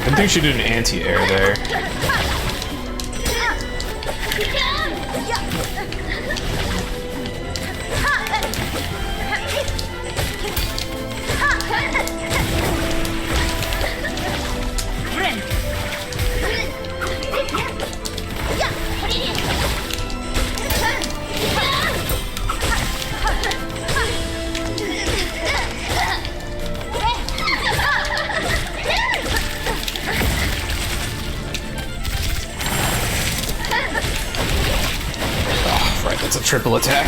I think she did an anti-air there. Right, that's a triple attack.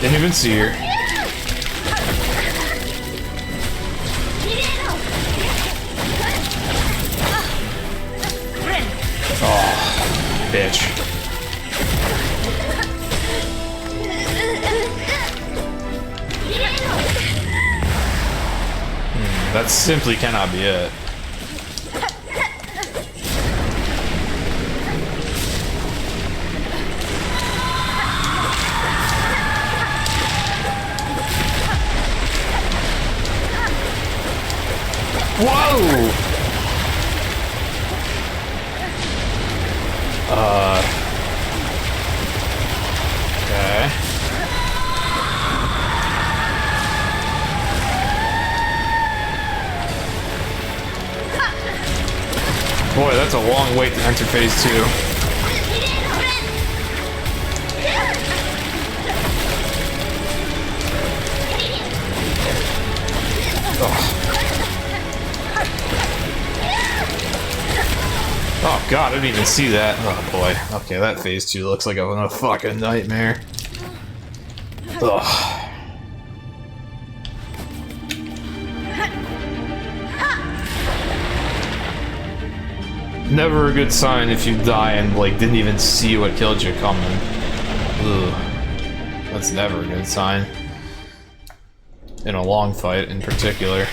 Didn't even see her. Oh, bitch. That simply cannot be it. Whoa! Okay. That's a long wait to enter phase 2. Oh god, I didn't even see that. Oh boy. Okay, that phase 2 looks like a fucking nightmare. Ugh. Never a good sign if you die and, like, didn't even see what killed you coming. Ugh. That's never a good sign. In a long fight, in particular.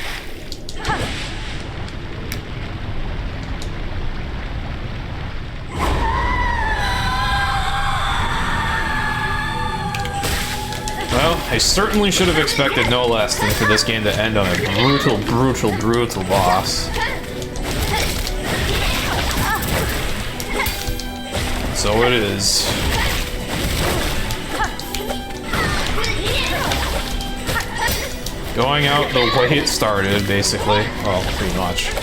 Well, I certainly should have expected no less than for this game to end on a brutal, brutal, brutal boss. So it is. Going out the way it started, basically. Well, pretty much.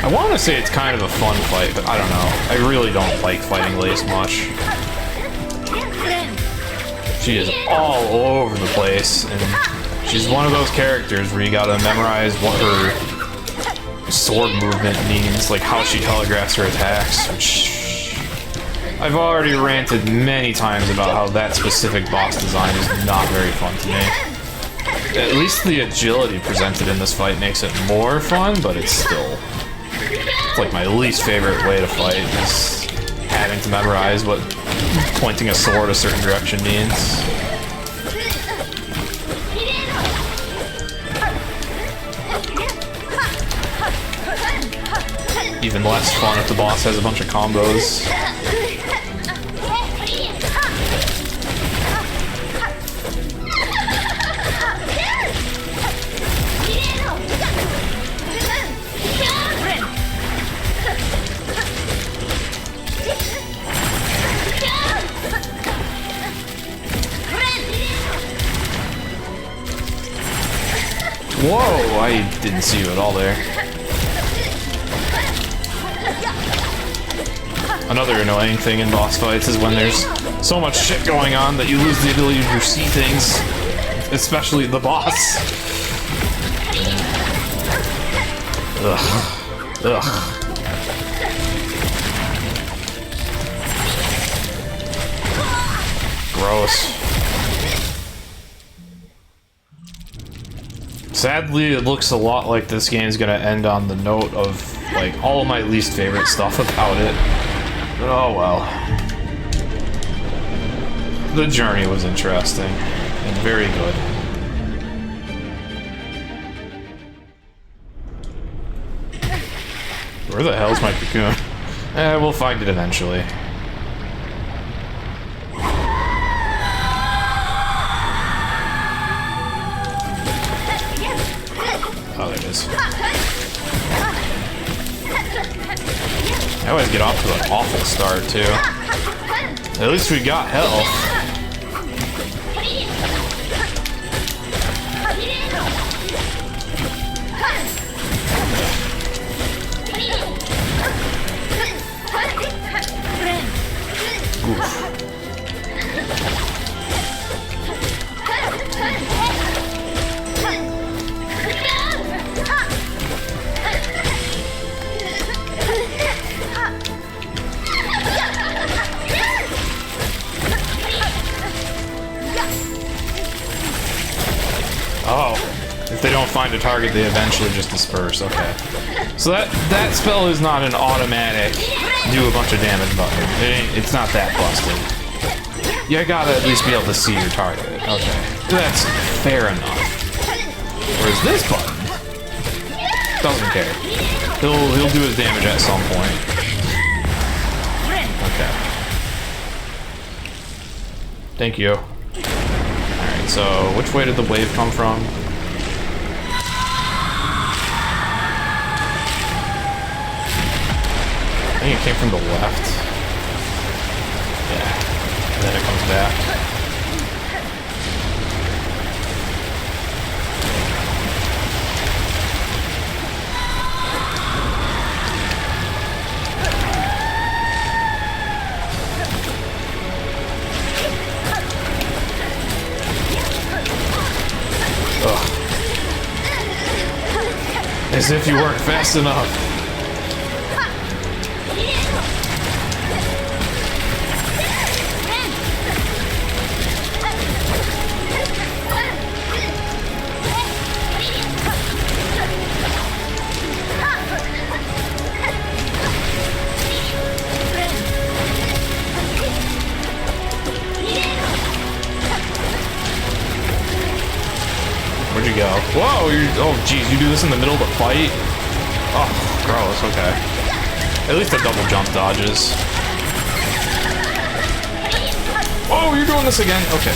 I want to say it's kind of a fun fight, but I don't know. I really don't like fighting Lace much. She is all over the place, and she's one of those characters where you gotta memorize what her sword movement means, like how she telegraphs her attacks, which I've already ranted many times about how that specific boss design is not very fun to me. At least the agility presented in this fight makes it more fun, but it's still... It's like my least favorite way to fight, is having to memorize what pointing a sword a certain direction means. Even less fun if the boss has a bunch of combos. Whoa, I didn't see you at all there. Another annoying thing in boss fights is when there's so much shit going on that you lose the ability to see things, especially the boss. Ugh. Ugh. Gross. Sadly, it looks a lot like this game's gonna end on the note of, like, all of my least favorite stuff about it. But oh well. The journey was interesting, and very good. Where the hell's my cocoon? We'll find it eventually. Oh, there it is. I always get off to an awful start, too. At least we got health. Oof. Oh, if they don't find a target, they eventually just disperse. Okay. So that spell is not an automatic do a bunch of damage button. It's not that busted. You gotta at least be able to see your target. Okay. That's fair enough. Whereas this button doesn't care. He'll do his damage at some point. Okay. Thank you. Alright, so which way did the wave come from? I think it came from the left. Yeah. And then it comes back. As if you weren't fast enough. Where'd you go? Whoa, oh jeez, you do this in the middle of the fight? Oh, gross, okay. At least the double jump dodges. Oh, you're doing this again? Okay.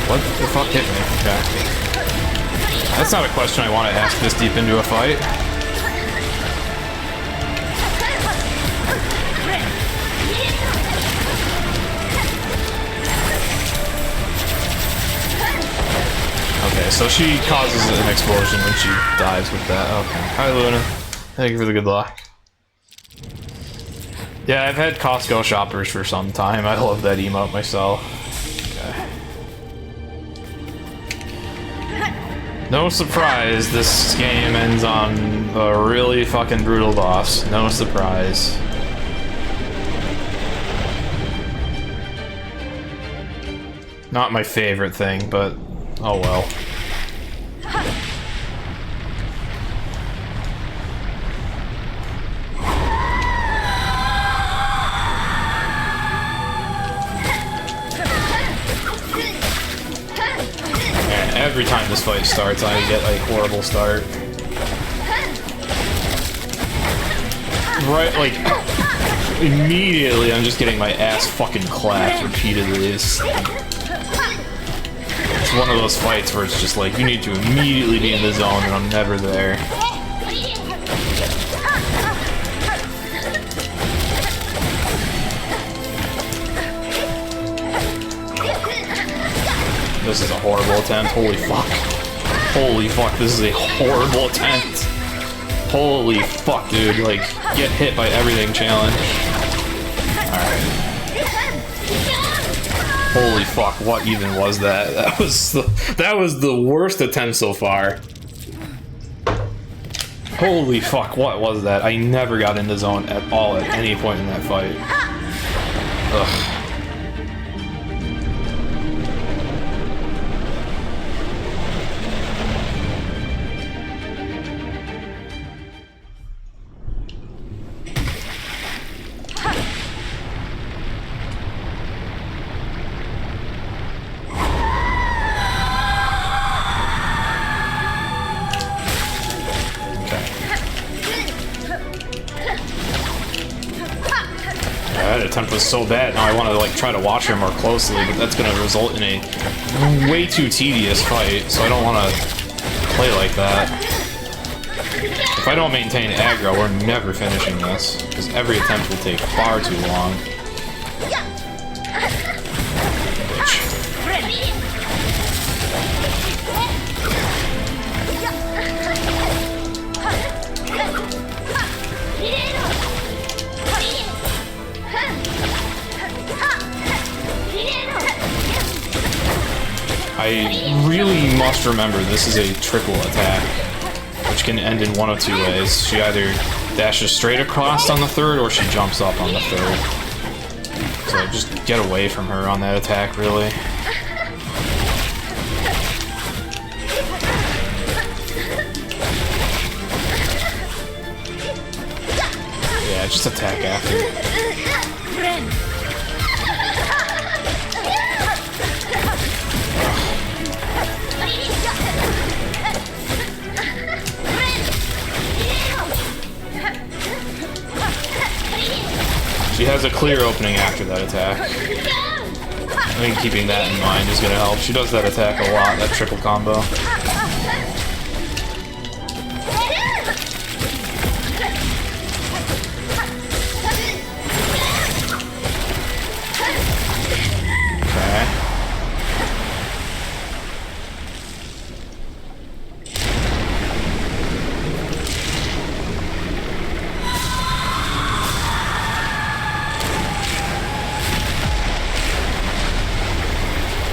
What the fuck hit me? Okay. That's not a question I want to ask this deep into a fight. Okay, so she causes an explosion when she dives with that. Okay. Hi, Luna. Thank you for the good luck. Yeah, I've had Costco shoppers for some time. I love that emote myself. Okay. No surprise, this game ends on a really fucking brutal boss. No surprise. Not my favorite thing, but oh well. And every time this fight starts, I get a horrible start. Right, like, immediately I'm just getting my ass fucking clapped repeatedly. It's one of those fights where it's just like, you need to immediately be in the zone and I'm never there. This is a horrible attempt. Holy fuck. Holy fuck, this is a horrible attempt. Holy fuck, dude. Like, get hit by everything challenge. Alright. Holy fuck, what even was that? That was the worst attempt so far. Holy fuck, what was that? I never got in the zone at all at any point in that fight. Ugh. That attempt was so bad. Now I want to like try to watch her more closely, but that's going to result in a way too tedious fight, so I don't want to play like that. If I don't maintain aggro, we're never finishing this, because every attempt will take far too long. Bitch. I really must remember this is a triple attack, which can end in one of two ways. She either dashes straight across on the third, or she jumps up on the third. So just get away from her on that attack, really. Yeah, just attack after. She has a clear opening after that attack. I think keeping that in mind is going to help. She does that attack a lot, that triple combo.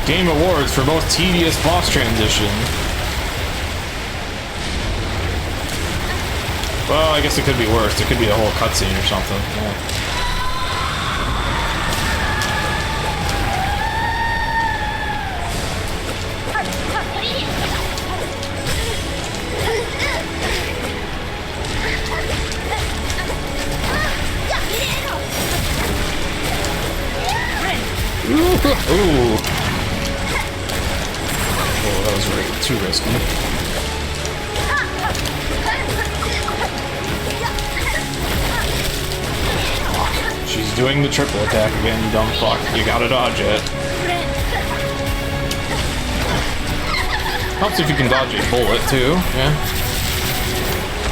Game awards for most tedious boss transition. Well, I guess it could be worse. There could be a whole cutscene or something. Yeah. Ooh. Oh, that was too risky. She's doing the triple attack again, you dumb fuck. You gotta dodge it. Helps if you can dodge a bullet, too. Yeah.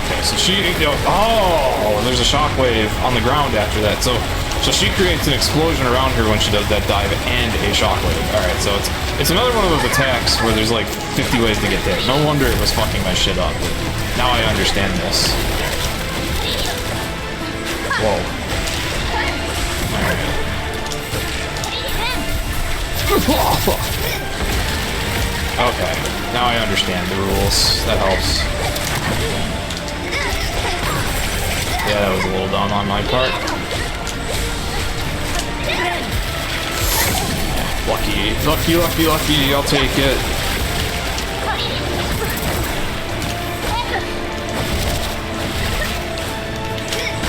Okay, so she... Oh! There's a shockwave on the ground after that, so she creates an explosion around her when she does that dive and a shockwave. Alright, so it's another one of those attacks where there's like 50 ways to get hit. No wonder it was fucking my shit up. Now I understand this. Whoa. Alright. Okay, now I understand the rules. That helps. Yeah, that was a little dumb on my part. Lucky, lucky, lucky, lucky, I'll take it.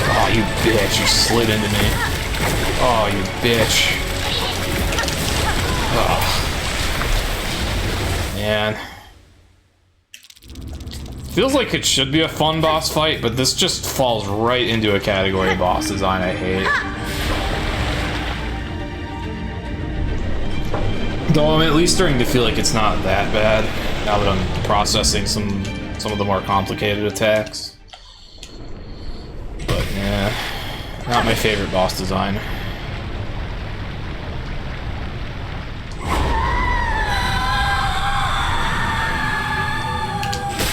Oh, you bitch, you slid into me. Oh, you bitch. Oh. Man. Feels like it should be a fun boss fight, but this just falls right into a category of boss design I hate. Though I'm at least starting to feel like it's not that bad, now that I'm processing some of the more complicated attacks. But yeah, not my favorite boss design.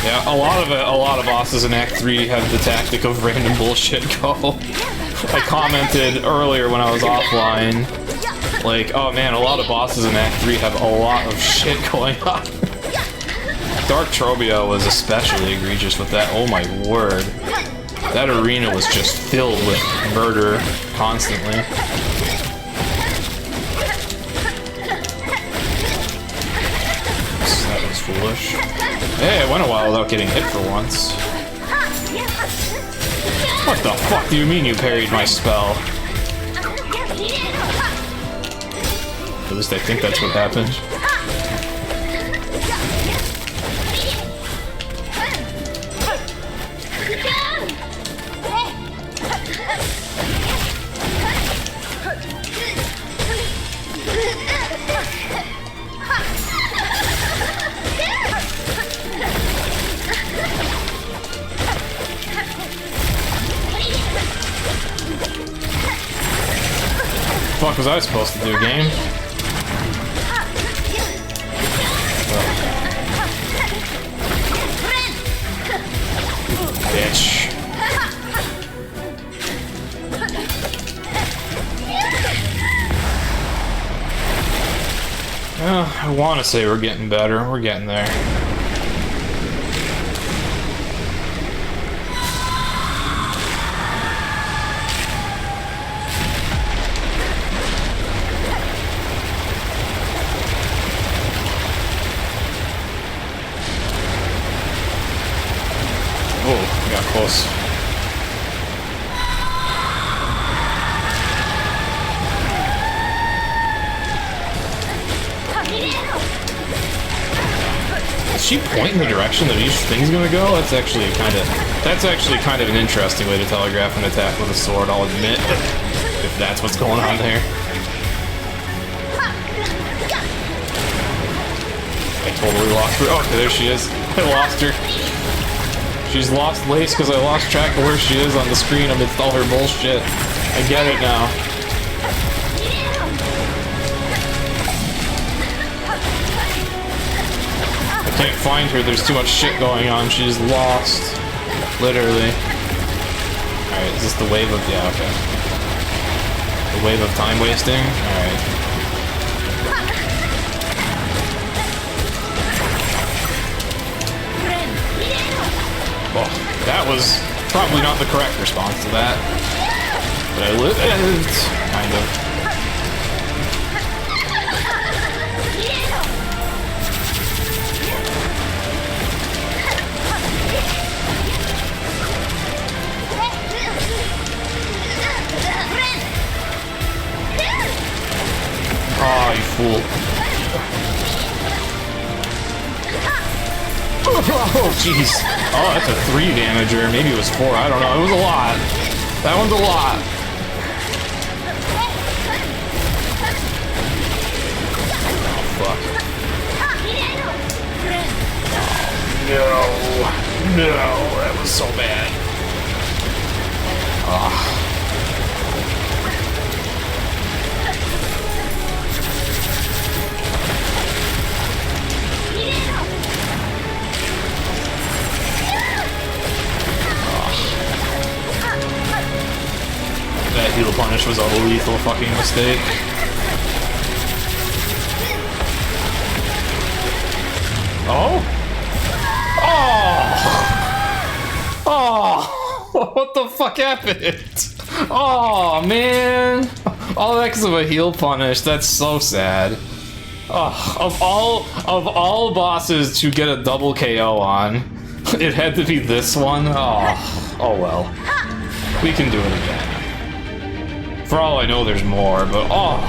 Yeah, a lot of bosses in Act 3 have the tactic of random bullshit go. I commented earlier when I was offline, like, oh man, a lot of bosses in Act 3 have a lot of shit going on. Dark Trobia was especially egregious with that, oh my word. That arena was just filled with murder constantly. That was foolish. Hey, it went a while without getting hit for once. What the fuck do you mean you parried my spell? At least I think that's what happened. What the fuck was I supposed to do, game? Bitch. Well, I want to say we're getting better. We're getting there. Oh, got close. Is she pointing the direction that each thing's gonna go? That's actually kind of an interesting way to telegraph an attack with a sword, I'll admit. If that's what's going on there. I totally lost her. Oh, okay, there she is. I lost her. She's lost Lace because I lost track of where she is on the screen amidst all her bullshit. I get it now. I can't find her, there's too much shit going on. She's lost. Literally. Alright, is this the wave of... yeah, okay. The wave of time wasting? Alright. Oh, that was Probably not the correct response to that. But I lived, kind of. Oh, you fool. Oh, jeez. Oh, that's a 3 damager. Maybe it was 4. I don't know. It was a lot. That one's a lot. Oh, fuck. No. No. That was so bad. Ah. That heal punish was a lethal fucking mistake. Oh? Oh! Oh! What the fuck happened? Oh, man! All that because of a heal punish. That's so sad. Oh, of all bosses to get a double KO on, it had to be this one. Oh, oh well. We can do it again. For all I know, there's more, but oh.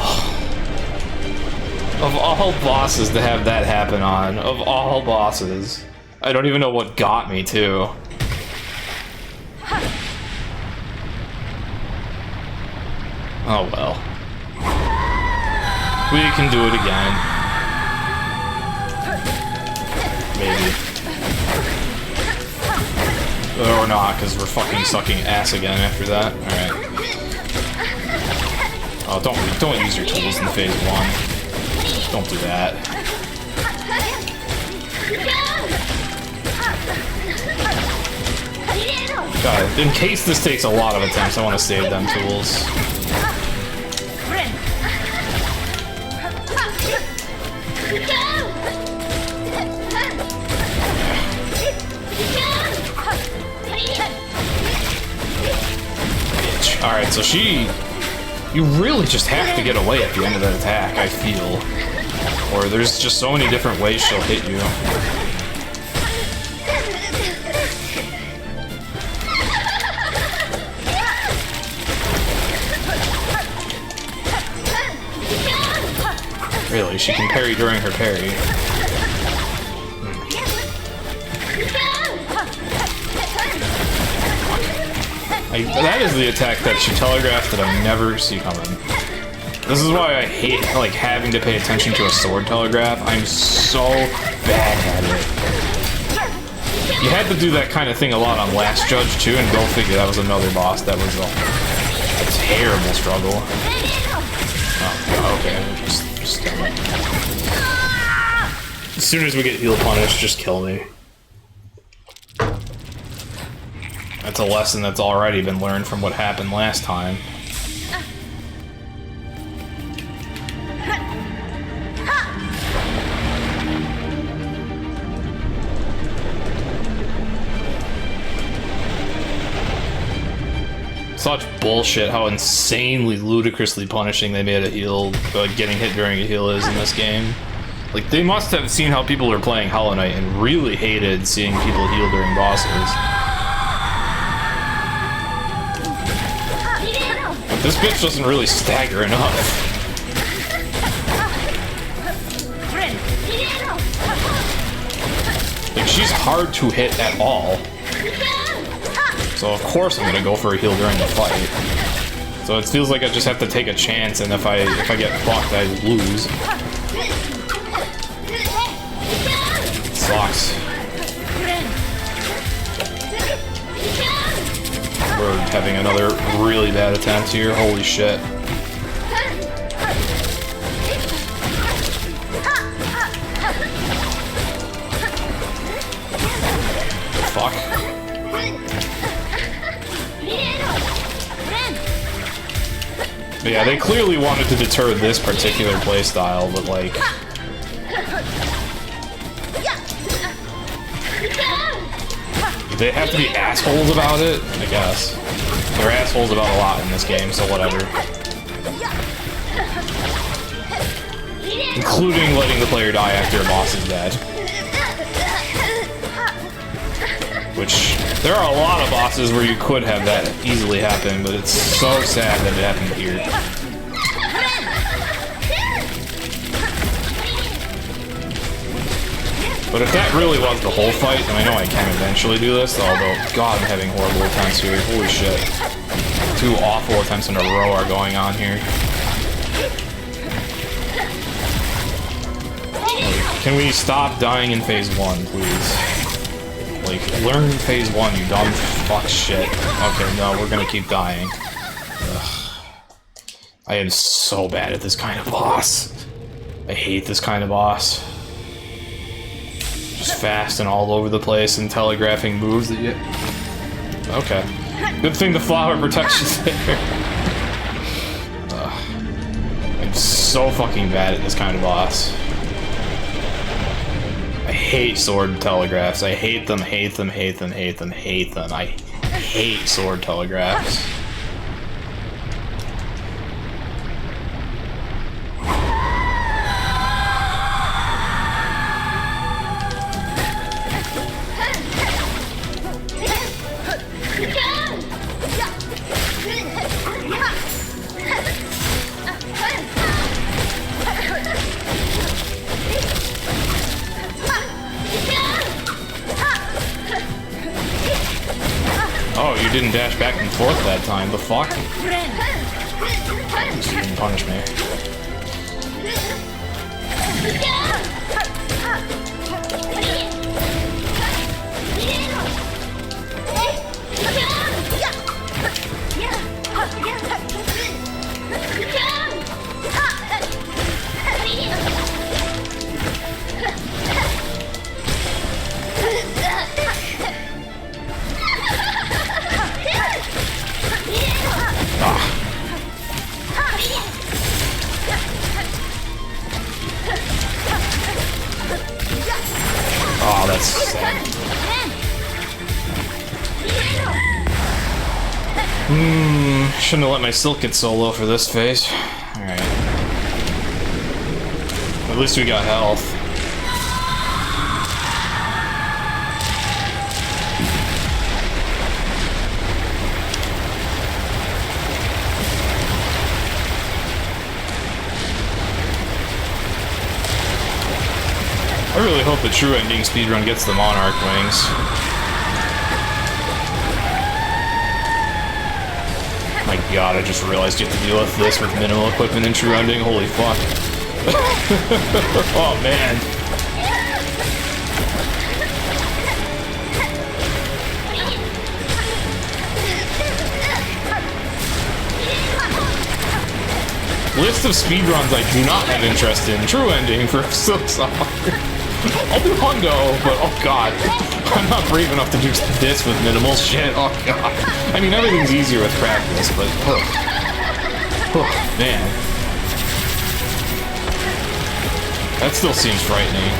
Of all bosses to have that happen on, of all bosses. I don't even know what got me, too. Oh well. We can do it again. Maybe. Or not, because we're fucking sucking ass again after that. Alright. Oh, don't use your tools in phase 1. Don't do that. God, in case this takes a lot of attempts, I want to save them tools. Bitch. Alright, so she... You really just have to get away at the end of that attack, I feel. Or there's just so many different ways she'll hit you. Really, she can parry during her parry. That is the attack that she telegraphed that I never see coming. This is why I hate like having to pay attention to a sword telegraph. I'm so bad at it. You had to do that kind of thing a lot on Last Judge too, and go figure that was another boss that was a terrible struggle. Oh, okay, just kill me. As soon as we get heal punished, just kill me. That's a lesson that's already been learned from what happened last time. Such bullshit how insanely, ludicrously punishing they made a heal, getting hit during a heal is in this game. Like, they must have seen how people are playing Hollow Knight and really hated seeing people heal during bosses. This bitch doesn't really stagger enough. Like, she's hard to hit at all. So of course I'm gonna go for a heal during the fight. So it feels like I just have to take a chance, and if I get fucked, I lose. Sucks. We're having another really bad attempt here. Holy shit. Fuck. But yeah, they clearly wanted to deter this particular playstyle, but like... They have to be assholes about it, I guess. They're assholes about a lot in this game, so whatever. Including letting the player die after a boss is dead. Which, there are a lot of bosses where you could have that easily happen, but it's so sad that it happened here. But if that really was the whole fight, and I know I can eventually do this, although, God, I'm having horrible attempts here. Holy shit. 2 awful attempts in a row are going on here. Can we stop dying in phase 1, please? Like, learn phase 1, you dumb fuck shit. Okay, no, we're gonna keep dying. Ugh. I am so bad at this kind of boss. I hate this kind of boss. Just fast and all over the place and telegraphing moves that you... Okay. Good thing the flower protection's there. I'm so fucking bad at this kind of boss. I hate sword telegraphs. I hate them, hate them, hate them, hate them, hate them. I hate sword telegraphs. Oh, you didn't dash back and forth that time. The fuck? You didn't punish me. Oh, that's sad. Shouldn't have let my Silk get so low for this phase. Alright. At least we got health. I really hope the true ending speedrun gets the Monarch wings. My god, I just realized you have to deal with this with minimal equipment in true ending. Holy fuck. Oh man. List of speedruns I do not have interest in. True ending for Silksong. I'll do Hundo, but oh god. I'm not brave enough to do this with minimal shit. Oh god. I mean, everything's easier with practice, but man. That still seems frightening.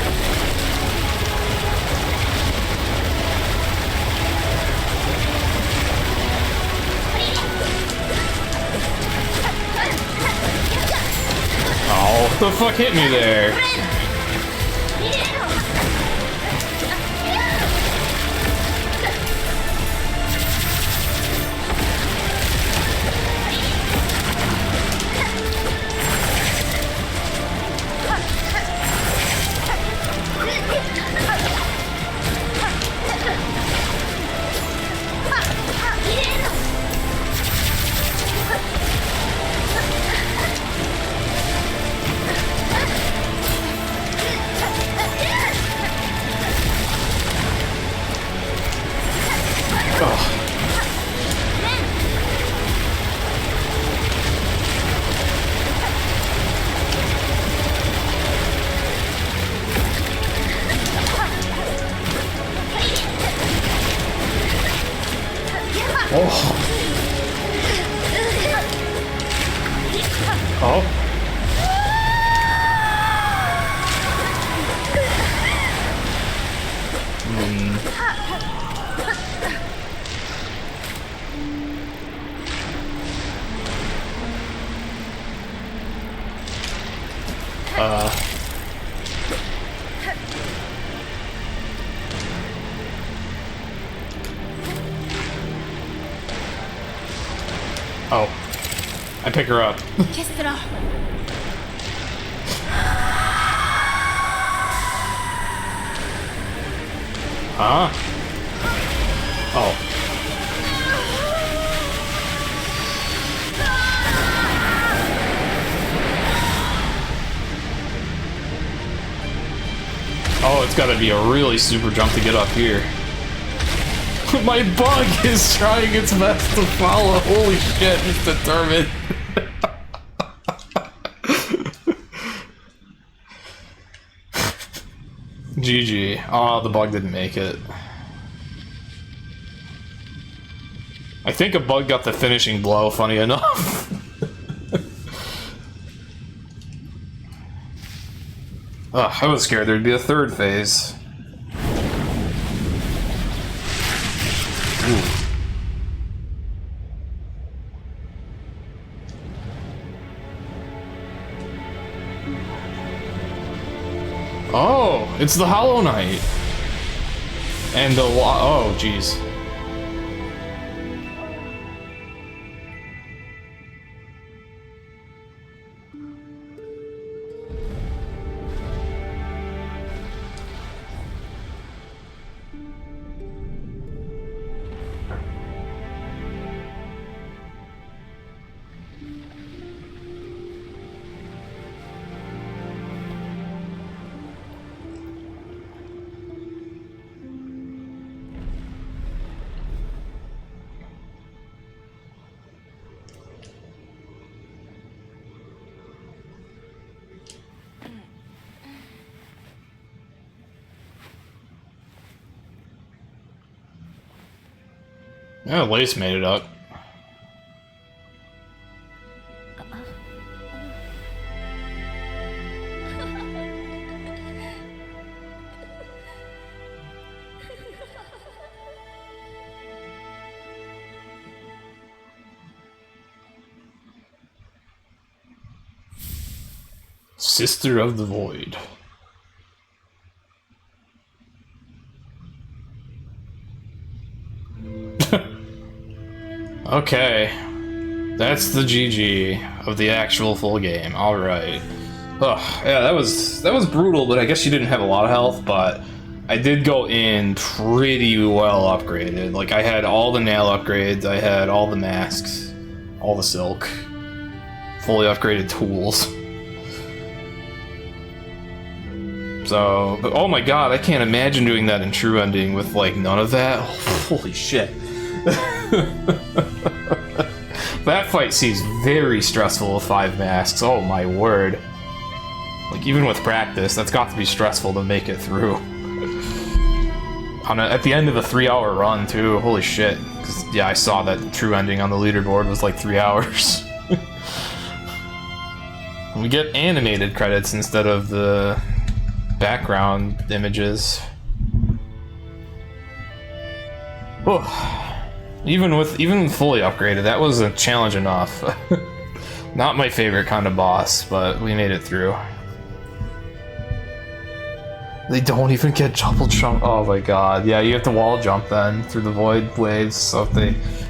Oh, what the fuck hit me there? Oh. I pick her up. Huh? Oh. Oh, it's gotta be a really super jump to get up here. My bug is trying its best to follow. Holy shit, it's determined. GG. Oh, the bug didn't make it. I think a bug got the finishing blow, funny enough. Ugh, I was scared there'd be a third phase. Ooh. Oh, it's the Hollow Knight. And the oh, jeez. Yeah, Lace made it up. Sister of the Void. Okay, that's the GG of the actual full game. All right. Ugh, yeah, that was brutal, but I guess she didn't have a lot of health. But I did go in pretty well upgraded. Like I had all the nail upgrades, I had all the masks, all the silk, fully upgraded tools. So, but oh my god, I can't imagine doing that in True Ending with like none of that. Holy shit. That fight seems very stressful with 5 masks. Oh my word. Like even with practice, that's got to be stressful to make it through. At the end of a 3-hour run too. Holy shit. 'Cause, yeah, I saw that True Ending on the leaderboard was like 3 hours. We get animated credits instead of the background images. Oh. Even fully upgraded, that was a challenge enough. Not my favorite kind of boss, but we made it through. They don't even get double jump. Oh my god. Yeah, you have to wall jump then through the void waves. So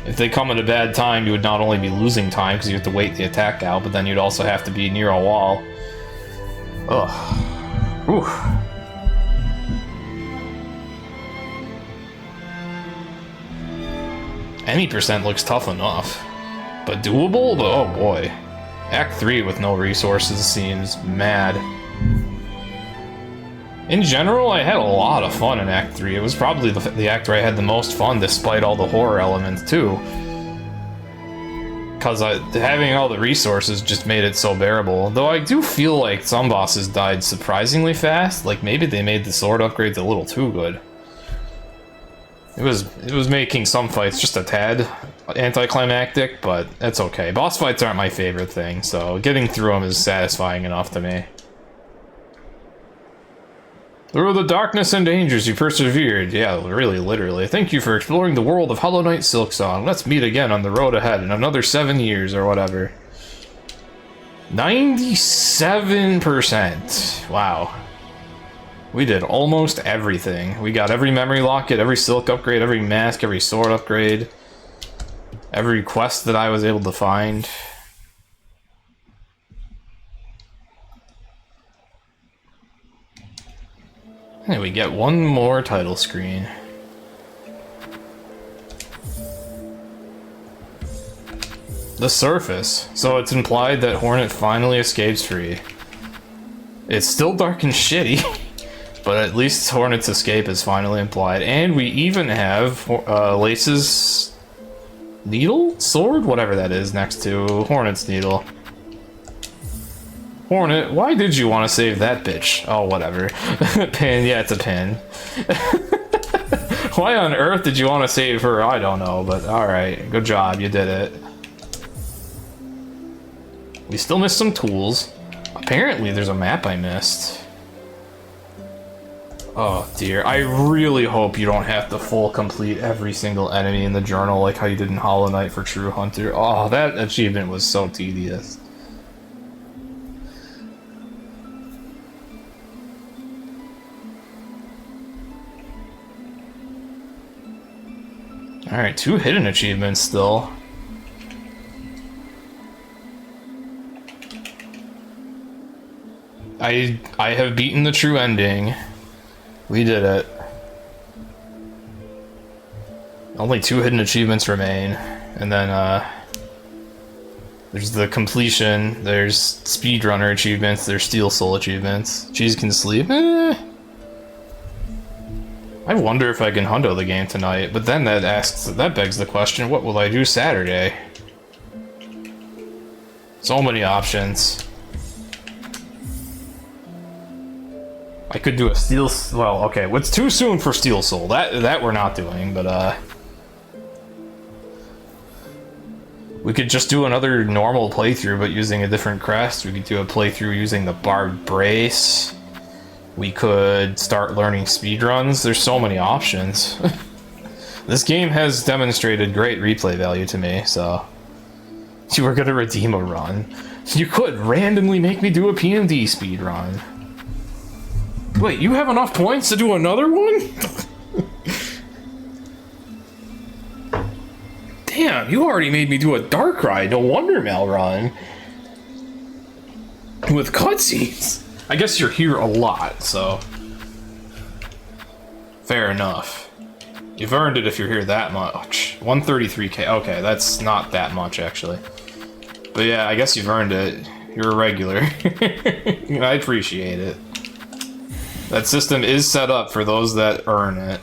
if they come at a bad time, you would not only be losing time because you have to wait the attack out, but then you'd also have to be near a wall. Ugh. Whew. Any percent looks tough enough, but doable? But oh boy. Act 3 with no resources seems mad. In general, I had a lot of fun in Act 3. It was probably the act where I had the most fun despite all the horror elements too. Because having all the resources just made it so bearable. Though I do feel like some bosses died surprisingly fast. Like maybe they made the sword upgrades a little too good. It was making some fights just a tad anticlimactic, but that's okay. Boss fights aren't my favorite thing, so getting through them is satisfying enough to me. Through the darkness and dangers you persevered. Yeah, really, literally. Thank you for exploring the world of Hollow Knight Silksong. Let's meet again on the road ahead in another 7 years or whatever. 97%. Wow. We did almost everything. We got every memory locket, every silk upgrade, every mask, every sword upgrade, every quest that I was able to find. And we get one more title screen. The surface. So it's implied that Hornet finally escapes free. It's still dark and shitty, but at least Hornet's escape is finally implied. And we even have Lace's needle? Sword? Whatever that is next to Hornet's needle. Hornet, why did you want to save that bitch? Oh, whatever. Pin, yeah, it's a pin. Why on earth did you want to save her? I don't know, but alright. Good job, you did it. We still missed some tools. Apparently there's a map I missed. Oh dear, I really hope you don't have to full complete every single enemy in the journal like how you did in Hollow Knight for True Hunter. Oh, that achievement was so tedious. Alright, 2 hidden achievements still. I have beaten the true ending. We did it. Only 2 hidden achievements remain. And then, there's the completion, there's speedrunner achievements, there's Steel Soul achievements. Cheese can sleep? I wonder if I can hundo the game tonight, but then that begs the question, what will I do Saturday? So many options. I could do a well, okay, it's too soon for Steel Soul. That we're not doing, but we could just do another normal playthrough, but using a different crest. We could do a playthrough using the Barbed Brace. We could start learning speedruns. There's so many options. This game has demonstrated great replay value to me, so you were gonna redeem a run. You could randomly make me do a PMD speedrun. Wait, you have enough points to do another one? Damn, you already made me do a dark ride, no wonder Mal run. With cutscenes. I guess you're here a lot, so... Fair enough. You've earned it if you're here that much. 133k, okay, that's not that much actually. But yeah, I guess you've earned it. You're a regular. I appreciate it. That system is set up for those that earn it.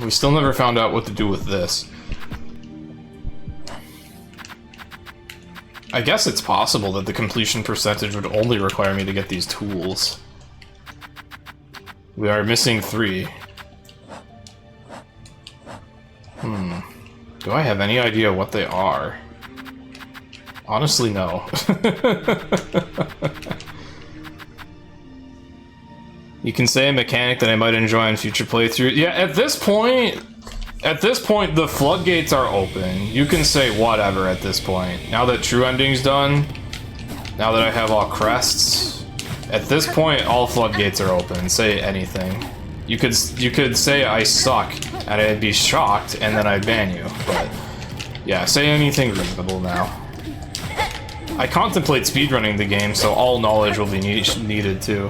We still never found out what to do with this. I guess it's possible that the completion percentage would only require me to get these tools. We are missing 3. Do I have any idea what they are? Honestly, no. You can say a mechanic that I might enjoy in future playthroughs. Yeah, at this point, the floodgates are open. You can say whatever at this point. Now that True Ending's done, now that I have all crests, at this point, all floodgates are open. Say anything. You could say I suck, and I'd be shocked, and then I'd ban you. But yeah, say anything reasonable now. I contemplate speedrunning the game, so all knowledge will be needed too.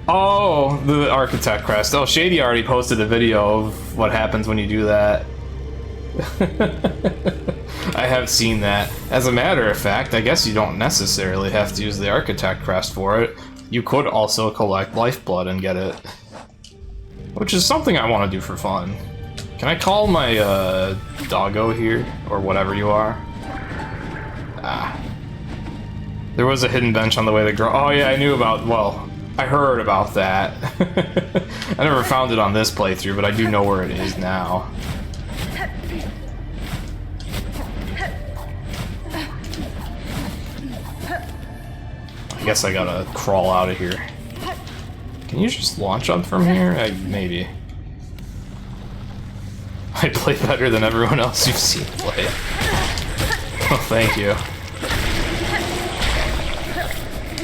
Oh, the architect crest. Oh, Shady already posted a video of what happens when you do that. I have seen that. As a matter of fact, I guess you don't necessarily have to use the architect crest for it. You could also collect lifeblood and get it. Which is something I want to do for fun. Can I call my doggo here? Or whatever you are? Ah. There was a hidden bench on the way to grow. Oh yeah, I knew about, well, I heard about that. I never found it on this playthrough, but I do know where it is now. I guess I gotta crawl out of here. Can you just launch up from here? Maybe. I play better than everyone else you've seen play. Oh, thank you.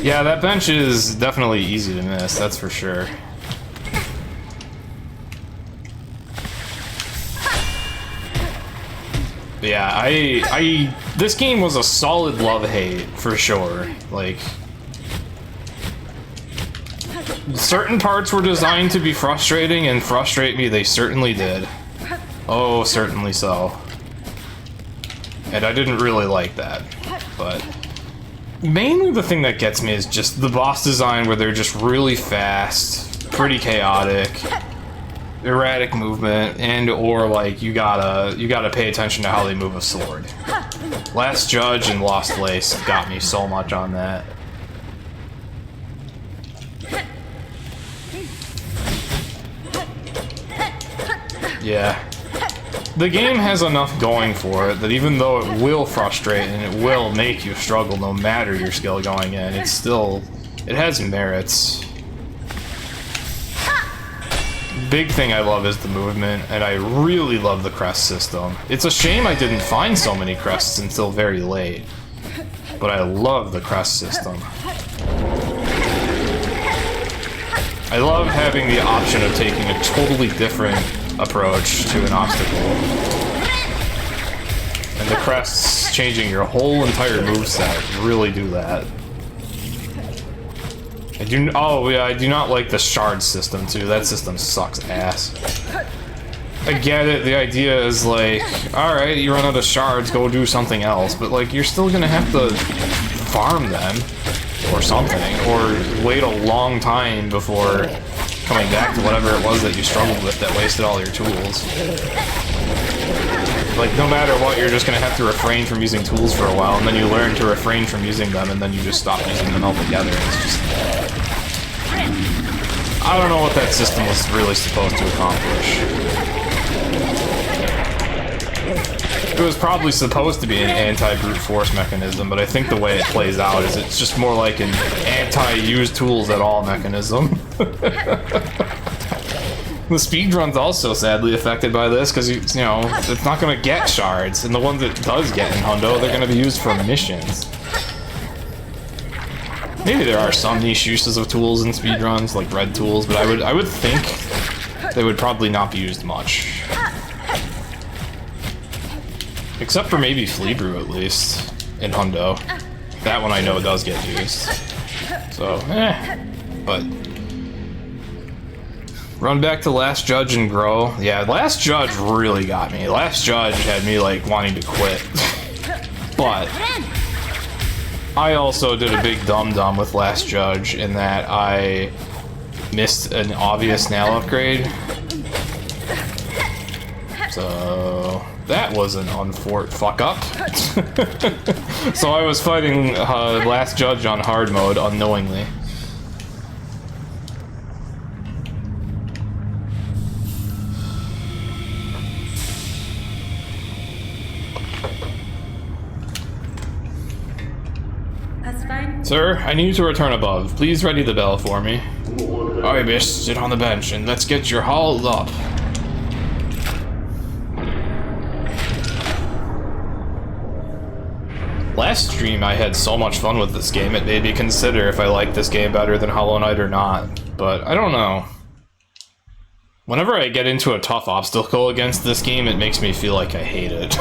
Yeah, that bench is definitely easy to miss, that's for sure. But yeah, this game was a solid love-hate, for sure. Like, certain parts were designed to be frustrating, and frustrate me, they certainly did. Oh, certainly so. And I didn't really like that, but... Mainly the thing that gets me is just the boss design where they're just really fast, pretty chaotic, erratic movement, and or like you gotta pay attention to how they move a sword. Last Judge and Lost Lace got me so much on that. Yeah. The game has enough going for it that even though it will frustrate and it will make you struggle no matter your skill going in, it has merits. Big thing I love is the movement, and I really love the crest system. It's a shame I didn't find so many crests until very late, but I love the crest system. I love having the option of taking a totally different approach to an obstacle. And the crests changing your whole entire moveset really do that. I do not like the shard system too. That system sucks ass. I get it, the idea is like, alright, you run out of shards, go do something else, but like, you're still gonna have to farm them, or something, or wait a long time before coming back to whatever it was that you struggled with that wasted all your tools. Like, no matter what, you're just gonna have to refrain from using tools for a while, and then you learn to refrain from using them, and then you just stop using them altogether. It's just... I don't know what that system was really supposed to accomplish. It was probably supposed to be an anti-brute force mechanism, but I think the way it plays out is it's just more like an anti-use tools at all mechanism. The speedrun's also sadly affected by this, because, you know, it's not going to get shards, and the ones it does get in Hundo, they're going to be used for missions. Maybe there are some niche uses of tools in speedruns, like red tools, but I would think they would probably not be used much. Except for maybe Flea Brew, at least, in Hundo. That one I know does get used. So, but... Run back to Last Judge and grow. Yeah, Last Judge really got me. Last Judge had me, like, wanting to quit. But... I also did a big dum-dum with Last Judge in that I missed an obvious nail upgrade. So... that was an fuck up. So I was fighting Last Judge on hard mode unknowingly. That's fine. Sir, I need you to return above. Please ready the bell for me. Alright, miss, sit on the bench and let's get you hauled up. Last stream I had so much fun with this game, it made me consider if I like this game better than Hollow Knight or not, but I don't know. Whenever I get into a tough obstacle against this game, it makes me feel like I hate it.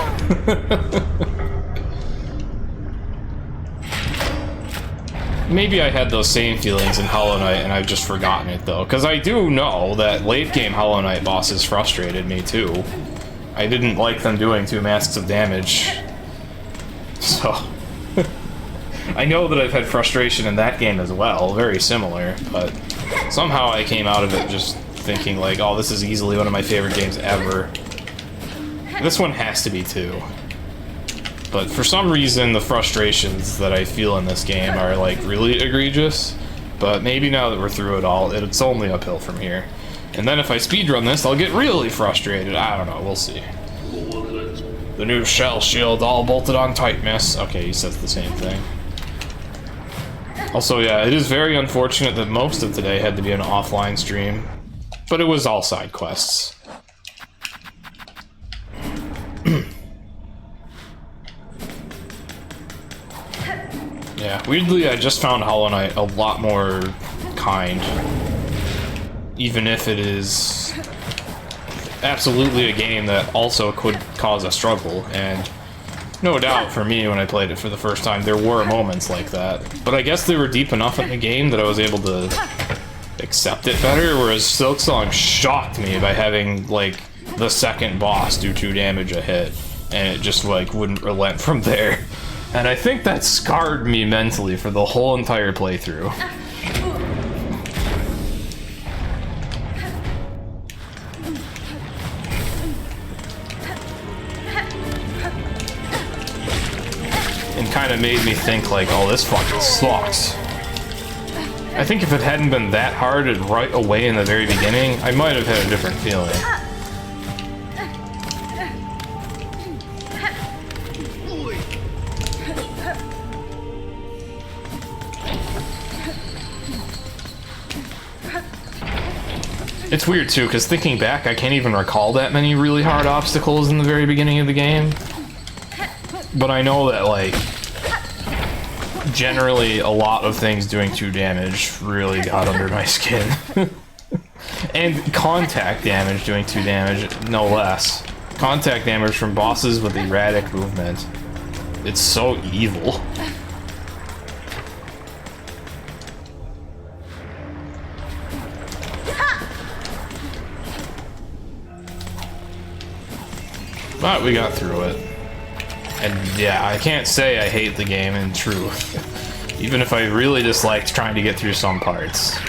Maybe I had those same feelings in Hollow Knight and I've just forgotten it though, because I do know that late game Hollow Knight bosses frustrated me too. I didn't like them doing 2 masks of damage. So, I know that I've had frustration in that game as well, very similar, but somehow I came out of it just thinking like, oh, this is easily one of my favorite games ever. This one has to be too. But for some reason, the frustrations that I feel in this game are like really egregious, but maybe now that we're through it all, it's only uphill from here. And then if I speedrun this, I'll get really frustrated. I don't know, we'll see. The new shell shield all bolted on tight, miss. Okay, he says the same thing. Also, yeah, it is very unfortunate that most of today had to be an offline stream, but it was all side quests. Yeah, weirdly, I just found Hollow Knight a lot more kind. Even if it is absolutely a game that also could cause a struggle, and no doubt for me when I played it for the first time, there were moments like that. But I guess they were deep enough in the game that I was able to accept it better, whereas Silksong shocked me by having, like, the second boss do 2 damage a hit, and it just, like, wouldn't relent from there. And I think that scarred me mentally for the whole entire playthrough. And kind of made me think, like, oh, this fucking sucks. I think if it hadn't been that hard right away in the very beginning, I might have had a different feeling. It's weird too, because thinking back, I can't even recall that many really hard obstacles in the very beginning of the game. But I know that, like, generally a lot of things doing 2 damage really got under my skin. And contact damage doing 2 damage, no less. Contact damage from bosses with erratic movement. It's so evil. But we got through it. And yeah, I can't say I hate the game in truth. Even if I really disliked trying to get through some parts.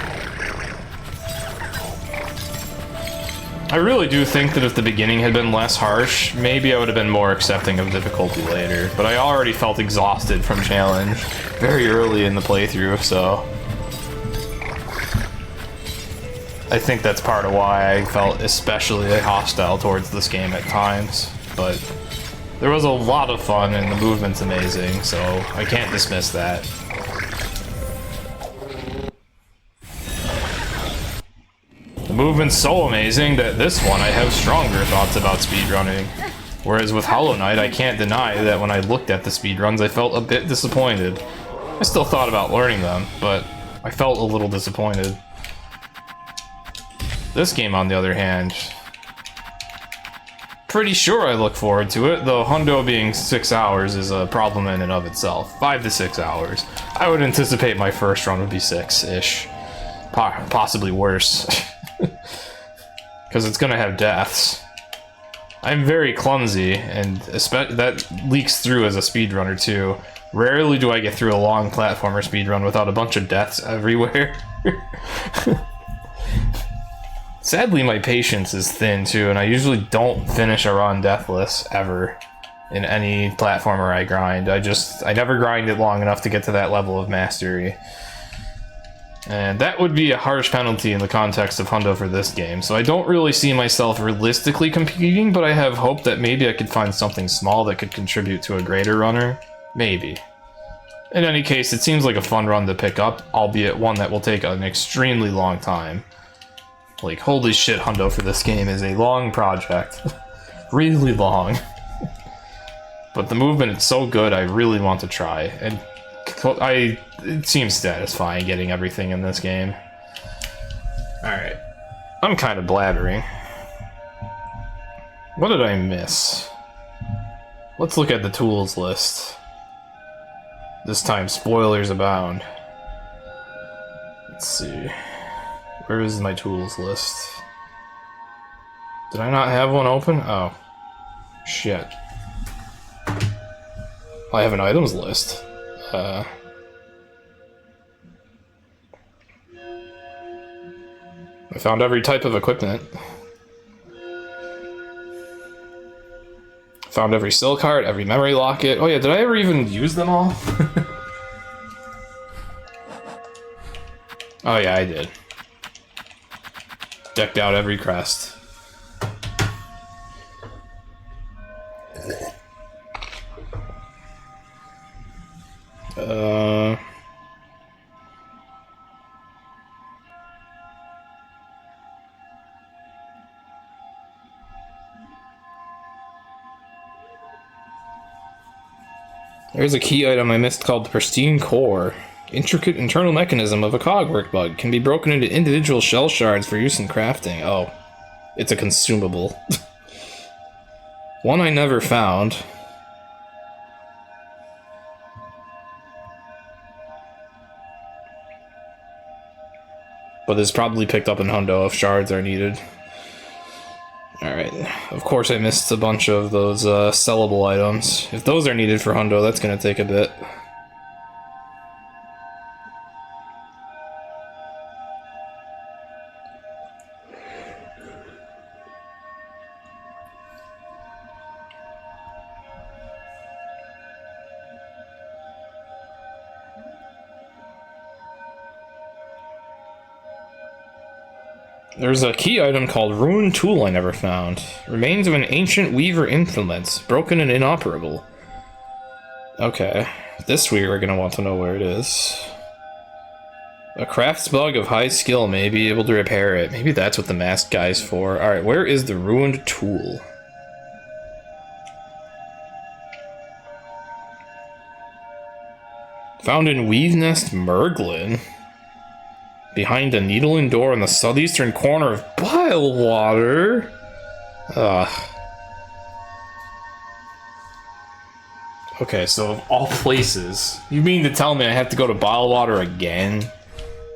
I really do think that if the beginning had been less harsh, maybe I would have been more accepting of difficulty later. But I already felt exhausted from challenge very early in the playthrough, so... I think that's part of why I felt especially hostile towards this game at times. But there was a lot of fun and the movement's amazing, so I can't dismiss that. The movement's so amazing that this one I have stronger thoughts about speedrunning. Whereas with Hollow Knight, I can't deny that when I looked at the speedruns, I felt a bit disappointed. I still thought about learning them, but I felt a little disappointed. This game, on the other hand, pretty sure I look forward to it, though Hundo being 6 hours is a problem in and of itself. 5 to 6 hours. I would anticipate my first run would be 6-ish. Possibly worse. Because it's gonna have deaths. I'm very clumsy, and that leaks through as a speedrunner too. Rarely do I get through a long platformer speedrun without a bunch of deaths everywhere. Sadly, my patience is thin too, and I usually don't finish a run deathless, ever. In any platformer I grind. I never grind it long enough to get to that level of mastery. And that would be a harsh penalty in the context of Hundo for this game, so I don't really see myself realistically competing, but I have hope that maybe I could find something small that could contribute to a greater runner. Maybe. In any case, it seems like a fun run to pick up, albeit one that will take an extremely long time. Like, holy shit, Hundo for this game is a long project. Really long. But the movement is so good, I really want to try. And it seems satisfying getting everything in this game. Alright. I'm kind of blabbering. What did I miss? Let's look at the tools list. This time, spoilers abound. Let's see. Where is my tools list? Did I not have one open? Oh. Shit. I have an items list. I found every type of equipment. Found every silk heart, every memory locket. Oh yeah, did I ever even use them all? Oh yeah, I did. Decked out every crest. There's a key item I missed called the Pristine Core. Intricate internal mechanism of a cogwork bug can be broken into individual shell shards for use in crafting. Oh, it's a consumable. One I never found. But is probably picked up in Hundo if shards are needed. Alright, of course I missed a bunch of those sellable items. If those are needed for Hundo, that's gonna take a bit. There's a key item called Ruined Tool I never found. Remains of an ancient weaver implement, broken and inoperable. Okay, this we are gonna want to know where it is. A crafts bug of high skill may be able to repair it. Maybe that's what the masked guy's for. Alright, where is the ruined tool? Found in Weave Nest Merglin. Behind a needle and door in the southeastern corner of Bilewater. Ugh. Okay, so of all places, you mean to tell me I have to go to Bilewater again?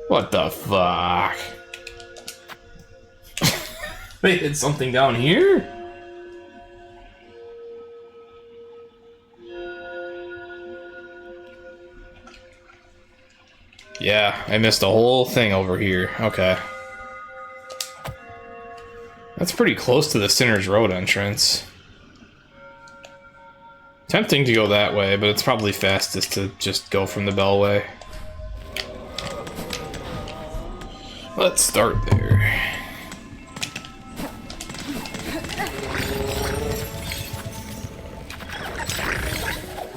What the fuck? They hid something down here? Yeah, I missed the whole thing over here. Okay. That's pretty close to the Sinner's Road entrance. Tempting to go that way, but it's probably fastest to just go from the Bellway. Let's start there.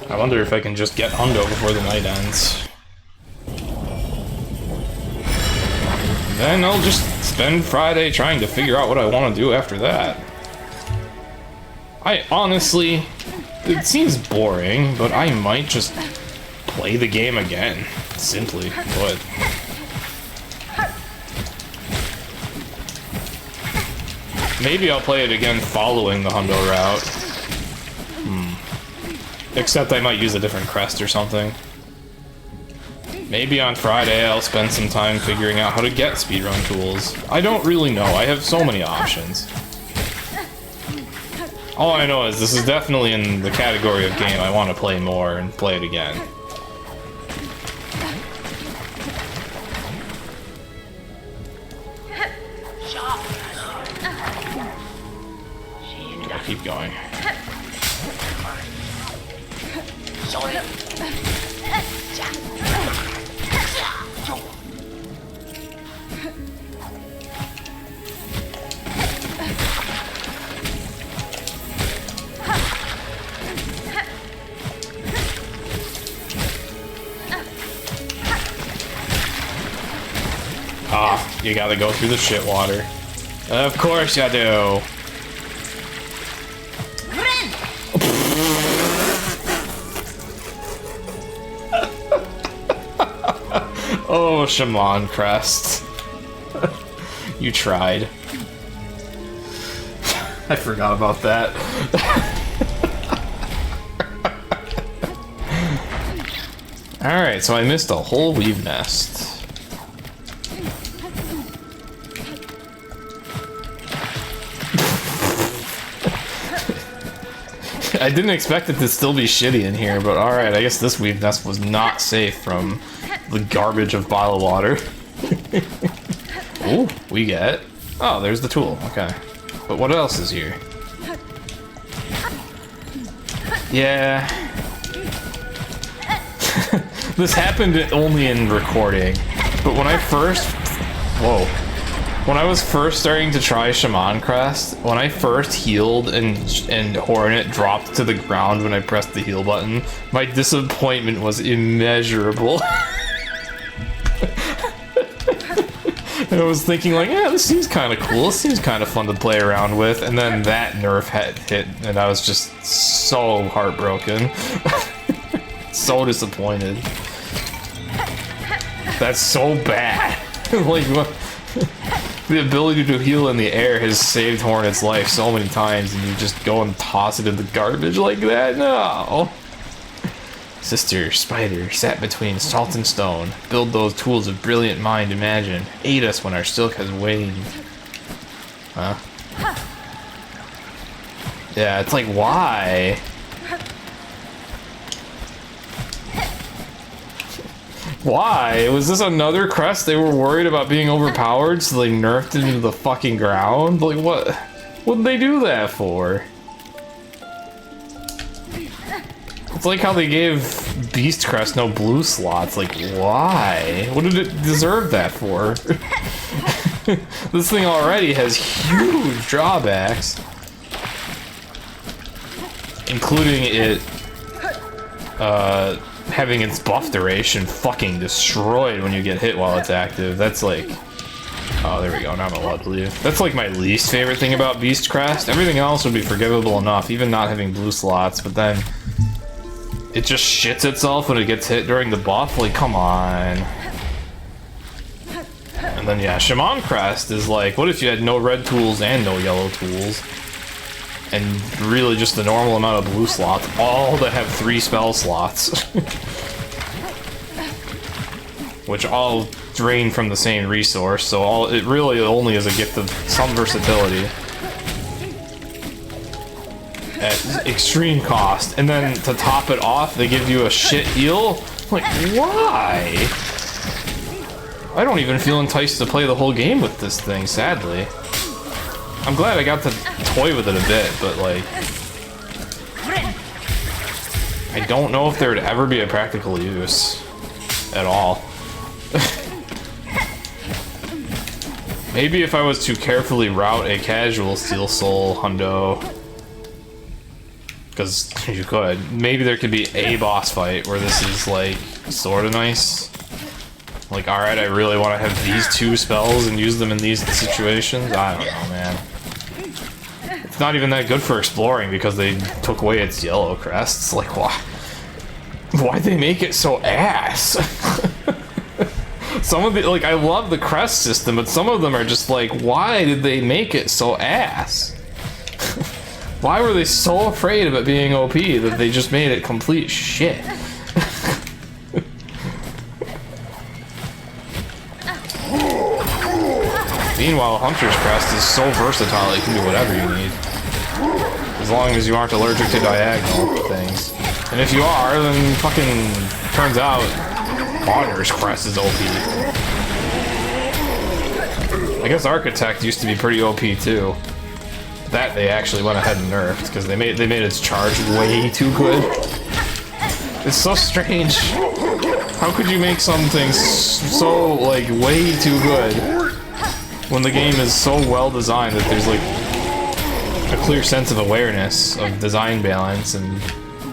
I wonder if I can just get Hundo before the night ends. Then I'll just spend Friday trying to figure out what I want to do after that. I honestly... It seems boring, but I might just play the game again. Simply put. Maybe I'll play it again following the Hundo route. Except I might use a different crest or something. Maybe on Friday I'll spend some time figuring out how to get speedrun tools. I don't really know, I have so many options. All I know is this is definitely in the category of game I want to play more and play it again. Gotta keep going. Ah, you gotta go through the shit water. Of course you do. Oh, Shaman Crest. You tried. I forgot about that. Alright, so I missed a whole weave nest. I didn't expect it to still be shitty in here, but alright, I guess this weave nest was not safe from the garbage of Bilewater. Ooh, we get... Oh, there's the tool, okay. But what else is here? Yeah... This happened only in recording, but when I first... Whoa. When I was first starting to try Shaman Crest, when I first healed and Hornet dropped to the ground when I pressed the heal button, my disappointment was immeasurable. And I was thinking like, yeah, this seems kind of cool, this seems kind of fun to play around with, and then that nerf hit, and I was just so heartbroken. So disappointed. That's so bad. Like, what? The ability to heal in the air has saved Hornet's life so many times, and you just go and toss it in the garbage like that? No! Sister, spider, sat between salt and stone. Build those tools of brilliant mind imagine. Aid us when our silk has waned. Huh? Yeah, it's like, why? Why? Was this another crest they were worried about being overpowered, so they nerfed it into the fucking ground? Like, what? What'd they do that for? It's like how they gave Beast Crest no blue slots. Like, why? What did it deserve that for? This thing already has huge drawbacks. Including it, having its buff duration fucking destroyed when you get hit while it's active. That's like... Oh, there we go, now I'm allowed to leave. That's like my least favorite thing about Beast Crest. Everything else would be forgivable enough, even not having blue slots, but then... it just shits itself when it gets hit during the buff? Like, come on. And then, yeah, Shaman Crest is like, what if you had no red tools and no yellow tools? And really just the normal amount of blue slots, all that have 3 spell slots. Which all drain from the same resource, so it really only is a gift of some versatility. At extreme cost. And then to top it off, they give you a shit heal? Like, why? I don't even feel enticed to play the whole game with this thing, sadly. I'm glad I got to toy with it a bit, but like... I don't know if there would ever be a practical use. At all. Maybe if I was to carefully route a casual Steel Soul hundo. Because you could. Maybe there could be a boss fight where this is like, sorta nice. Like, alright, I really want to have these 2 spells and use them in these situations? I don't know, man. It's not even that good for exploring because they took away its yellow crests. Like, why? Why'd they make it so ass? Some of the, like, I love the crest system, but some of them are just like, why did they make it so ass? Why were they so afraid of it being OP that they just made it complete shit? Meanwhile, Hunter's Crest is so versatile it can do whatever you need. As long as you aren't allergic to diagonal things. And if you are, then fucking turns out Hunter's Crest is OP. I guess Architect used to be pretty OP too. That they actually went ahead and nerfed because they made its charge way too good. It's so strange. How could you make something so like way too good when the game is so well designed that there's like a clear sense of awareness of design balance and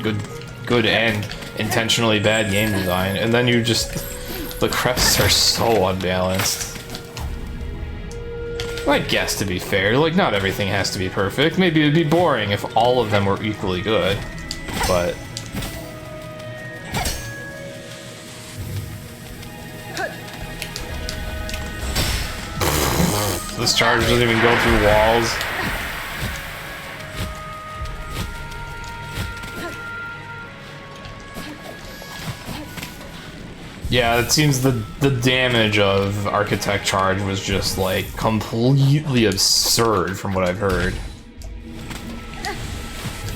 good and intentionally bad game design, and then you just the crests are so unbalanced. I guess, to be fair, like, not everything has to be perfect. Maybe it'd be boring if all of them were equally good, but... This charge doesn't even go through walls. Yeah, it seems the damage of Architect Charge was just, like, completely absurd from what I've heard.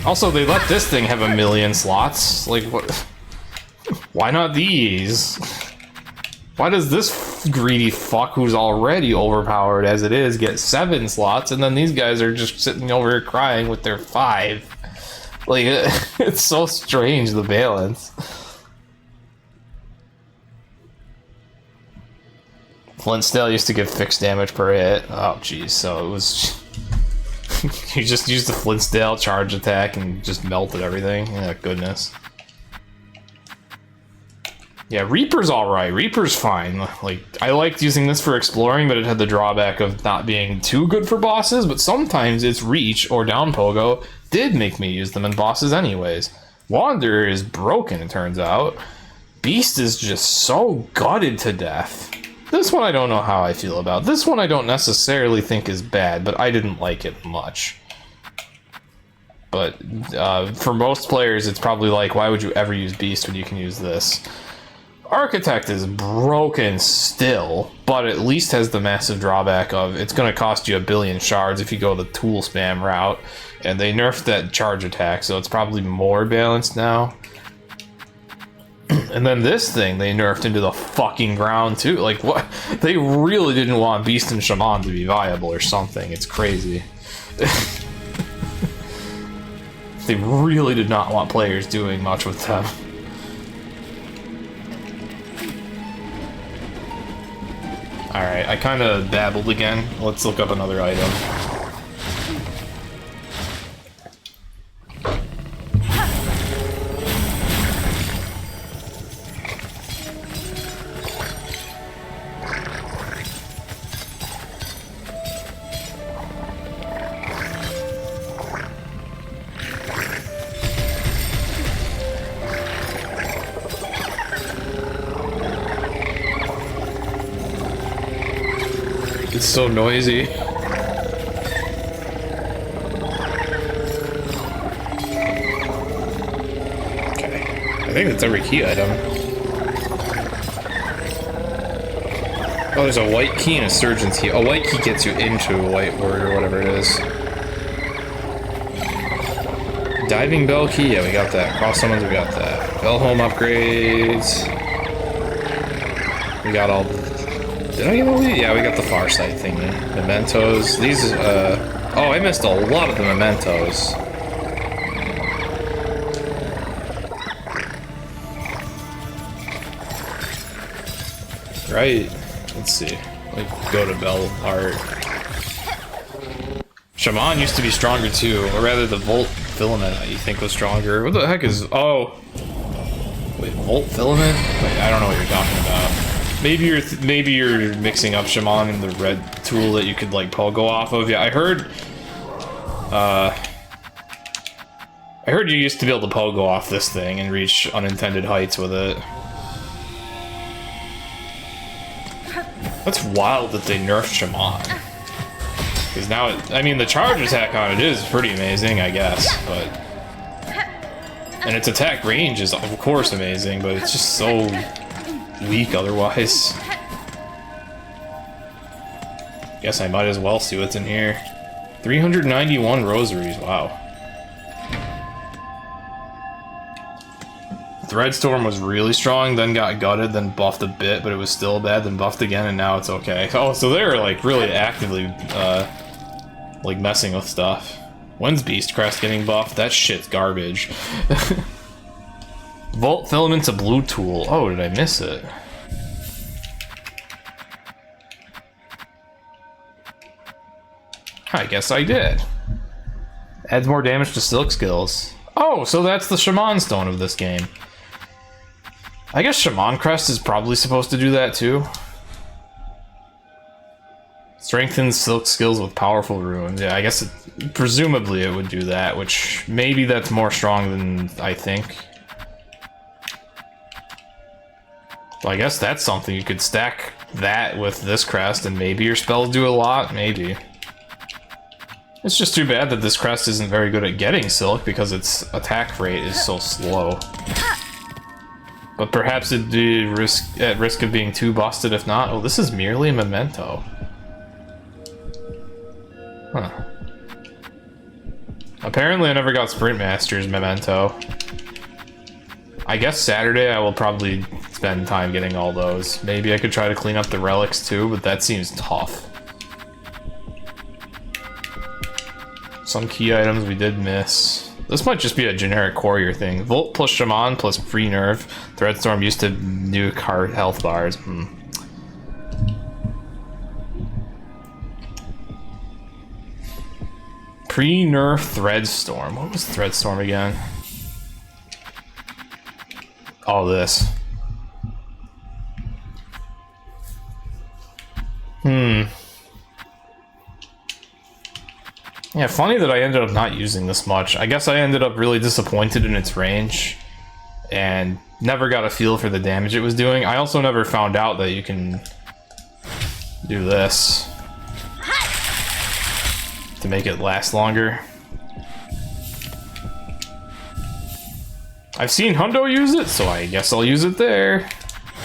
Also, they let this thing have 1,000,000 slots. Like, what? Why not these? Why does this greedy fuck who's already overpowered as it is get 7 slots, and then these guys are just sitting over here crying with their 5? Like, it's so strange, the balance. Flintsteel used to give fixed damage per hit. Oh, jeez. So it was... you just used the Flintsteel charge attack and just melted everything. Yeah, goodness. Yeah, Reaper's alright. Reaper's fine. Like, I liked using this for exploring, but it had the drawback of not being too good for bosses, but sometimes its reach or down pogo did make me use them in bosses anyways. Wanderer is broken, it turns out. Beast is just so gutted to death. This one I don't know how I feel about. This one I don't necessarily think is bad, but I didn't like it much. But for most players, it's probably like, why would you ever use Beast when you can use this? Architect is broken still, but at least has the massive drawback of it's going to cost you 1 billion shards if you go the tool spam route. And they nerfed that charge attack, so it's probably more balanced now. And then this thing they nerfed into the fucking ground too. Like, what? They really didn't want Beast and Shaman to be viable or something. It's crazy. They really did not want players doing much with them. Alright, I kind of babbled again. Let's look up another item. It's so noisy. Okay, I think that's every key item. Oh, there's a white key and a surgeon's key. A white key gets you into a white word or whatever it is. Diving bell key, yeah, we got that. Cross summons, we got that. Bell home upgrades. We got all the... Did I get all these? Yeah, we got the far sight thingy. Mementos. These, oh, I missed a lot of the mementos. Right. Let's see. Like, go to Bell Art. Shaman used to be stronger too, or rather the Volt Filament you think was stronger. What the heck is... Oh. Wait, Volt Filament? Wait, I don't know what you're talking about. Maybe you're mixing up Shaman and the red tool that you could like pogo off of. Yeah, I heard you used to be able to pogo off this thing and reach unintended heights with it. That's wild that they nerfed Shaman. Because now I mean, the charge attack on it is pretty amazing, I guess, but... And its attack range is, of course, amazing, but it's just so... weak otherwise. Guess I might as well see what's in here. 391 rosaries, wow. Threadstorm was really strong, then got gutted, then buffed a bit, but it was still bad, then buffed again, and now it's okay. Oh, so they're like really actively like messing with stuff. When's Beast Crest getting buffed? That shit's garbage. Volt Filament's a blue tool. Oh, did I miss it? I guess I did. Adds more damage to Silk skills. Oh, so that's the Shaman Stone of this game. I guess Shaman Crest is probably supposed to do that too. Strengthens Silk skills with powerful runes. Yeah, I guess presumably it would do that, which maybe that's more strong than I think. Well, I guess that's something. You could stack that with this crest and maybe your spells do a lot, maybe. It's just too bad that this crest isn't very good at getting silk because its attack rate is so slow. But perhaps it'd be at risk of being too busted if not. Oh, this is merely a memento. Huh. Apparently I never got Sprint Master's memento. I guess Saturday I will probably spend time getting all those. Maybe I could try to clean up the relics too, but that seems tough. Some key items we did miss. This might just be a generic courier thing. Volt plus Shaman plus free nerf. Threadstorm used to nuke hard health bars. Pre-nerf Threadstorm. What was Threadstorm again? Oh, this. Yeah, funny that I ended up not using this much. I guess I ended up really disappointed in its range and never got a feel for the damage it was doing. I also never found out that you can do this to make it last longer. I've seen Hundo use it, so I guess I'll use it there.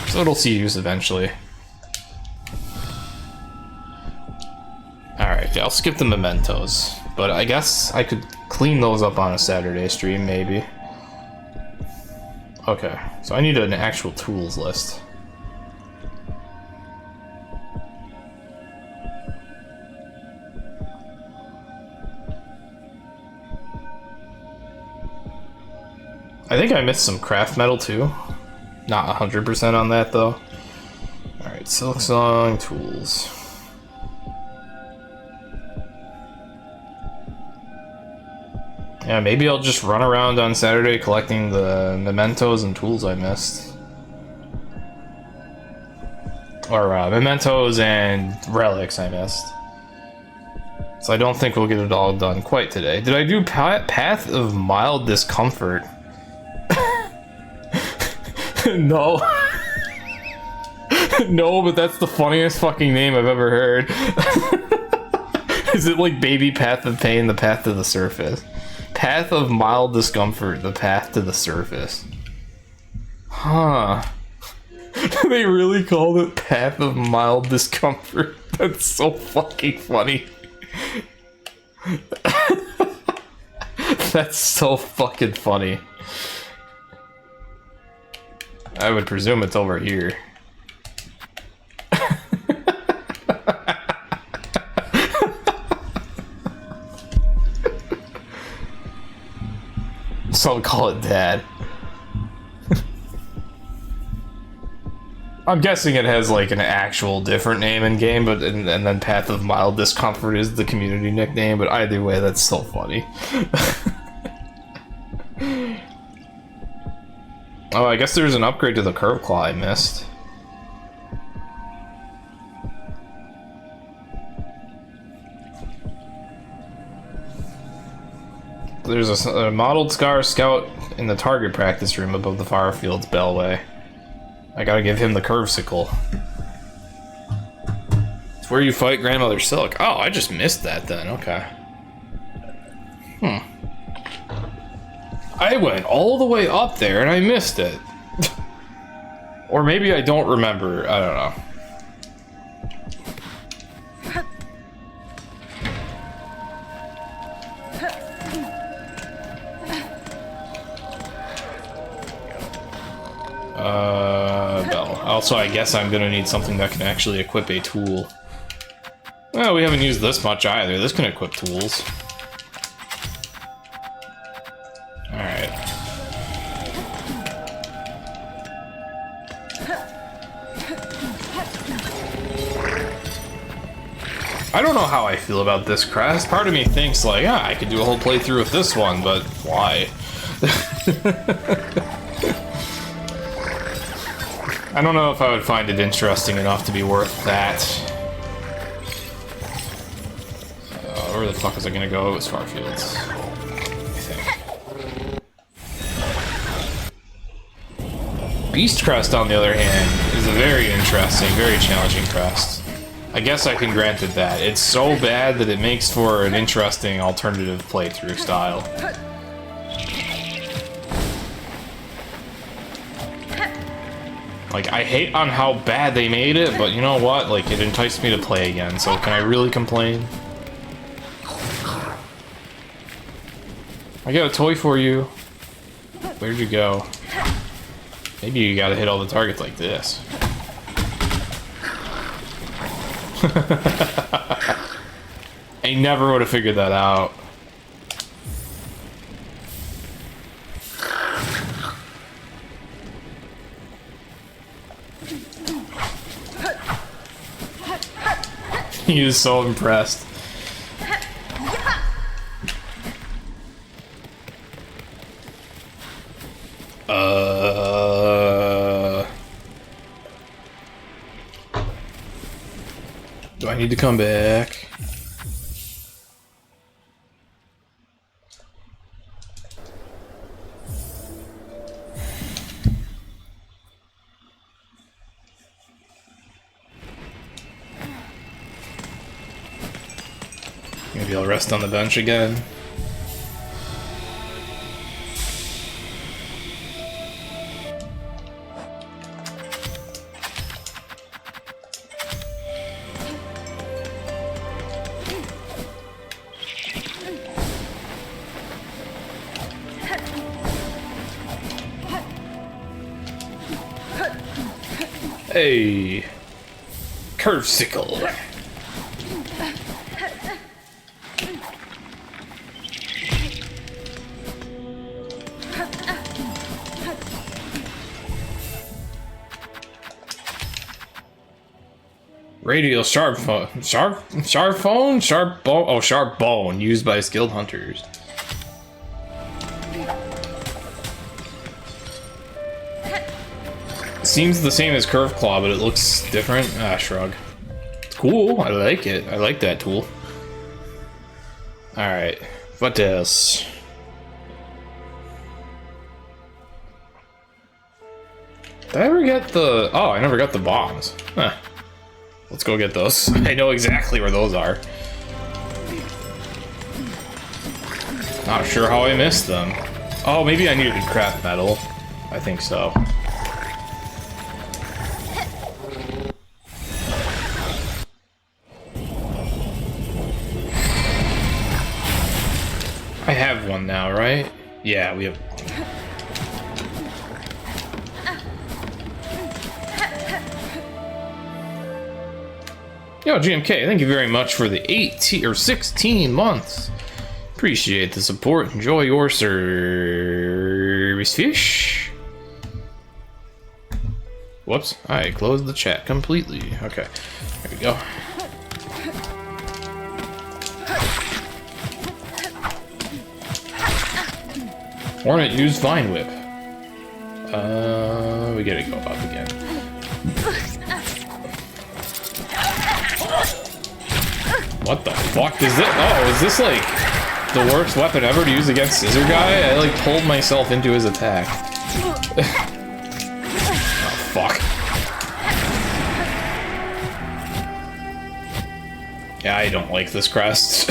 So it'll see use eventually. Alright, yeah, I'll skip the mementos. But I guess I could clean those up on a Saturday stream, maybe. Okay, so I need an actual tools list. I think I missed some craft metal too. Not 100% on that though. Alright, Silksong tools. Yeah, maybe I'll just run around on Saturday collecting the mementos and tools I missed. Or mementos and relics I missed. So I don't think we'll get it all done quite today. Did I do Path of Mild Discomfort? No. No, but that's the funniest fucking name I've ever heard. Is it like Baby Path of Pain, the path to the surface? Path of Mild Discomfort, the path to the surface. Huh. They really called it Path of Mild Discomfort. That's so fucking funny. That's so fucking funny. I would presume it's over here. So I'll call it Dad. I'm guessing it has like an actual different name in game, but and then Path of Mild Discomfort is the community nickname, but either way, that's so funny. Oh, I guess there's an upgrade to the curve claw I missed. There's a modeled Scar Scout in the target practice room above the Firefield's Bellway. I gotta give him the curve sickle. It's where you fight Grandmother Silk. Oh, I just missed that then, okay. I went all the way up there and I missed it. Or maybe I don't remember, I don't know. Bell. Also, I guess I'm gonna need something that can actually equip a tool. Well, we haven't used this much either. This can equip tools. Alright. I don't know how I feel about this crest. Part of me thinks like, yeah, I could do a whole playthrough with this one, but why? I don't know if I would find it interesting enough to be worth that. Where the fuck is I gonna go? It was Farfields, I think. Beast Crest, on the other hand, is a very interesting, very challenging crest. I guess I can grant it that. It's so bad that it makes for an interesting alternative playthrough style. Like, I hate on how bad they made it, but you know what? Like, it enticed me to play again, so can I really complain? I got a toy for you. Where'd you go? Maybe you gotta hit all the targets like this. I never would have figured that out. He is so impressed. Do I need to come back? Maybe I'll rest on the bench again. Hey, curve sickle. Radial sharp phone, sharp phone, sharp bone. Oh, sharp bone used by skilled hunters. Seems the same as curve claw, but it looks different. Ah, shrug. It's cool. I like it. I like that tool. All right, what else? Did I ever get the? Oh, I never got the bombs. Huh. Let's go get those. I know exactly where those are. Not sure how I missed them. Oh, maybe I needed craft metal. I think so. I have one now, right? Yeah, we have. Yo, GMK, thank you very much for the 18 or 16 months. Appreciate the support. Enjoy your service, fish. Whoops, I closed the chat completely. Okay, there we go. Hornet used Vine Whip. We gotta go up again. What the fuck is this? Oh, is this like the worst weapon ever to use against Scissor Guy? I like pulled myself into his attack. Oh, fuck. Yeah, I don't like this crest.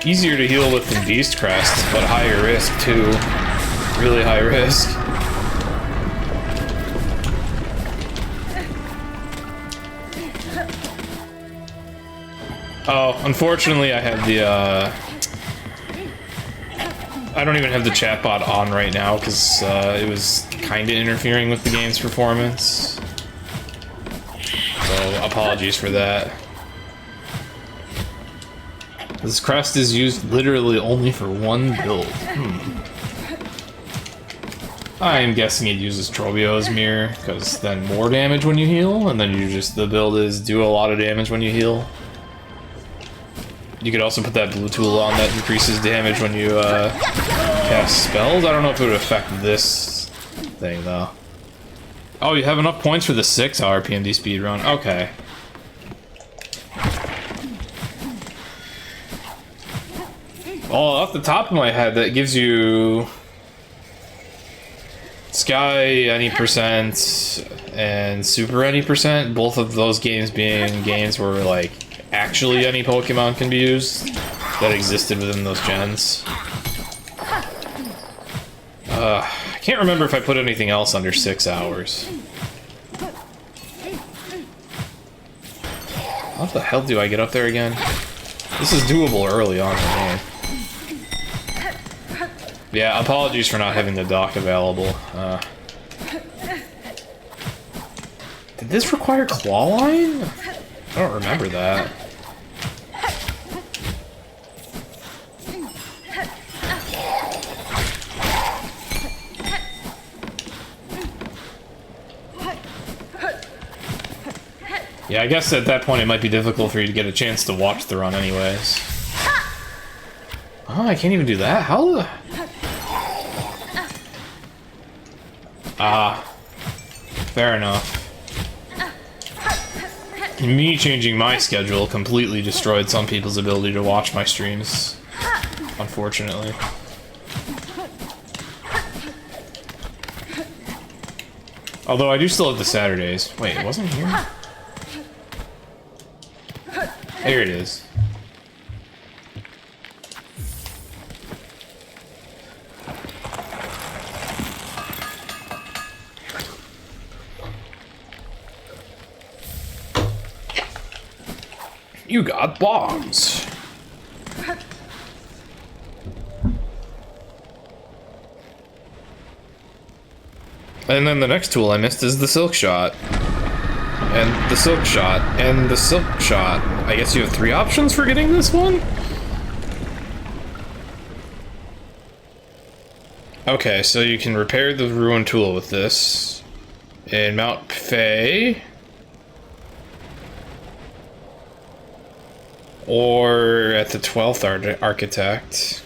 Easier to heal with than Beast Crest, but higher risk too. Really high risk. Oh, unfortunately I have the, I don't even have the chatbot on right now because it was kind of interfering with the game's performance. So, apologies for that. This crest is used literally only for one build. I'm guessing it uses Trobio's mirror, because then more damage when you heal, and then you just, the build is do a lot of damage when you heal. You could also put that blue tool on that increases damage when you cast spells. I don't know if it would affect this thing though. Oh, you have enough points for the 6-hour PMD speedrun. Okay. Well, off the top of my head, that gives you Sky any percent and Super any percent. Both of those games being games where like actually any Pokemon can be used that existed within those gens. I can't remember if I put anything else under 6 hours. How the hell do I get up there again? This is doable early on in the game. Yeah, apologies for not having the dock available. Did this require claw line? I don't remember that. Yeah, I guess at that point it might be difficult for you to get a chance to watch the run anyways. Oh, I can't even do that? How the... Ah, fair enough. Me changing my schedule completely destroyed some people's ability to watch my streams. unfortunately. Although I do still have the Saturdays. Wait, it wasn't here? Here it is. You got bombs. And then the next tool I missed is the Silk Shot. And the Silk Shot. And the Silk Shot. I guess you have 3 options for getting this one? Okay, so you can repair the ruined tool with this. In Mount Fay. Or at the 12th Architect.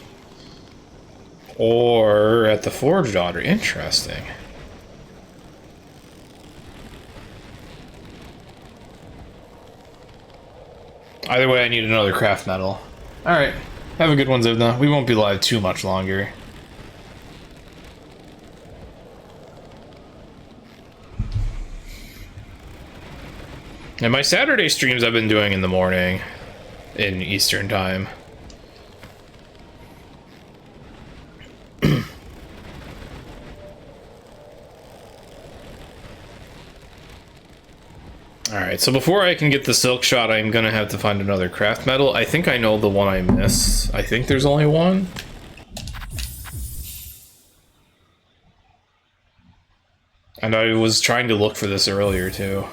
Or at the Forge Daughter. Interesting. Either way, I need another craft metal. Alright. Have a good one, Zivna. We won't be live too much longer. And my Saturday streams I've been doing in the morning. In Eastern time. Alright, so before I can get the Silk Shot, I'm gonna have to find another craft metal. I think I know the one I miss. I think there's only one. And I was trying to look for this earlier, too.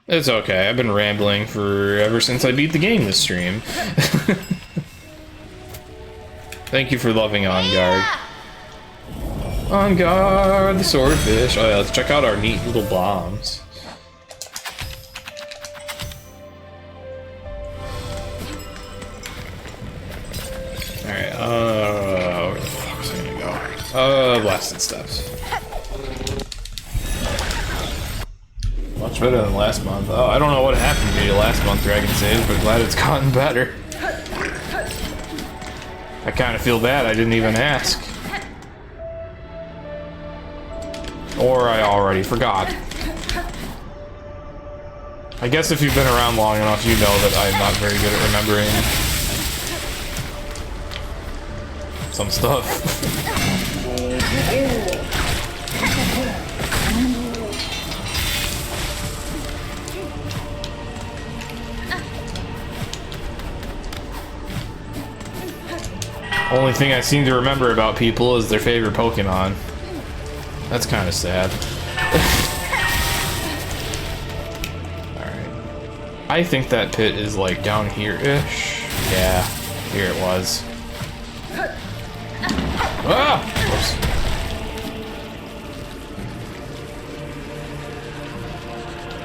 It's okay, I've been rambling for ever since I beat the game this stream. Thank you for loving On Guard. On guard, the swordfish. Oh yeah, let's check out our neat little bombs. Alright, where the fuck was I gonna go? Blasted Steps. Much better than last month. Oh, I don't know what happened to me last month, Dragon Sage, but glad it's gotten better. I kinda feel bad, I didn't even ask. Or I already forgot. I guess if you've been around long enough, you know that I'm not very good at remembering some stuff. Only thing I seem to remember about people is their favorite Pokemon. That's kind of sad. Alright. I think that pit is like down here-ish. Yeah, here it was. Ah! Whoops.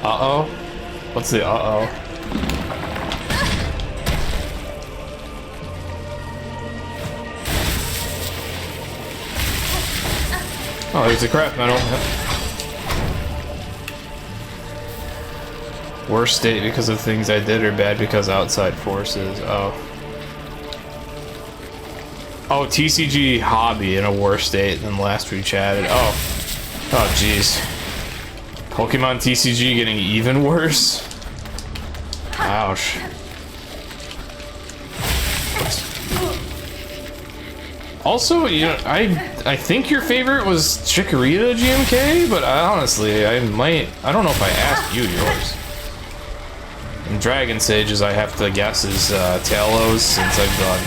Uh-oh? What's the uh-oh? Oh, there's a craft metal. Yep. Worst state because of things I did, or bad because outside forces. Oh. Oh, TCG hobby in a worse state than last we chatted. Oh. Oh, jeez. Pokemon TCG getting even worse? Ouch. Also, you know, I think your favorite was Chikorita GMK, but I honestly, I don't know if I asked you yours. And Dragon Sages, I have to guess, is Talos, since I've done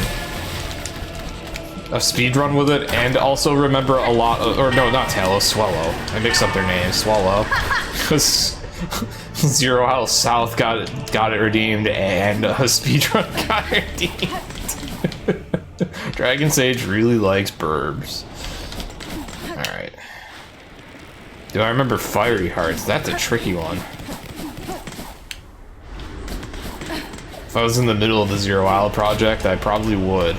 a speedrun with it, and also remember a lot of, or no, not Talos, Swallow. I mix up their names, Swallow. Because Zero House South got it redeemed, and speedrun got redeemed. Dragon Sage really likes burbs. Alright. Do I remember Fiery Hearts? That's a tricky one. If I was in the middle of the Zero Isle project, I probably would.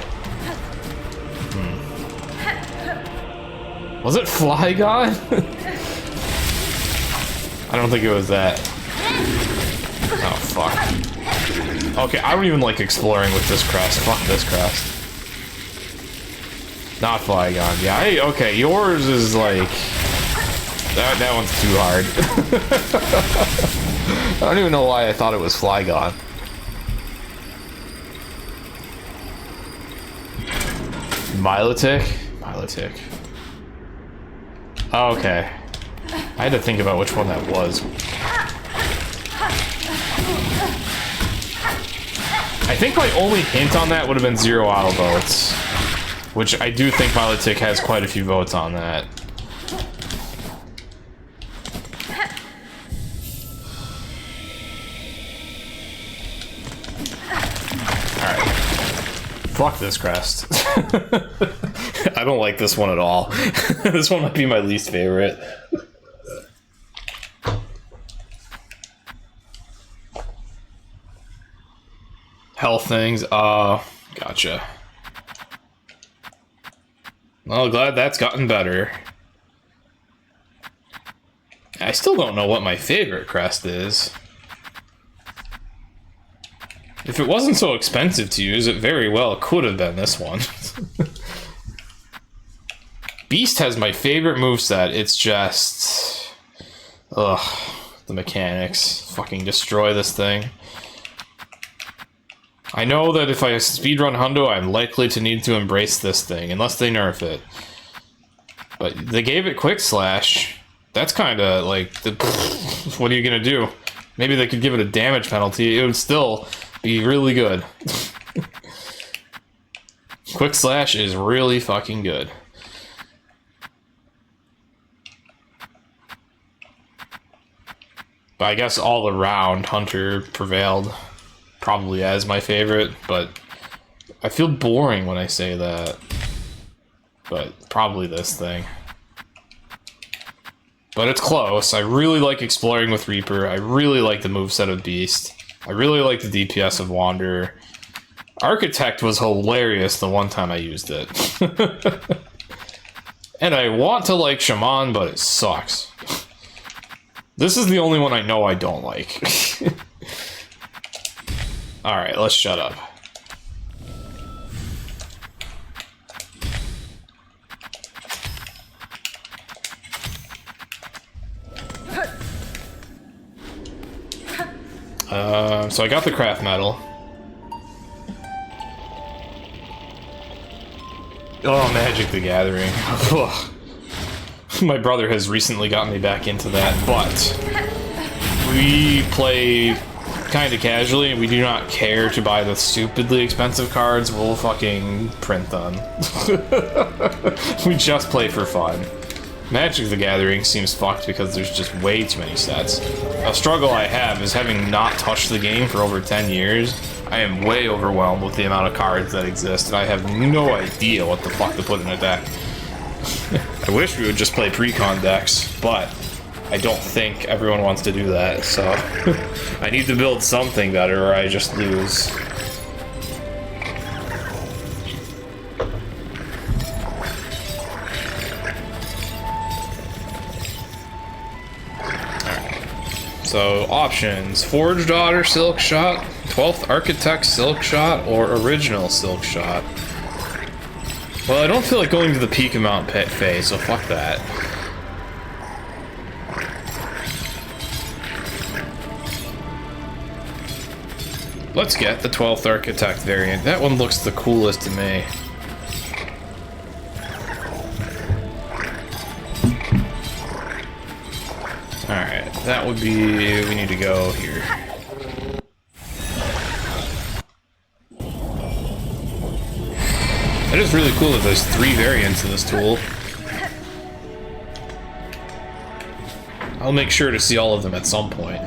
Was it Flygon? I don't think it was that. Oh, fuck. Okay, I don't even like exploring with this crest. Fuck this crest. Not Flygon. Yeah, okay, yours is like... That one's too hard. I don't even know why I thought it was Flygon. Milotic? Milotic. Oh, okay. I had to think about which one that was. I think my only hint on that would have been 0 auto votes. Which I do think Milotic has quite a few votes on that. Alright. Fuck this crest. I don't like this one at all. This one might be my least favorite. Health things, gotcha. Well, glad that's gotten better. I still don't know what my favorite crest is. If it wasn't so expensive to use, it very well could have been this one. Beast has my favorite moveset. It's just... Ugh. The mechanics. Fucking destroy this thing. I know that if I speedrun Hundo, I'm likely to need to embrace this thing, unless they nerf it. But they gave it Quick Slash. That's kind of like... what are you gonna do? Maybe they could give it a damage penalty. It would still be really good. Quick Slash is really fucking good. But I guess all around, Hunter prevailed. Probably as my favorite, but I feel boring when I say that. But probably this thing. But it's close. I really like exploring with Reaper. I really like the moveset of Beast. I really like the DPS of Wanderer. Architect was hilarious the one time I used it. And I want to like Shaman, but it sucks. This is the only one I know I don't like. Alright, let's shut up. So I got the craft medal. Oh, Magic the Gathering. My brother has recently gotten me back into that, but we play kind of casually, and we do not care to buy the stupidly expensive cards. We'll fucking print them. We just play for fun. Magic the Gathering seems fucked because there's just way too many sets. A struggle I have is having not touched the game for over 10 years. I am way overwhelmed with the amount of cards that exist, and I have no idea what the fuck to put in a deck. I wish we would just play pre-con decks, but I don't think everyone wants to do that, so I need to build something better or I just lose. So, options. Forge Daughter Silk Shot, 12th Architect Silk Shot, or Original Silk Shot. Well, I don't feel like going to the peak amount phase, so fuck that. Let's get the 12th Architect variant. That one looks the coolest to me. Alright, that would be... we need to go here. It is really cool that there's 3 variants of this tool. I'll make sure to see all of them at some point.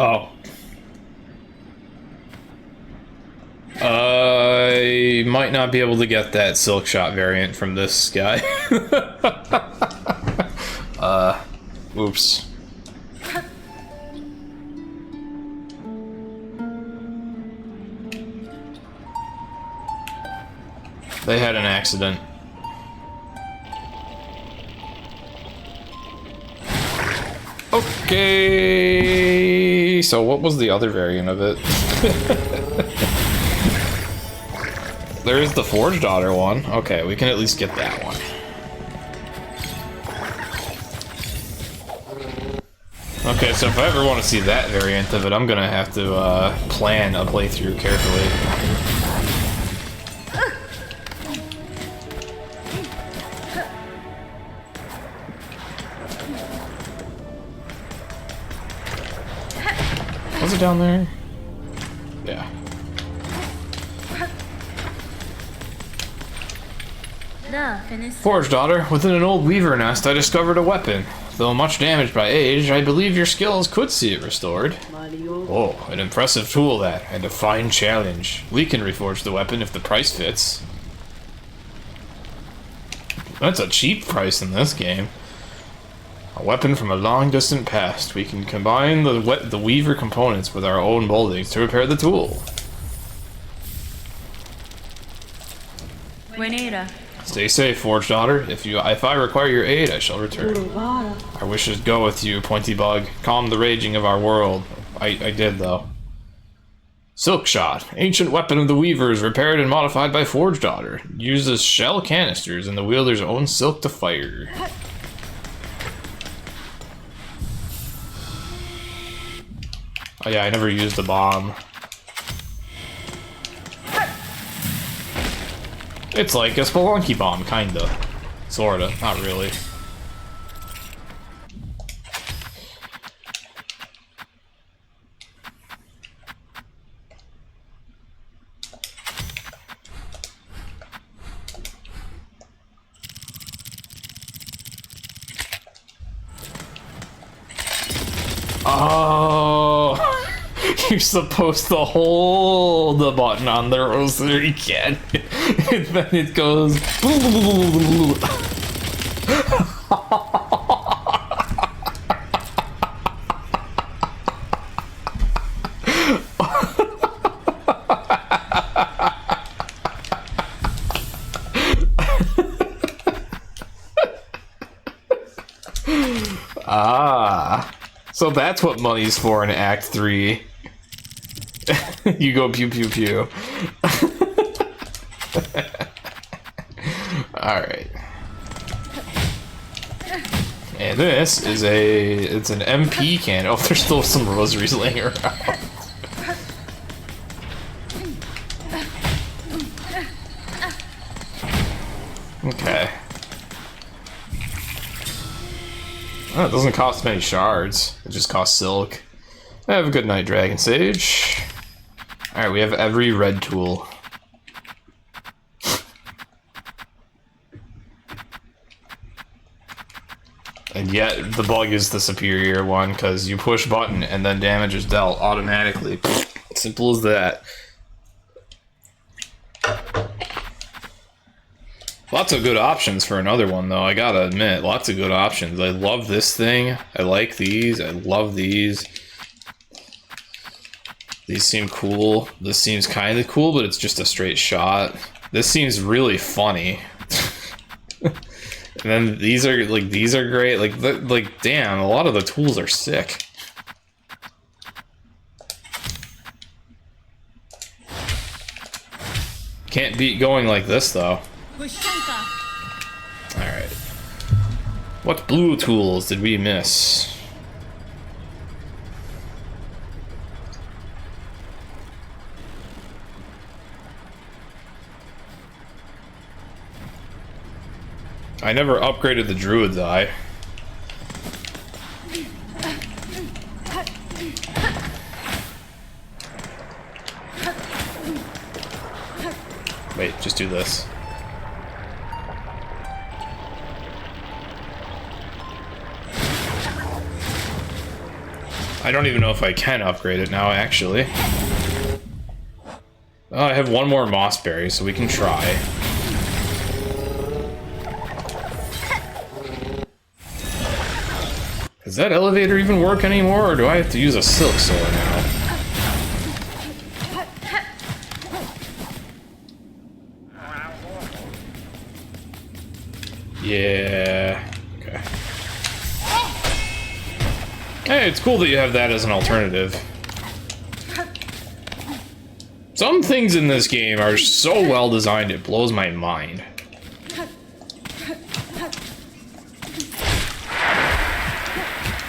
Oh. I might not be able to get that silk shot variant from this guy. Oops. They had an accident. Okay, so what was the other variant of it? There is the Forged Daughter one. Okay, we can at least get that one. Okay, so if I ever want to see that variant of it, I'm gonna have to plan a playthrough carefully. Was it down there? Yeah. Forged Daughter, within an old weaver nest I discovered a weapon. Though much damaged by age, I believe your skills could see it restored. Oh, an impressive tool that, and a fine challenge. We can reforge the weapon if the price fits. That's a cheap price in this game. A weapon from a long distant past. We can combine the weaver components with our own moldings to repair the tool. Stay safe, Forged Daughter. If I require your aid, I shall return. Our wishes go with you, Pointy Bug. Calm the raging of our world. I did, though. Silk Shot. Ancient weapon of the weavers, repaired and modified by Forged Daughter. Uses shell canisters and the wielder's own silk to fire. Oh yeah, I never used the bomb. It's like a Spelunky bomb, kinda. Sorta, not really. Oh, you're supposed to hold the button on the rosary can, and then it goes. Ah. So that's what money's for in Act 3. You go pew pew pew. Alright. And this is it's an MP can. Oh, there's still some rosaries laying around. Okay. Oh, it doesn't cost many shards. It just costs silk. Have a good night, Dragon Sage. Alright, we have every red tool. And yet, the bug is the superior one, because you push button and then damage is dealt automatically. Simple as that. Lots of good options for another one, though, I gotta admit. Lots of good options. I love this thing. I like these. I love these. These seem cool. This seems kind of cool, but it's just a straight shot. This seems really funny. And then these are great. Like damn, a lot of the tools are sick. Can't beat going like this, though. Alright. What blue tools did we miss? I never upgraded the Druid's Eye. Wait, just do this. I don't even know if I can upgrade it now, actually. Oh, I have one more mossberry, so we can try. Does that elevator even work anymore, or do I have to use a Silksong now? Yeah. Okay. Hey, it's cool that you have that as an alternative. Some things in this game are so well designed, it blows my mind.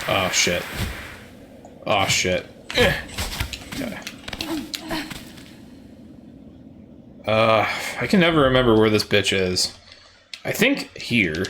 Oh, shit. Oh, shit. Okay. I can never remember where this bitch is. I think here.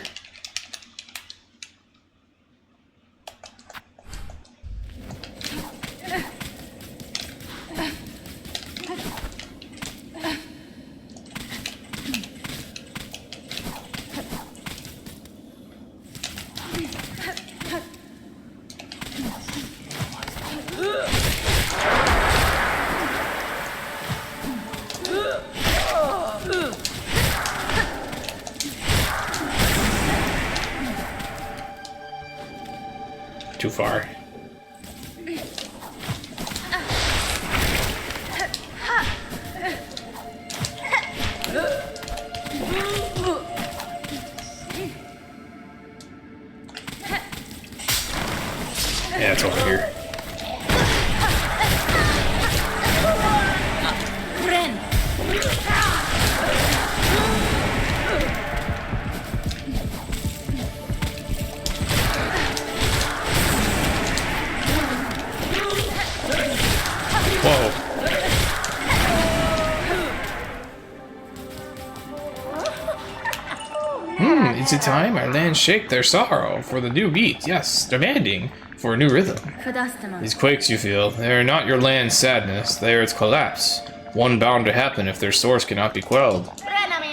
Too far. Yeah, it's over here. Whoa. Is it time our land shake their sorrow for the new beat? Yes, demanding for a new rhythm. These quakes you feel, they are not your land's sadness, they are its collapse. One bound to happen if their source cannot be quelled.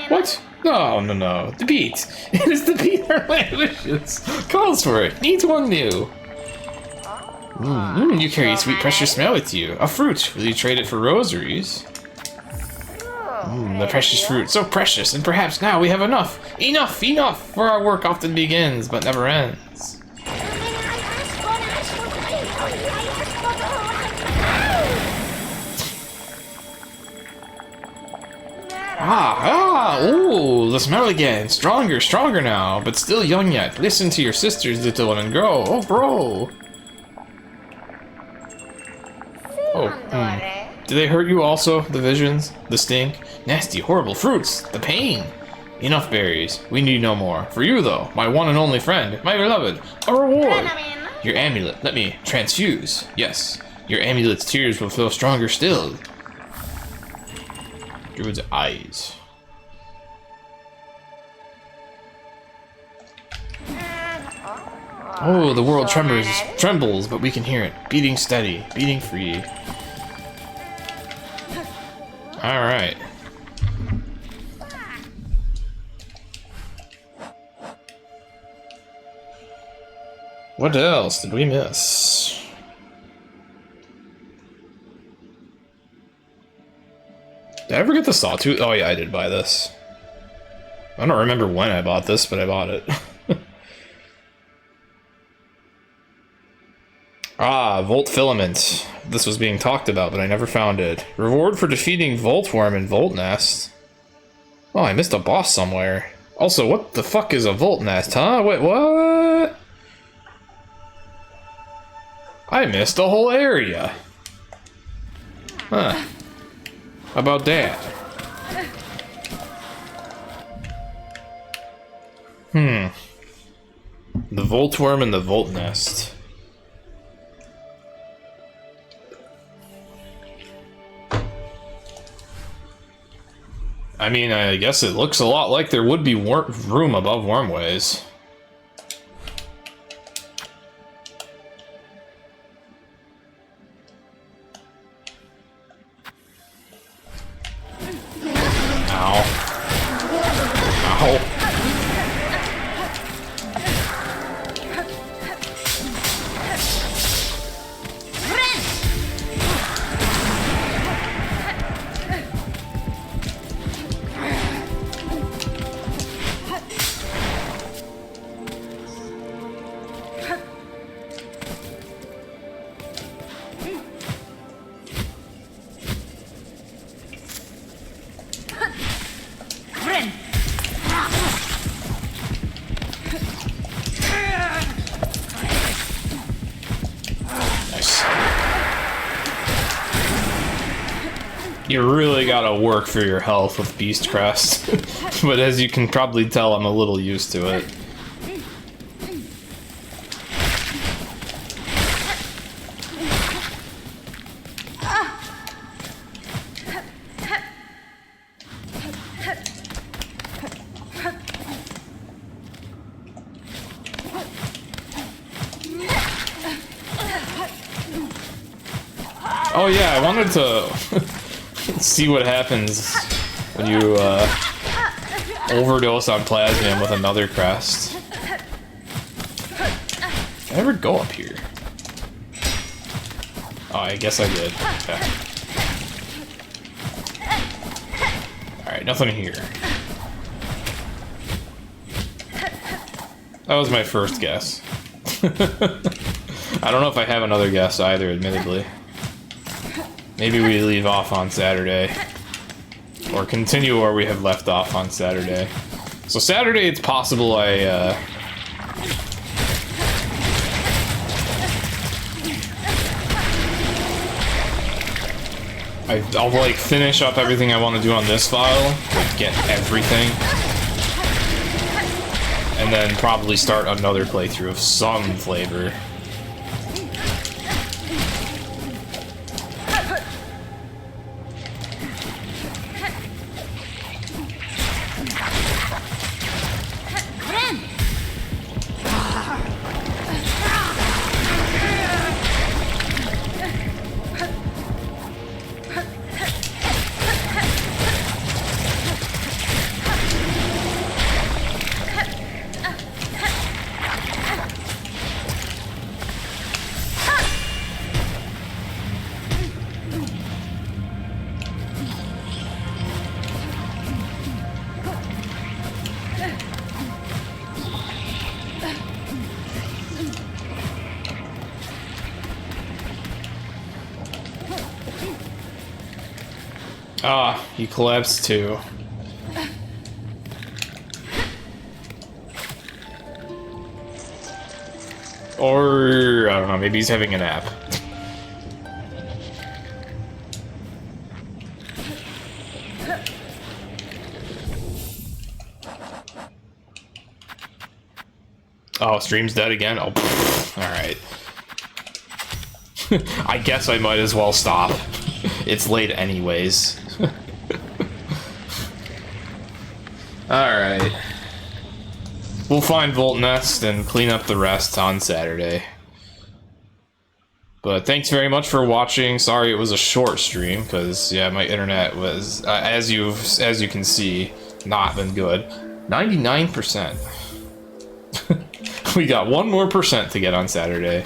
What? No, no, no. The beat. It is the beat our land wishes. Calls for it. Needs one new. You carry a sweet, precious smell with you. A fruit. Will you trade it for rosaries? The precious fruit. So precious, and perhaps now we have enough. Enough, enough! For our work often begins, but never ends. Ooh, the smell again. Stronger, stronger now, but still young yet. Listen to your sisters, little one, and grow. Oh, bro. Oh, Do they hurt you also? The visions? The stink? Nasty, horrible fruits? The pain? Enough berries. We need no more. For you, though, my one and only friend, my beloved, a reward. Your amulet. Let me transfuse. Yes, your amulet's tears will flow stronger still. Druid's eyes. Oh, the world trembles, but we can hear it. Beating steady, beating free. Alright. What else did we miss? Did I ever get the sawtooth? Oh yeah, I did buy this. I don't remember when I bought this, but I bought it. Volt Filament. This was being talked about, but I never found it. Reward for defeating Voltworm and Volt Nest. Oh, I missed a boss somewhere. Also, what the fuck is a Volt Nest, huh? Wait, what? I missed a whole area. Huh. How about that? The Voltworm and the Volt Nest. I mean, I guess it looks a lot like there would be room above Wormways. Ow. Ow. You really gotta work for your health with Beast Crest. But as you can probably tell, I'm a little used to it. Oh yeah, I wanted to see what happens when you overdose on plasmium with another crest. Did I ever go up here? Oh, I guess I did. Okay. Alright, nothing here. That was my first guess. I don't know if I have another guess either, admittedly. Maybe we leave off on Saturday. Or continue where we have left off on Saturday. So Saturday, it's possible I'll like finish up everything I want to do on this file, like get everything, and then probably start another playthrough of some flavor. Ah, you collapsed too. Or, I don't know, maybe he's having a nap. Oh, stream's dead again? Oh, alright. I guess I might as well stop. It's late anyways. Alright. We'll find Volt Nest and clean up the rest on Saturday. But thanks very much for watching. Sorry it was a short stream, because, yeah, my internet was, as you can see, not been good. 99%. We got one more percent to get on Saturday.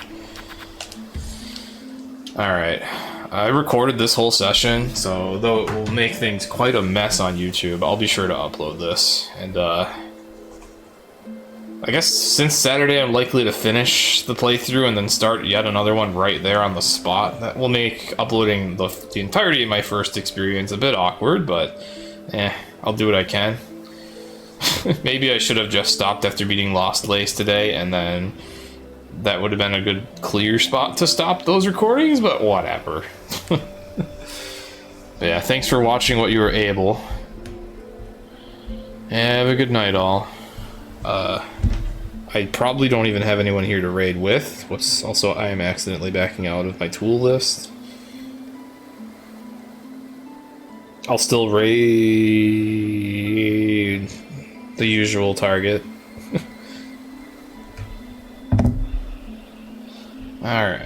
Alright. I recorded this whole session, so though it will make things quite a mess on YouTube, I'll be sure to upload this. And, I guess since Saturday I'm likely to finish the playthrough and then start yet another one right there on the spot. That will make uploading the entirety of my first experience a bit awkward, but, I'll do what I can. Maybe I should have just stopped after beating Lost Lace today, and then that would have been a good clear spot to stop those recordings, but whatever. But yeah, thanks for watching what you were able. Have a good night, all. I probably don't even have anyone here to raid with. Also, I am accidentally backing out of my tool list. I'll still raid the usual target. Alright.